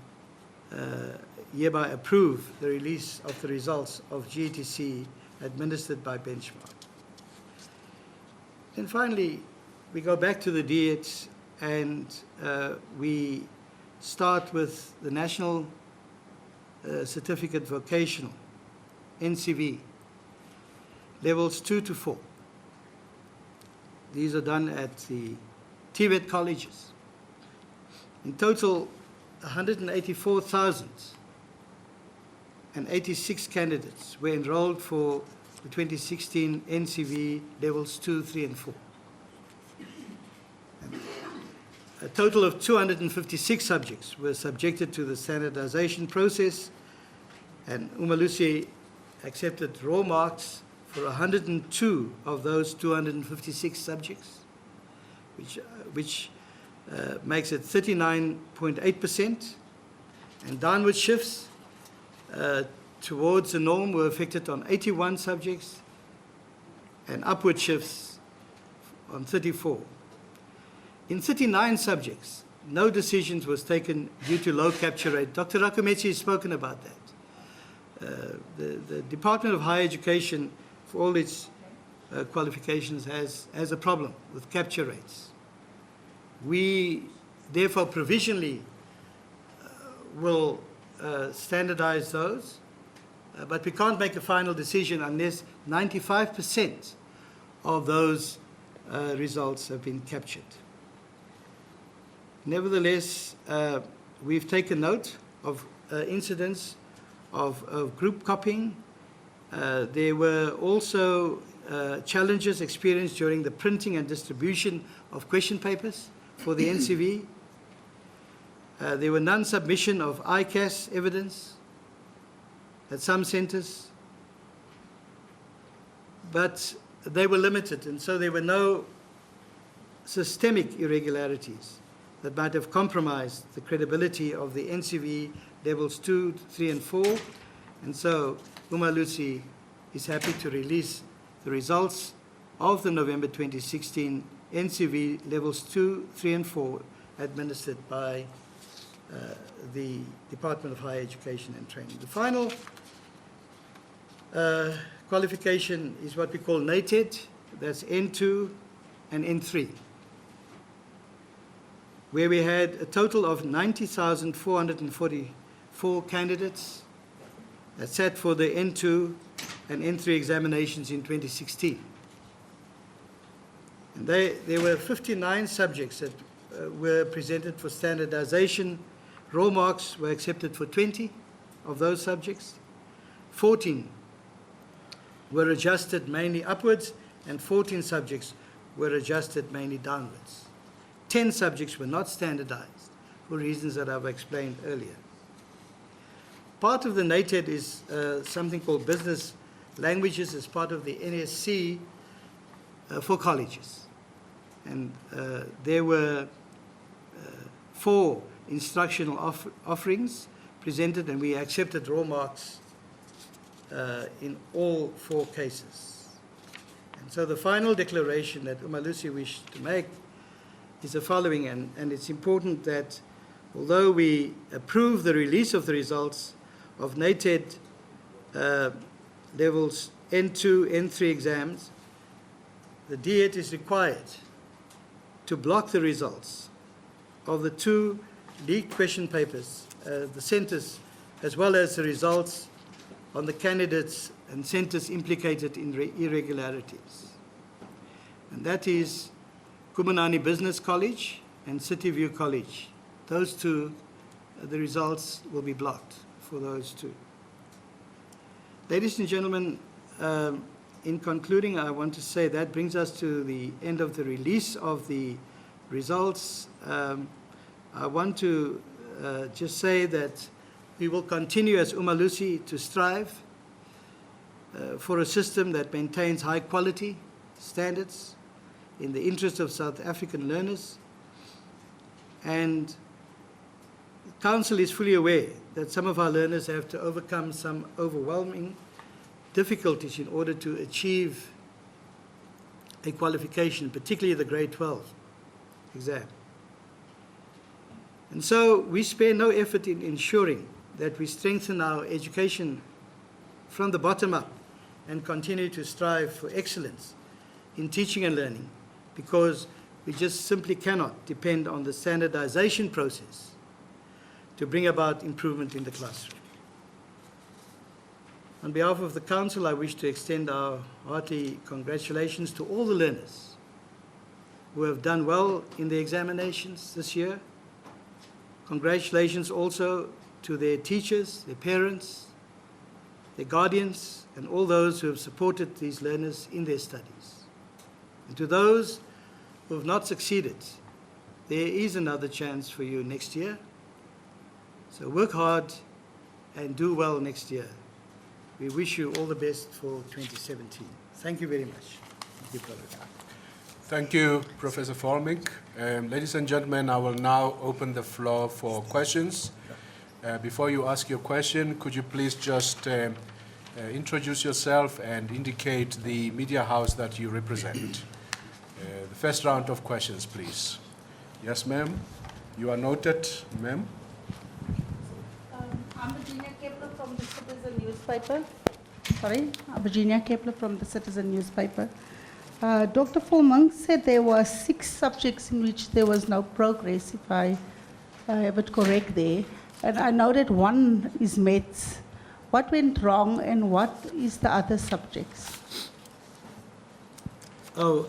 hereby approve the release of the results of GETC administered by Benchmark. And finally, we go back to the DHET, and we start with the National Certificate Vocational, NCV, levels 2 to 4. These are done at the TVET colleges. In total, 184,086 candidates were enrolled for the 2016 NCV levels 2, 3, and 4. A total of 256 subjects were subjected to the standardization process, and Umalusi accepted raw marks for 102 of those 256 subjects, which makes it 39.8%, and downward shifts towards the norm were affected on 81 subjects, and upward shifts on 34. In 39 subjects, no decisions was taken due to low capture rate. Dr. Rakometsi has spoken about that. The Department of Higher Education, for all its qualifications, has a problem with capture rates. We, therefore, provisionally will standardize those, but we can't make a final decision unless 95% of those results have been captured. Nevertheless, we've taken note of incidents of group copying. There were also challenges experienced during the printing and distribution of question papers for the NCV. There were non-submission of ICAS evidence at some centres, but they were limited, and so there were no systemic irregularities that might have compromised the credibility of the NCV levels 2, 3, and 4. And so Umalusi is happy to release the results of the November 2016 NCV levels 2, 3, and 4 administered by the Department of Higher Education and Training. The final qualification is what we call NATED, that's N2 and N3, where we had a total of 90,444 candidates that sat for the N2 and N3 examinations in 2016. And there were 59 subjects that were presented for standardization. Raw marks were accepted for 20 of those subjects. 14 were adjusted mainly upwards, and 14 subjects were adjusted mainly downwards. 10 subjects were not standardized for reasons that I've explained earlier. Part of the NATED is something called business languages as part of the NSC for colleges. And there were 4 instructional offerings presented, and we accepted raw marks in all 4 cases. And so the final declaration that Umalusi wished to make is the following, and it's important that although we approve the release of the results of NATED levels N2, N3 exams, the DHET is required to block the results of the 2 leaked question papers, the centres, as well as the results on the candidates and centres implicated in irregularities. And that is Kumanani Business College and City View College. Those 2, the results will be blocked for those 2. Ladies and gentlemen, in concluding, I want to say that brings us to the end of the release of the results. I want to just say that we will continue as Umalusi to strive for a system that maintains high quality standards in the interest of South African learners. And the Council is fully aware that some of our learners have to overcome some overwhelming difficulties in order to achieve a qualification, particularly the grade 12 exam. And so we spare no effort in ensuring that we strengthen our education from the bottom up and continue to strive for excellence in teaching and learning, because we just simply cannot depend on the standardization process to bring about improvement in the classroom. On behalf of the Council, I wish to extend our hearty congratulations to all the learners who have done well in the examinations this year. Congratulations also to their teachers, their parents, their guardians, and all those who have supported these learners in their studies. And to those who have not succeeded, there is another chance for you next year. So work hard and do well next year. We wish you all the best for 2017. Thank you very much. Thank you, Brother. Thank you, Professor Volmink. Ladies and gentlemen, I will now open the floor for questions. Before you ask your question, could you please just introduce yourself and indicate the media house that you represent. The first round of questions, please. Yes, ma'am. You are noted, ma'am. I'm Virginia Kepler from the Citizen newspaper. Sorry, Virginia Kepler from the Citizen newspaper. Dr. Volmonk said there were 6 subjects in which there was no progress, if I have it correct there. And I know that one is maths. What went wrong and what is the other subjects? Oh,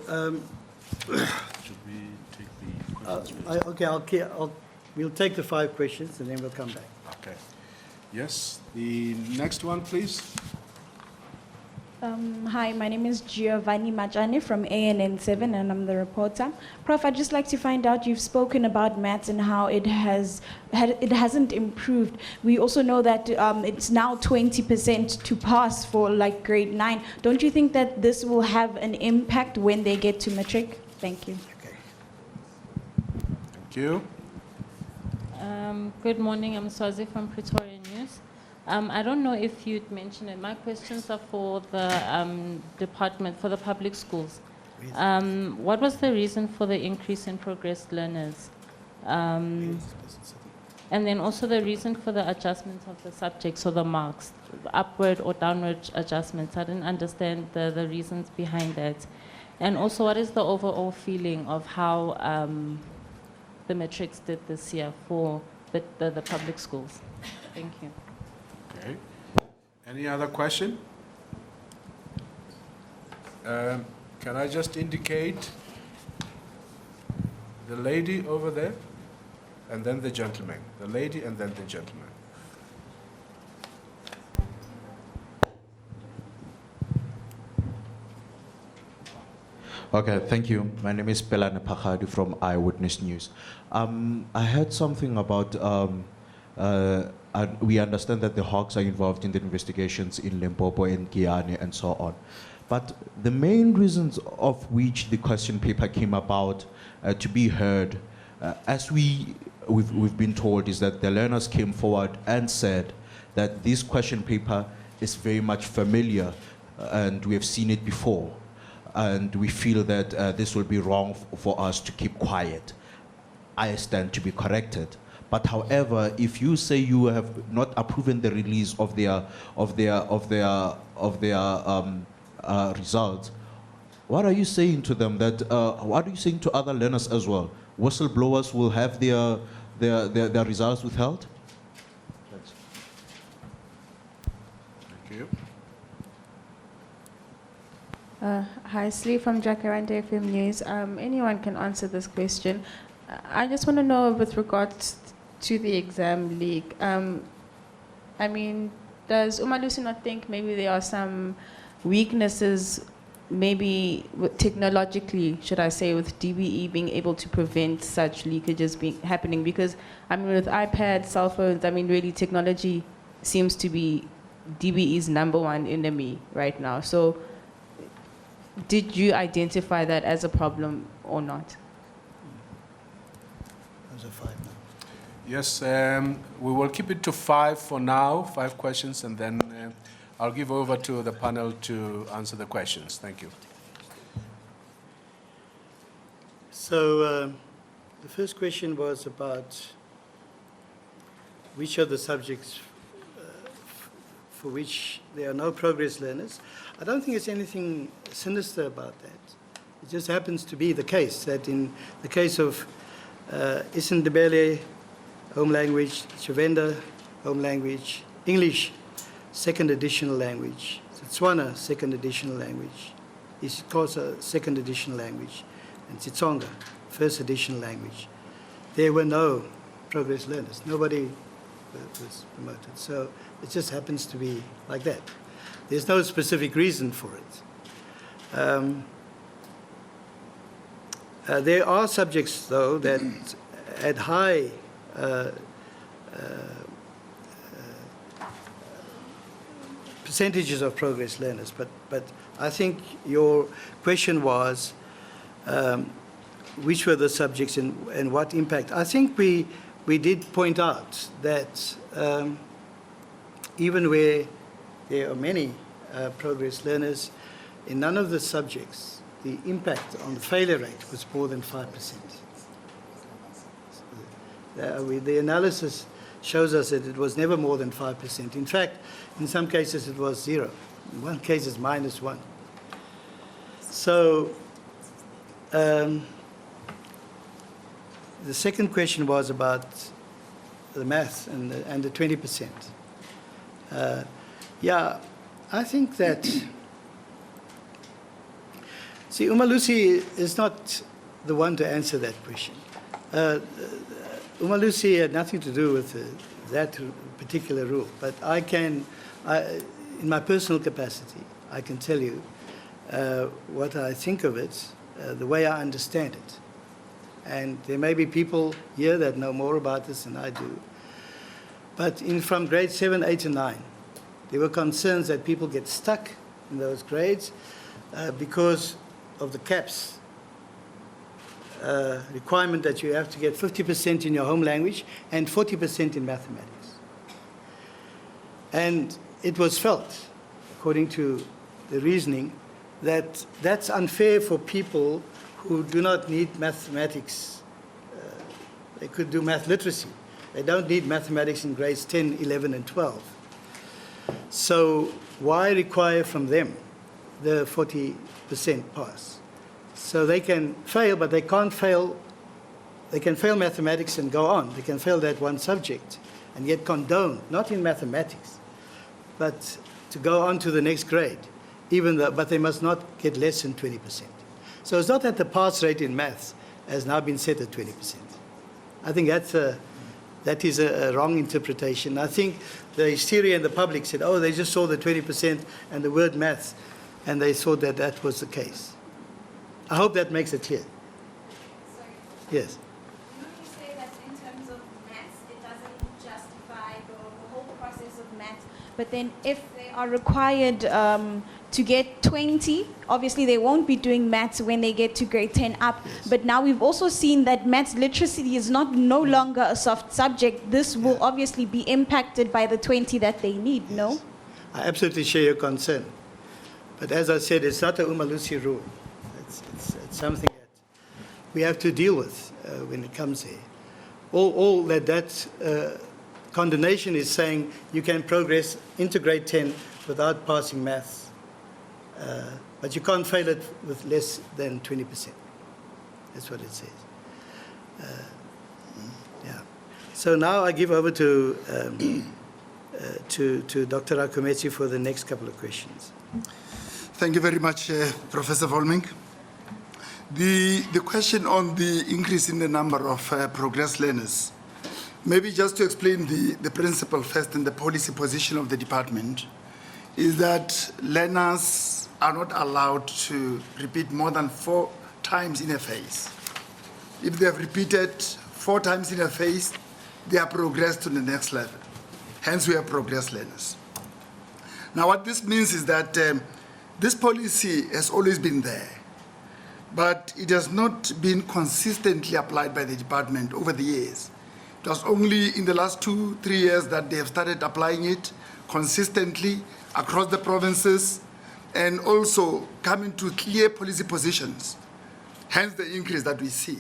Should we take the questions? we'll take the 5 questions and then we'll come back. Okay. Yes, the next one, please. Hi, my name is Giovanni Majani from ANN7 and I'm the reporter. Prof, I'd just like to find out, you've spoken about maths and how it hasn't improved. We also know that it's now 20% to pass for like grade 9. Don't you think that this will have an impact when they get to matric? Thank you. Thank you. Good morning, I'm Swazi from Pretoria News. I don't know if you'd mentioned it. My questions are for the department, for the public schools. What was the reason for the increase in progress learners? And then also the reason for the adjustment of the subjects or the marks, upward or downward adjustments. I didn't understand the reasons behind that. And also, what is the overall feeling of how the matrics did this year for the public schools? Thank you. Okay. Any other question? Can I just indicate the lady over there and then the gentleman? The lady and then the gentleman. Okay, thank you. My name is Pelane Pakhadu from Eyewitness News. I heard something about we understand that the Hawks are involved in the investigations in Limpopo and Guyana and so on. But the main reasons of which the question paper came about to be heard, as we've been told, is that the learners came forward and said that this question paper is very much familiar and we have seen it before. And we feel that this will be wrong for us to keep quiet. I stand to be corrected. But however, if you say you have not approved the release of their results, what are you saying to them? What are you saying to other learners as well? Whistleblowers will have their results withheld? Thanks. Thank you. Hi, Slee from Jacaranda FM News. Anyone can answer this question. I just want to know with regards to the exam leak. I mean, does Umalusi not think maybe there are some weaknesses, maybe technologically, should I say, with DBE being able to prevent such leakages happening? Because, I mean, with iPads, cell phones, I mean, really technology seems to be DBE's #1 enemy right now. So, did you identify that as a problem or not? Those are 5 now. Yes, we will keep it to 5 for now, 5 questions, and then I'll give over to the panel to answer the questions. Thank you. So the first question was about which are the subjects for which there are no progress learners. I don't think it's anything sinister about that. It just happens to be the case that in the case of isiNdebele, home language, Tshivenda, home language, English, second additional language, Setswana, second additional language, isiXhosa, second additional language, and Tsitsonga, first additional language. There were no progress learners. Nobody was promoted. So it just happens to be like that. There's no specific reason for it. There are subjects, though, that had high percentages of progress learners, but I think your question was which were the subjects and what impact. I think we did point out that even where there are many progress learners. In none of the subjects, the impact on the failure rate was more than 5%. The analysis shows us that it was never more than 5%. In fact, in some cases it was 0. In one case it's -1. So the second question was about the maths and the 20%. Yeah, I think that, see, Umalusi is not the one to answer that question. Umalusi had nothing to do with that particular rule, but I can, in my personal capacity, I can tell you what I think of it, the way I understand it. And there may be people here that know more about this than I do. But from grade 7, 8, and 9, there were concerns that people get stuck in those grades because of the caps requirement that you have to get 50% in your home language and 40% in mathematics. And it was felt, according to the reasoning, that that's unfair for people who do not need mathematics. They could do math literacy. They don't need mathematics in grades 10, 11, and 12. So why require from them the 40% pass? So they can fail, but they can't fail. They can fail mathematics and go on. They can fail that one subject and yet condone, not in mathematics, but to go on to the next grade, but they must not get less than 20%. So it's not that the pass rate in maths has now been set at 20%. I think that is a wrong interpretation. I think the hysteria in the public said, oh, they just saw the 20% and the word maths, and they thought that that was the case. I hope that makes it clear. Sorry. Yes. You say that in terms of maths, it doesn't justify the whole process of maths, but then if they are required to get 20, obviously they won't be doing maths when they get to grade 10 up. Yes. But now we've also seen that maths literacy is no longer a soft subject. This will obviously be impacted by the 20 that they need, yes. No? I absolutely share your concern. But as I said, it's not a Umalusi rule. It's something that we have to deal with when it comes here. All that condemnation is saying you can progress into grade 10 without passing maths, but you can't fail it with less than 20%. That's what it says. Yeah. So now I give over to Dr. Akumetsi for the next couple of questions. Thank you very much, Professor Volming. The question on the increase in the number of progress learners, maybe just to explain the principle first and the policy position of the department, is that learners are not allowed to repeat more than 4 times in a phase. If they have repeated 4 times in a phase, they are progressed to the next level. Hence, we have progress learners. Now, what this means is that this policy has always been there, but it has not been consistently applied by the department over the years. It was only in the last 2-3 years that they have started applying it consistently across the provinces and also coming to clear policy positions, hence the increase that we see.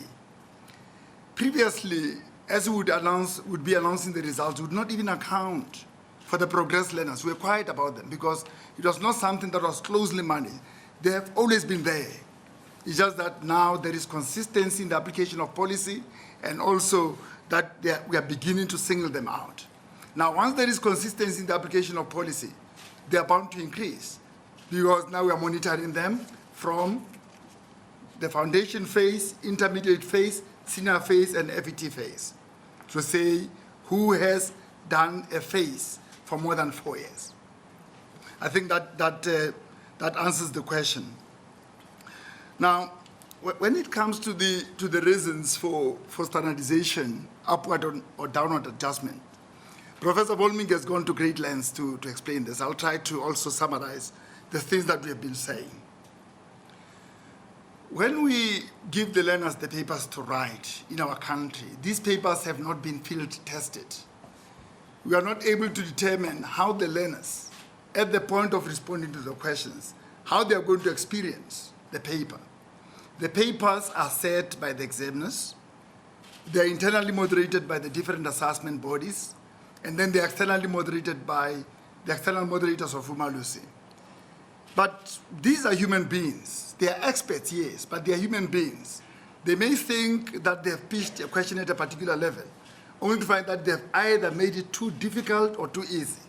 Previously, as we would be announcing the results, we would not even account for the progress learners. We were quiet about them because it was not something that was closely managed. They have always been there. It's just that now there is consistency in the application of policy and also that we are beginning to single them out. Now, once there is consistency in the application of policy, they are bound to increase because now we are monitoring them from the foundation phase, intermediate phase, senior phase, and FET phase to say who has done a phase for more than 4 years. I think that answers the question. Now, when it comes to the reasons for standardization, upward or downward adjustment, Professor Volming has gone to great lengths to explain this. I'll try to also summarize the things that we have been saying. When we give the learners the papers to write in our country, these papers have not been field tested. We are not able to determine how the learners at the point of responding to the questions, how they are going to experience the paper. The papers are set by the examiners. They are internally moderated by the different assessment bodies, and then they are externally moderated by the external moderators of Umalusi. But these are human beings. They are experts, yes, but they are human beings. They may think that they have pitched a question at a particular level, only to find that they have either made it too difficult or too easy.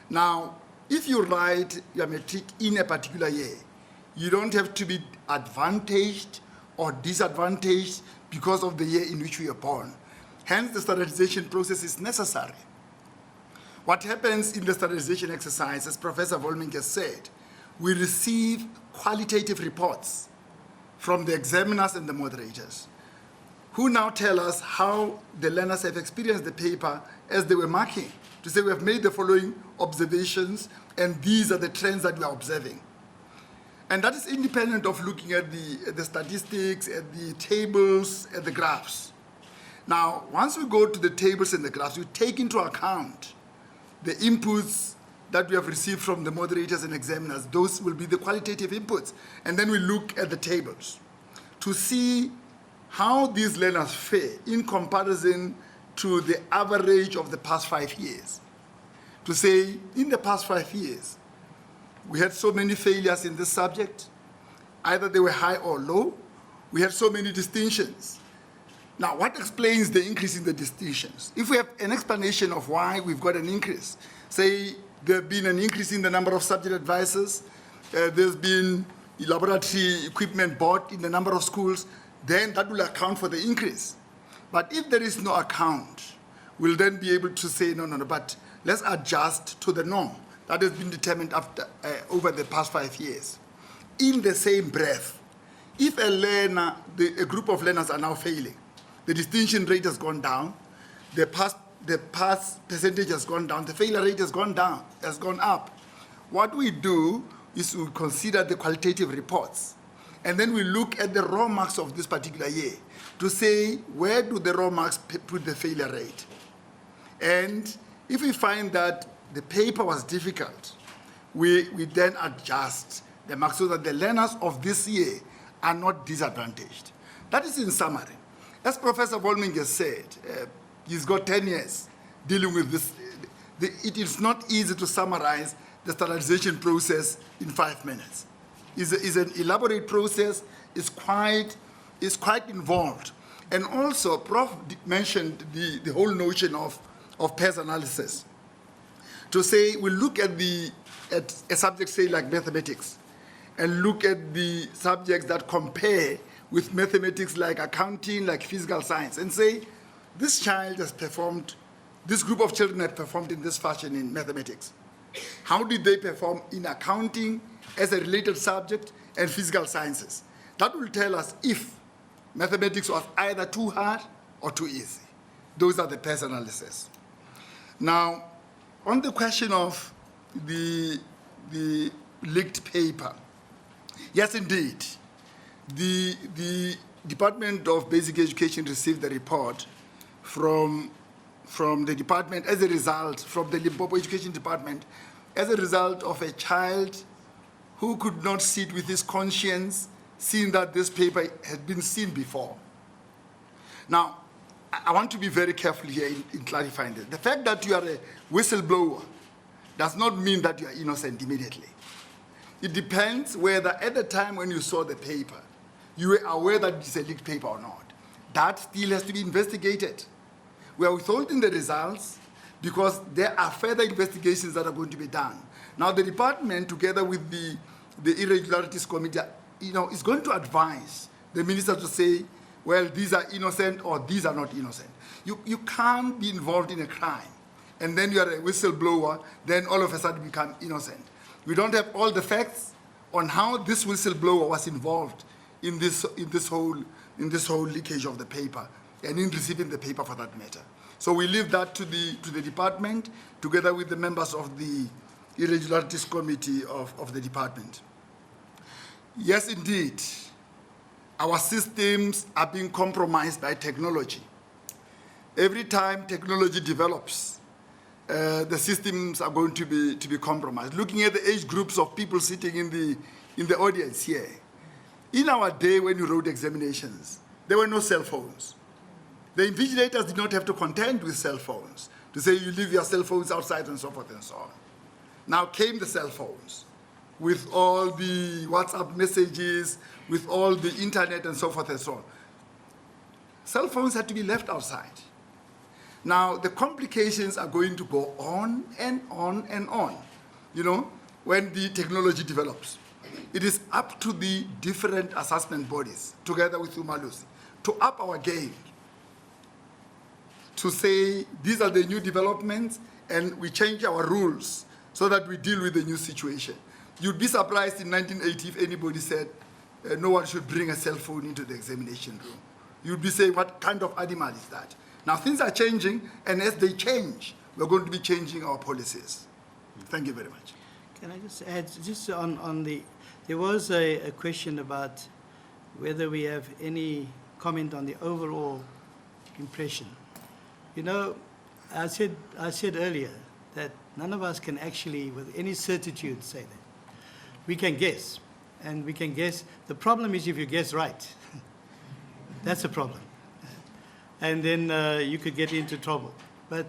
Now, if you write your matric in a particular year, you don't have to be advantaged or disadvantaged because of the year in which we are born. Hence, the standardization process is necessary. What happens in the standardization exercise, as Professor Volming has said, we receive qualitative reports from the examiners and the moderators, who now tell us how the learners have experienced the paper as they were marking, to say we have made the following observations, and these are the trends that we are observing. And that is independent of looking at the statistics, at the tables, at the graphs. Now, once we go to the tables and the graphs, we take into account the inputs that we have received from the moderators and examiners. Those will be the qualitative inputs. And then we look at the tables to see how these learners fare in comparison to the average of the past 5 years. To say, in the past 5 years, we had so many failures in this subject, either they were high or low. We had so many distinctions. Now, what explains the increase in the distinctions? If we have an explanation of why we've got an increase, say there's been an increase in the number of subject advisors, there's been laboratory equipment bought in the number of schools, then that will account for the increase. But if there is no account, we'll then be able to say, no, but let's adjust to the norm that has been determined after, over the past 5 years. In the same breath, if a learner, a group of learners are now failing, the distinction rate has gone down, the pass percentage has gone down, the failure rate has gone down, has gone up. What we do is we consider the qualitative reports, and then we look at the raw marks of this particular year to say, where do the raw marks put the failure rate? And if we find that the paper was difficult, we then adjust the marks so that the learners of this year are not disadvantaged. That is in summary. As Professor Volming has said, he's got 10 years dealing with this. It is not easy to summarize the standardization process in 5 minutes. It's an elaborate process. It's quite involved. And also, Prof mentioned the whole notion of pairs analysis. To say, we look at a subject, say, like mathematics, and look at the subjects that compare with mathematics like accounting, like physical science, and say, this child has performed, this group of children have performed in this fashion in mathematics. How did they perform in accounting as a related subject and physical sciences? That will tell us if mathematics was either too hard or too easy. Those are the pairs analysis. Now, on the question of the leaked paper, yes, indeed, the Department of Basic Education received the report from the department as a result, from the Limpopo Education Department, as a result of a child who could not sit with his conscience, seeing that this paper had been seen before. Now, I want to be very careful here in clarifying this. The fact that you are a whistleblower does not mean that you are innocent immediately. It depends whether at the time when you saw the paper, you were aware that it's a leaked paper or not. That still has to be investigated. We are withholding the results because there are further investigations that are going to be done. Now, the department, together with the Irregularities Committee, is going to advise the minister to say, well, these are innocent or these are not innocent. You can't be involved in a crime and then you are a whistleblower, then all of a sudden become innocent. We don't have all the facts on how this whistleblower was involved in this whole leakage of the paper and in receiving the paper for that matter. So we leave that to the department together with the members of the Irregularities Committee of the department. Yes, indeed, our systems are being compromised by technology. Every time technology develops, the systems are going to be compromised. Looking at the age groups of people sitting in the audience here, in our day when you wrote examinations, there were no cell phones. The invigilators did not have to contend with cell phones to say you leave your cell phones outside and so forth and so on. Now came the cell phones with all the WhatsApp messages, with all the internet and so forth and so on. Cell phones had to be left outside. Now the complications are going to go on and on and on, you know, when the technology develops. It is up to the different assessment bodies, together with Umalusi, to up our game, to say these are the new developments and we change our rules so that we deal with the new situation. You'd be surprised in 1980 if anybody said no one should bring a cell phone into the examination room. You'd be saying, what kind of animal is that? Now things are changing, and as they change, we're going to be changing our policies. Thank you very much. Can I just add, just on the, there was a question about whether we have any comment on the overall impression. You know, I said earlier that none of us can actually, with any certitude, say that. We can guess, and we can guess. The problem is if you guess right. That's a problem. And then you could get into trouble. But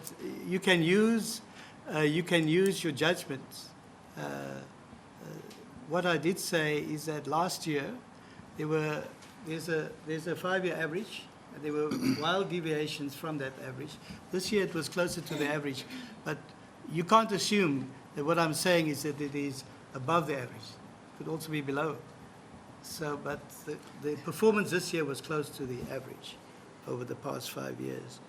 you can use your judgments. What I did say is that last year there's a 5-year average. There were wild deviations from that average. This year it was closer to the average, but you can't assume that what I'm saying is that it is above the average. It could also be below. So, but the performance this year was close to the average over the past 5 years.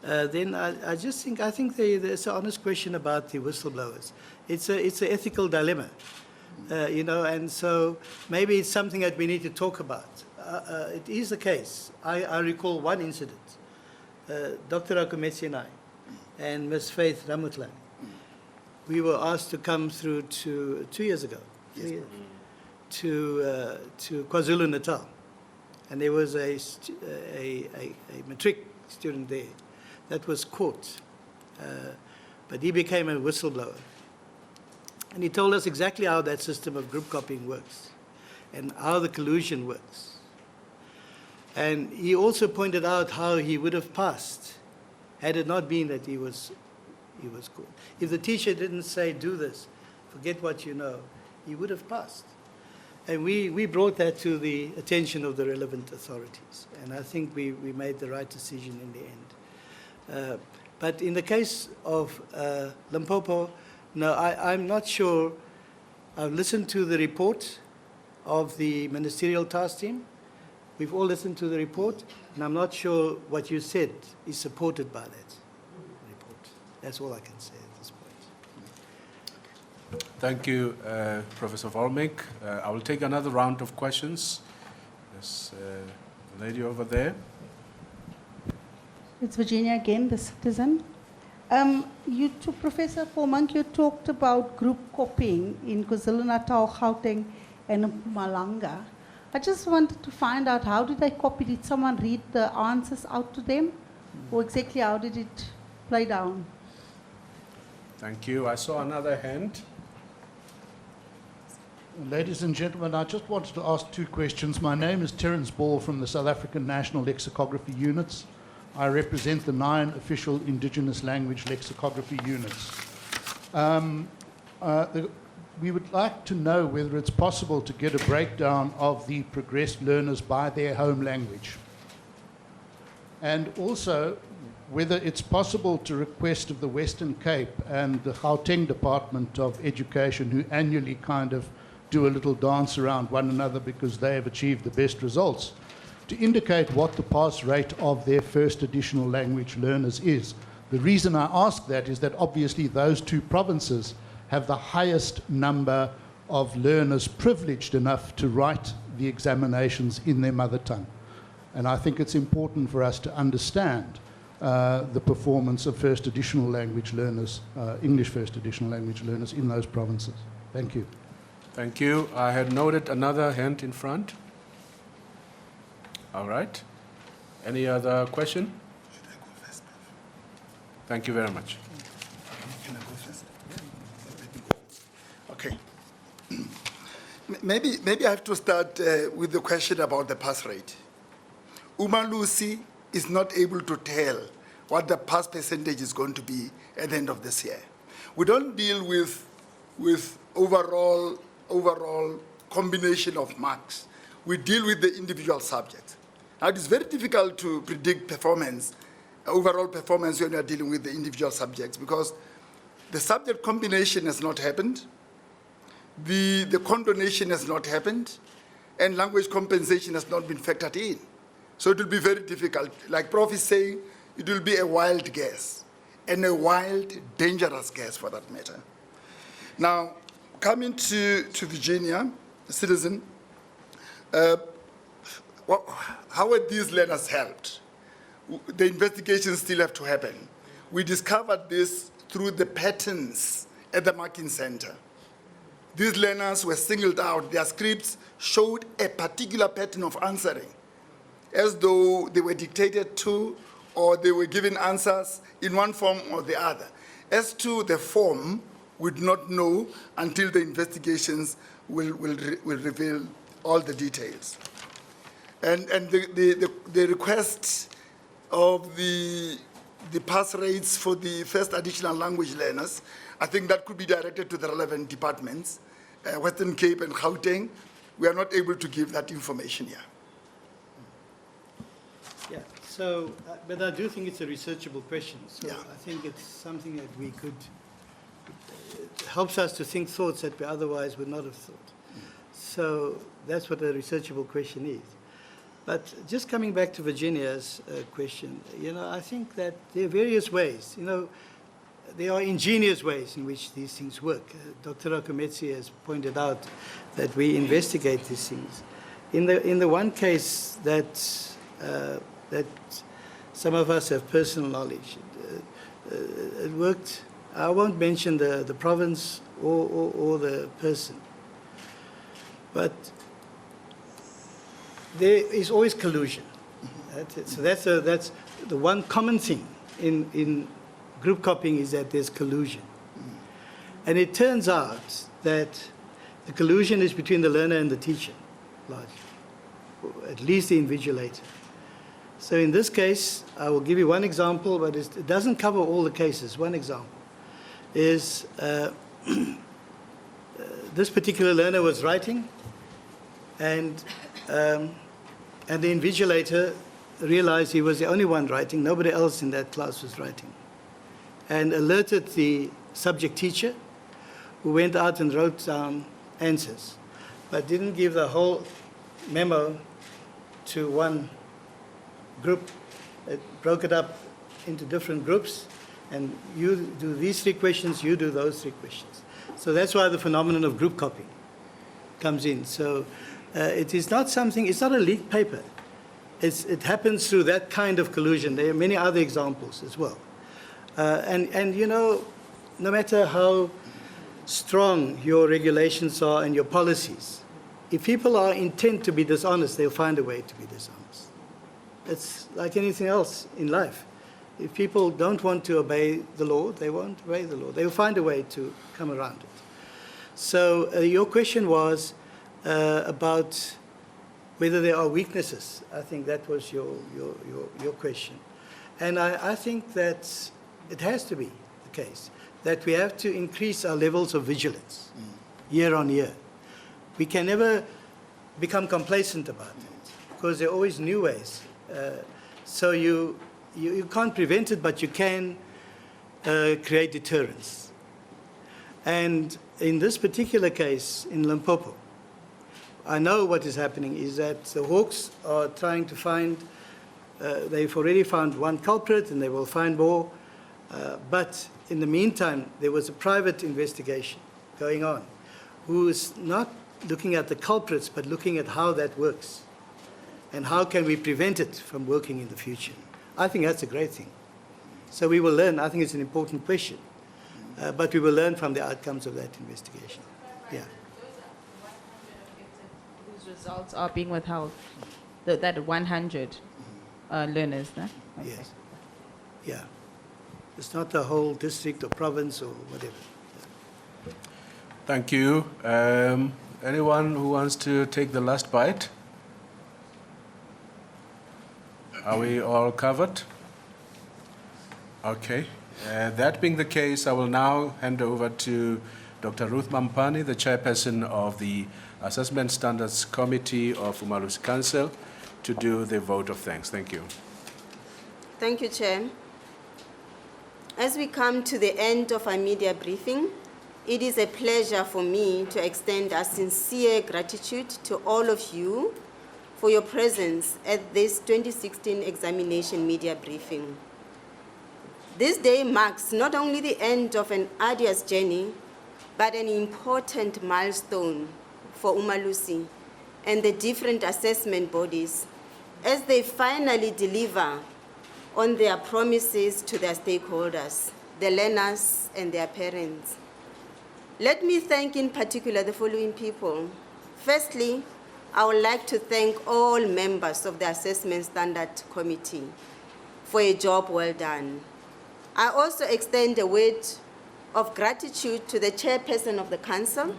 Then I think there's an honest question about the whistleblowers. It's an ethical dilemma, you know, and so maybe it's something that we need to talk about. It is the case. I recall one incident. Dr. Akumetsi and I, and Ms. Faith Ramutlani, we were asked to come through to 2 years ago, to KwaZulu-Natal. And there was a matric student there that was caught, but he became a whistleblower. And he told us exactly how that system of group copying works and how the collusion works. And he also pointed out how he would have passed had it not been that he was caught. If the teacher didn't say, do this, forget what you know, he would have passed. And we brought that to the attention of the relevant authorities. And I think we made the right decision in the end. But in the case of Limpopo, no, I'm not sure. I've listened to the report of the ministerial task team. We've all listened to the report, and I'm not sure what you said is supported by that report. That's all I can say at this point. Thank you, Professor Volmink. I will take another round of questions. There's a lady over there. It's Virginia again, the Citizen. Professor Volmink, you talked about group copying in KwaZulu-Natal, Gauteng, and Mpumalanga. I just wanted to find out, how did they copy? Did someone read the answers out to them? Or exactly how did it play down? Thank you. I saw another hand. Ladies and gentlemen, I just wanted to ask 2 questions. My name is Terence Ball from the South African National Lexicography Units. I represent the 9 official indigenous language lexicography units. We would like to know whether it's possible to get a breakdown of the progressed learners by their home language. And also, whether it's possible to request of the Western Cape and the Gauteng Department of Education, who annually kind of do a little dance around one another because they have achieved the best results, to indicate what the pass rate of their first additional language learners is. The reason I ask that is that obviously those 2 provinces have the highest number of learners privileged enough to write the examinations in their mother tongue. And I think it's important for us to understand the performance of first additional language learners, English first additional language learners in those provinces. Thank you. Thank you. I had noted another hand in front. All right. Any other question? Thank you very much. Maybe I have to start with the question about the pass rate. Umalusi is not able to tell what the pass percentage is going to be at the end of this year. We don't deal with overall combination of marks. We deal with the individual subjects. Now, it is very difficult to predict performance, overall performance when you are dealing with the individual subjects, because the subject combination has not happened, the condonation has not happened, and language compensation has not been factored in. So it will be very difficult. Like Prof is saying, it will be a wild guess, and a wild, dangerous guess for that matter. Now, coming to Virginia, a citizen, how are these learners helped? The investigations still have to happen. We discovered this through the patterns at the marking center. These learners were singled out. Their scripts showed a particular pattern of answering, as though they were dictated to or they were given answers in one form or the other. As to the form, we do not know until the investigations will reveal all the details. And the request of the pass rates for the first additional language learners, I think that could be directed to the relevant departments, Western Cape and Gauteng. We are not able to give that information here. Yeah, so, but I do think it's a researchable question. So yeah. I think it's something that we could, it helps us to think thoughts that we otherwise would not have thought. So that's what a researchable question is. But just coming back to Virginia's question, I think that there are various ways. There are ingenious ways in which these things work. Dr. Rakometsi has pointed out that we investigate these things. In the one case that some of us have personal knowledge, it worked. I won't mention the province or the person, but there is always collusion. So that's the one common thing in group copying, is that there's collusion. And it turns out that the collusion is between the learner and the teacher, largely, at least the invigilator. So in this case, I will give you one example, but it doesn't cover all the cases. One example is this particular learner was writing, and the invigilator realized he was the only one writing. Nobody else in that class was writing, and alerted the subject teacher, who went out and wrote down answers, but didn't give the whole memo to one group. It broke it up into different groups, and you do these 3 questions, you do those 3 questions. So that's why the phenomenon of group copying comes in. So it is not something, it's not a leaked paper. It happens through that kind of collusion. There are many other examples as well. And no matter how strong your regulations are and your policies, if people are intent to be dishonest, they'll find a way to be dishonest. It's like anything else in life. If people don't want to obey the law, they won't obey the law. They'll find a way to come around it. So your question was about whether there are weaknesses. I think that was your question. And I think that it has to be the case, that we have to increase our levels of vigilance year on year. We can never become complacent about it, because there are always new ways. So you can't prevent it, but you can create deterrence. And in this particular case, in Limpopo, I know what is happening is that the Hawks are trying to find, they've already found one culprit and they will find more. But in the meantime, there was a private investigation going on, who is not looking at the culprits, but looking at how that works and how can we prevent it from working in the future. I think that's a great thing. So we will learn. I think it's an important question, but we will learn from the outcomes of that investigation. Yeah. Whose results are being withheld? That 100 learners, no? Okay. Yes. Yeah. It's not the whole district or province or whatever. Thank you. Anyone who wants to take the last bite? Are we all covered? Okay. That being the case, I will now hand over to Dr. Ruth Mampani, the chairperson of the Assessment Standards Committee of Umalusi Council, to do the vote of thanks. Thank you. Thank you, Chair. As we come to the end of our media briefing, it is a pleasure for me to extend our sincere gratitude to all of you for your presence at this 2016 examination media briefing. This day marks not only the end of an arduous journey, but an important milestone for Umalusi and the different assessment bodies as they finally deliver on their promises to their stakeholders, the learners and their parents. Let me thank in particular the following people. Firstly, I would like to thank all members of the Assessment Standard Committee for a job well done. I also extend a word of gratitude to the chairperson of the council,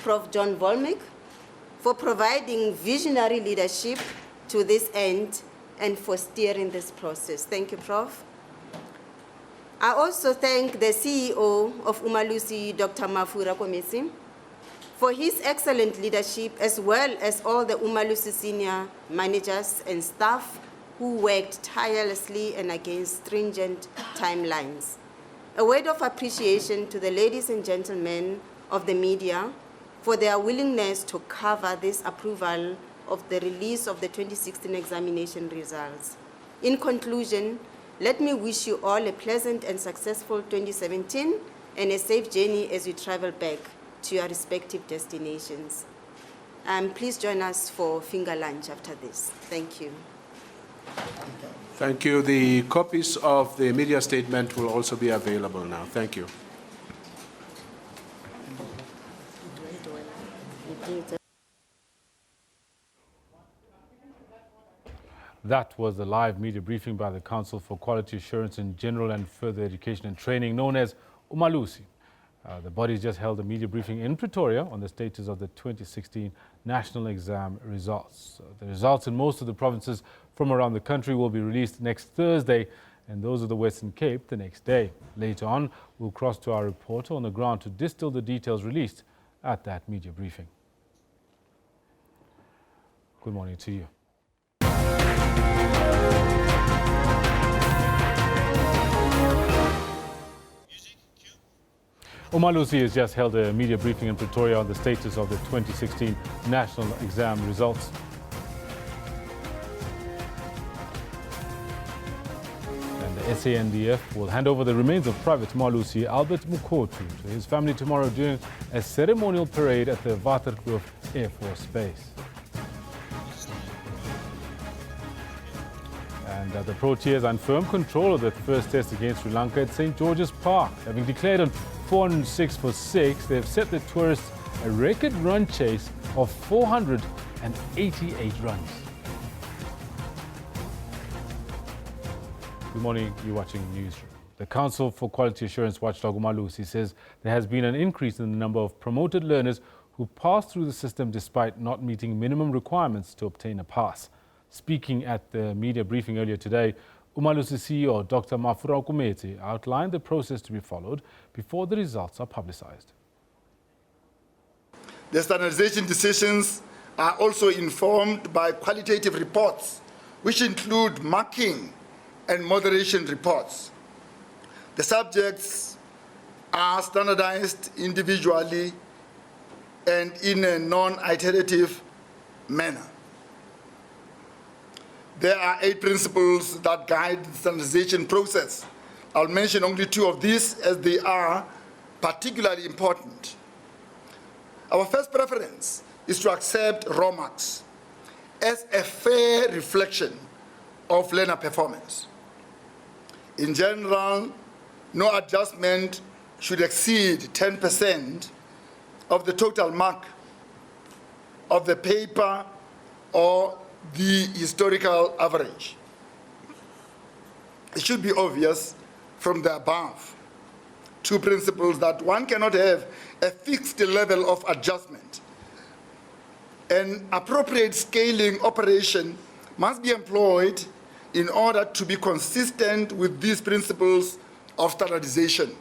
Prof. John Volmick, for providing visionary leadership to this end and for steering this process. Thank you, Prof. I also thank the CEO of Umalusi, Dr. Mafura Komesi, for his excellent leadership, as well as all the Umalusi senior managers and staff who worked tirelessly and against stringent timelines. A word of appreciation to the ladies and gentlemen of the media for their willingness to cover this approval of the release of the 2016 examination results. In conclusion, let me wish you all a pleasant and successful 2017 and a safe journey as you travel back to your respective destinations. Please join us for finger lunch after this. Thank you. Thank you. The copies of the media statement will also be available now. Thank you. That was the live media briefing by the Council for Quality Assurance in General and Further Education and Training, known as Umalusi. The body just held a media briefing in Pretoria on the status of the 2016 national exam results. The results in most of the provinces from around the country will be released next Thursday, and those of the Western Cape the next day. Later on, we'll cross to our reporter on the ground to distill the details released at that media briefing. Good morning to you. Umalusi has just held a media briefing in Pretoria on the status of the 2016 national exam results. And the SANDF will hand over the remains of Private Umalusi Albert Mukotu to his family tomorrow during a ceremonial parade at the Waterkloof Air Force Base. And the Proteas are in firm control of the first test against Sri Lanka at St. George's Park. Having declared on 406 for 6, they have set the tourists a record run chase of 488 runs. Good morning, you're watching Newsroom. The Council for Quality Assurance watchdog Umalusi says there has been an increase in the number of promoted learners who pass through the system despite not meeting minimum requirements to obtain a pass. Speaking at the media briefing earlier today, Umalusi CEO Dr. Mafura Komesi outlined the process to be followed before the results are publicized. The standardization decisions are also informed by qualitative reports, which include marking and moderation reports. The subjects are standardized individually and in a non-iterative manner. There are 8 principles that guide the standardization process. I'll mention only 2 of these as they are particularly important. Our first preference is to accept raw marks as a fair reflection of learner performance. In general, no adjustment should exceed 10% of the total mark of the paper or the historical average. It should be obvious from the above 2 principles that one cannot have a fixed level of adjustment An appropriate scaling operation must be employed in order to be consistent with these principles of standardization.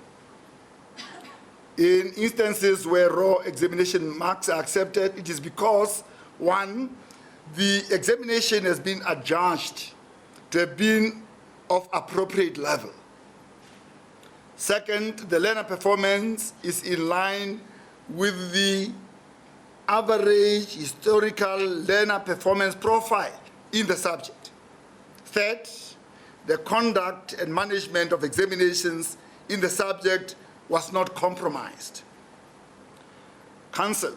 In instances where raw examination marks are accepted, it is because, one, the examination has been adjudged to have been of appropriate level. Second, the learner performance is in line with the average historical learner performance profile in the subject. Third, the conduct and management of examinations in the subject was not compromised. Council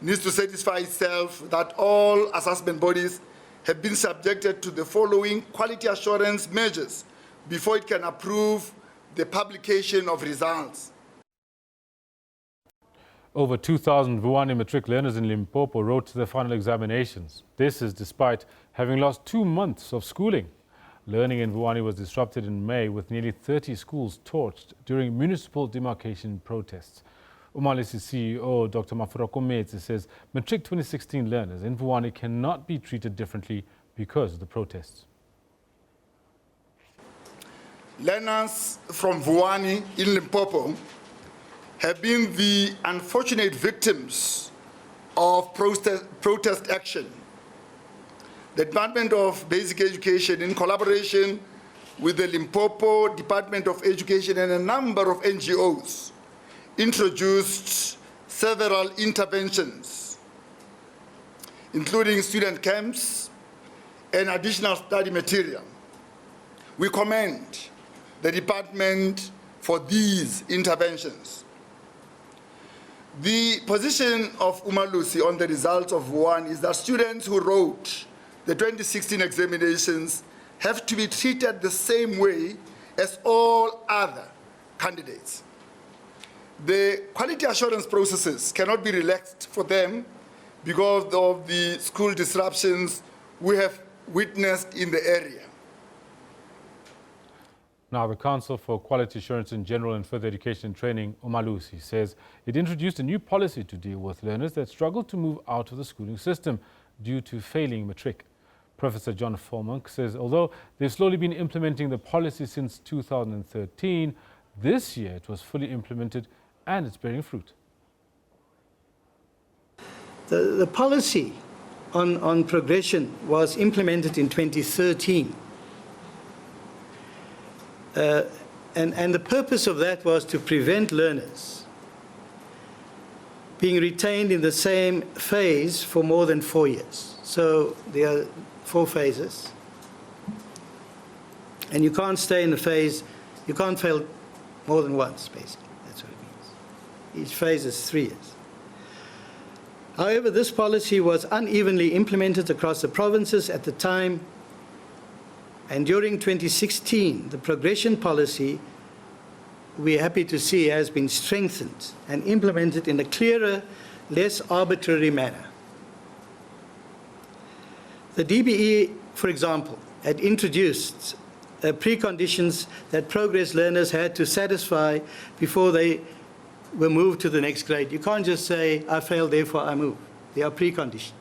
needs to satisfy itself that all assessment bodies have been subjected to the following quality assurance measures before it can approve the publication of results. Over 2,000 Vuwani matric learners in Limpopo wrote their final examinations. This is despite having lost 2 months of schooling. Learning in Vuwani was disrupted in May with nearly 30 schools torched during municipal demarcation protests. Umalisi CEO Dr. Mafura Kometsi says matric 2016 learners in Vuwani cannot be treated differently because of the protests. Learners from Vuwani in Limpopo have been the unfortunate victims of protest action. The Department of Basic Education, in collaboration with the Limpopo Department of Education and a number of NGOs, introduced several interventions, including student camps and additional study material. We commend the department for these interventions. The position of Umalusi on the results of Vuwani is that students who wrote the 2016 examinations have to be treated the same way as all other candidates. The quality assurance processes cannot be relaxed for them because of the school disruptions we have witnessed in the area. Now, the Council for Quality Assurance in General and Further Education and Training, Umalusi, says it introduced a new policy to deal with learners that struggle to move out of the schooling system due to failing matric. Professor John Formonk says although they've slowly been implementing the policy since 2013, this year it was fully implemented and it's bearing fruit. The policy on progression was implemented in 2013. And the purpose of that was to prevent learners being retained in the same phase for more than 4 years. So there are 4 phases. And you can't stay in the phase, you can't fail more than once, basically. That's what it means. Each phase is 3 years. However, this policy was unevenly implemented across the provinces at the time. And during 2016, the progression policy, we're happy to see, has been strengthened and implemented in a clearer, less arbitrary manner. The DBE, for example, had introduced preconditions that progress learners had to satisfy before they were moved to the next grade. You can't just say, I failed, therefore I move. There are preconditions.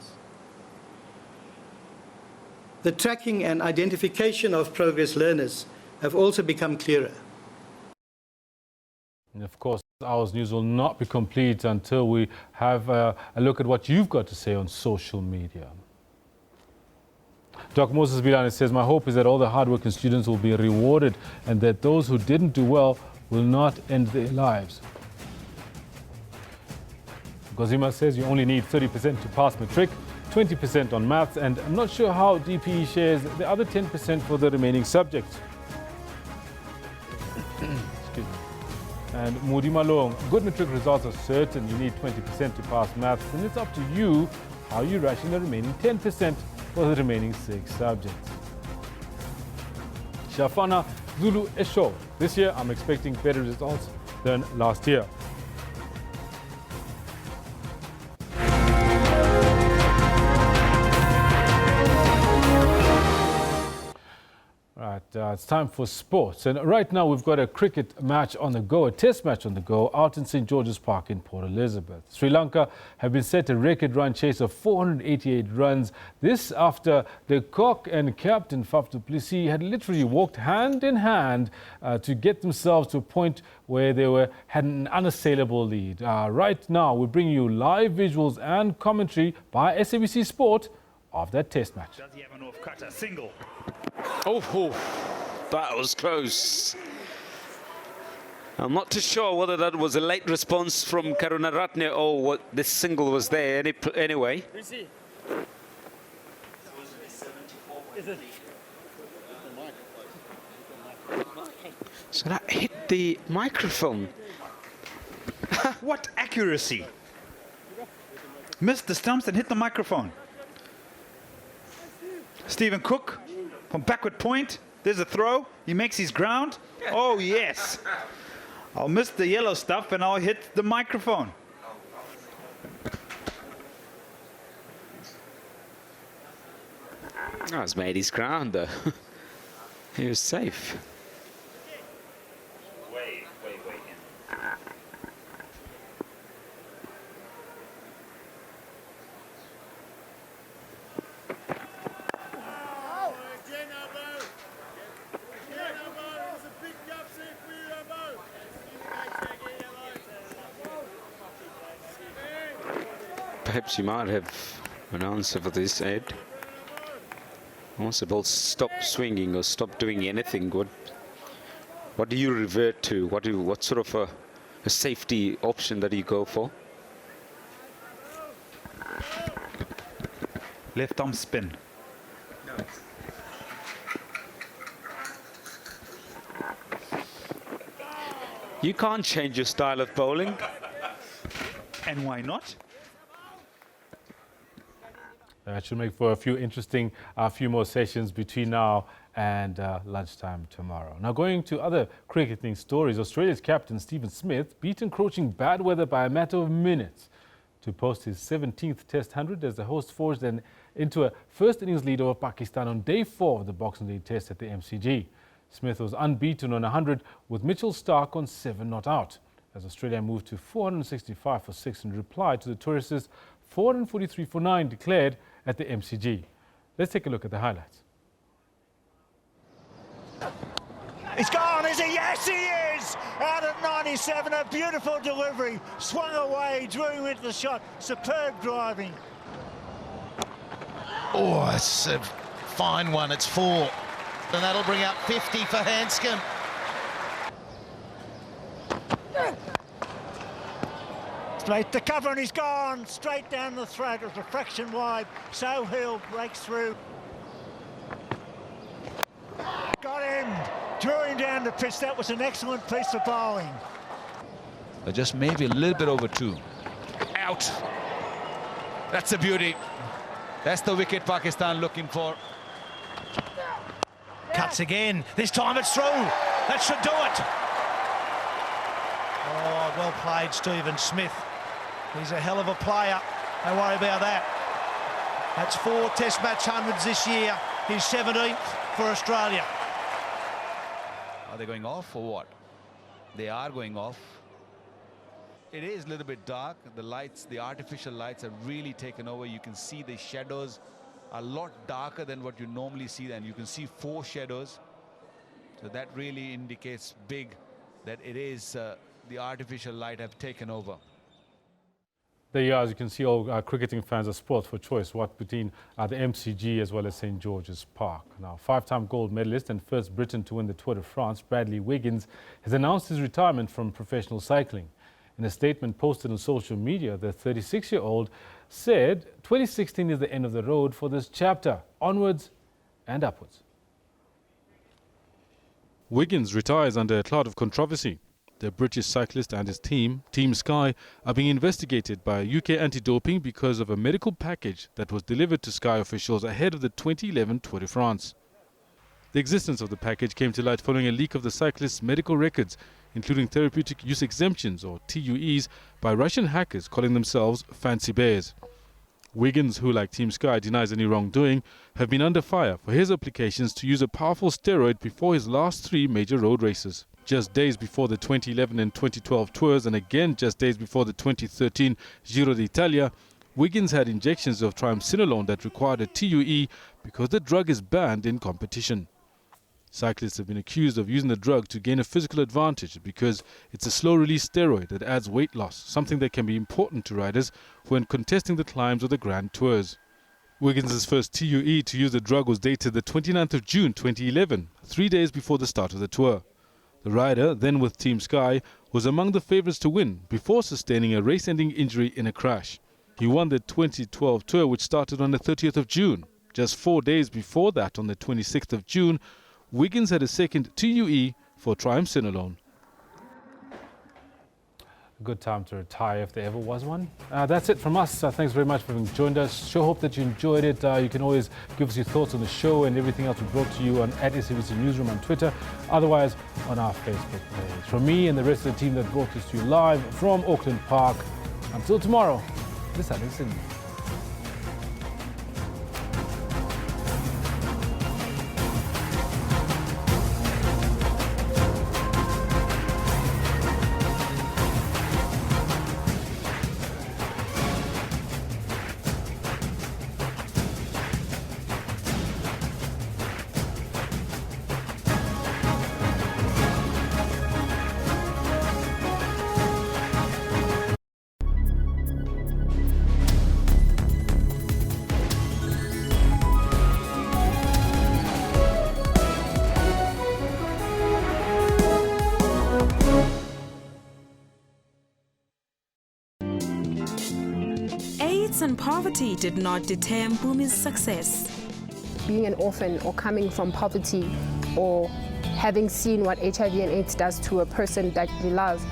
The tracking and identification of progress learners have also become clearer. And of course, Hours News will not be complete until we have a look at what you've got to say on social media. Dr. Moses Bilani says, my hope is that all the hardworking students will be rewarded and that those who didn't do well will not end their lives. Gozima says you only need 30% to pass matric, 20% on maths, and I'm not sure how DPE shares the other 10% for the remaining subjects. Excuse me. And Mudi Malong, good matric results are certain. You need 20% to pass maths, and it's up to you how you ration the remaining 10% for the remaining 6 subjects. Shafana Zulu Esho, this year I'm expecting better results than last year. it's time for sports. And right now we've got a cricket match on the go, a test match on the go out in St. George's Park in Port Elizabeth. Sri Lanka have been set a record run chase of 488 runs. This after the cock and captain Faf du Plessis had literally walked hand in hand to get themselves to a point where they had an unassailable lead. Right now we bring you live visuals and commentary by SABC Sport of that test match. Does he have an off cutter? Single. Oh, that was close. I'm not too sure whether that was a late response from Karunaratne or what this single was there anyway. So that hit the microphone. What accuracy! Missed the stumps and hit the microphone. Stephen Cook from backward point. There's a throw. He makes his ground. Oh, yes. I'll miss the yellow stuff and I'll hit the microphone. Oh, he's made his ground, though. He was safe. Wait. Perhaps you might have an answer for this, Ed. Once the ball stop swinging or stop doing anything, what do you revert to? What sort of a safety option that you go for? Left arm spin. You can't change your style of bowling. And why not? That should make for a few interesting, few more sessions between now and lunchtime tomorrow. Now going to other cricketing stories, Australia's captain Stephen Smith beat encroaching bad weather by a matter of minutes to post his 17th Test 100 as the host forged into a first innings lead over Pakistan on day 4 of the Boxing Day Test at the MCG. Smith was unbeaten on 100 with Mitchell Starc on 7 not out, as Australia moved to 465 for 6 in reply to the tourists' 443 for 9 declared at the MCG. Let's take a look at the highlights. He's gone, is he? Yes, he is! Out at 97, a beautiful delivery. Swung away, drew him into the shot. Superb driving. Oh, it's a fine one. It's 4. And that'll bring up 50 for Hanscom. Straight to cover, and he's gone straight down the throat. It was a fraction wide. Sohill breaks through. Got him, drew him down the pitch. That was an excellent piece of bowling. But just maybe a little bit over 2. Out. That's a beauty. That's the wicket Pakistan looking for. Cuts again. This time it's through. That should do it. Oh, well played, Stephen Smith. He's a hell of a player. Don't worry about that. That's 4 Test match hundreds this year. He's 17th for Australia. Are they going off or what? They are going off. It is a little bit dark. The lights, the artificial lights have really taken over. You can see the shadows a lot darker than what you normally see, and you can see 4 shadows. So that really indicates big that it is the artificial light have taken over. There you are, as you can see, all cricketing fans are spoilt for choice, what between the MCG as well as St. George's Park. Now, 5-time gold medalist and first Briton to win the Tour de France, Bradley Wiggins, has announced his retirement from professional cycling. In a statement posted on social media, the 36-year-old said 2016 is the end of the road for this chapter, onwards and upwards. Wiggins retires under a cloud of controversy. The British cyclist and his team, Team Sky, are being investigated by UK anti-doping because of a medical package that was delivered to Sky officials ahead of the 2011 Tour de France. The existence of the package came to light following a leak of the cyclist's medical records, including therapeutic use exemptions or TUEs by Russian hackers calling themselves Fancy Bears. Wiggins, who like Team Sky denies any wrongdoing, have been under fire for his applications to use a powerful steroid before his last 3 major road races. Just days before the 2011 and 2012 tours, and again just days before the 2013 Giro d'Italia, Wiggins had injections of triamcinolone that required a TUE because the drug is banned in competition. Cyclists have been accused of using the drug to gain a physical advantage because it's a slow-release steroid that adds weight loss, something that can be important to riders when contesting the climbs of the Grand Tours. Wiggins' first TUE to use the drug was dated the 29th of June 2011, 3 days before the start of the tour. The rider, then with Team Sky, was among the favourites to win before sustaining a race-ending injury in a crash. He won the 2012 tour, which started on the 30th of June. Just 4 days before that, on the 26th of June, Wiggins had a second TUE for triamcinolone. A good time to retire if there ever was one. That's it from us. Thanks very much for having joined us. Sure hope that you enjoyed it. You can always give us your thoughts on the show and everything else we brought to you on @SABC Newsroom on Twitter, otherwise on our Facebook page. From me and the rest of the team that brought this to you live from Auckland Park, until tomorrow, the sun is in. AIDS and poverty did not deter Mpumi's success. Being an orphan or coming from poverty or having seen what HIV and AIDS does to a person that you love,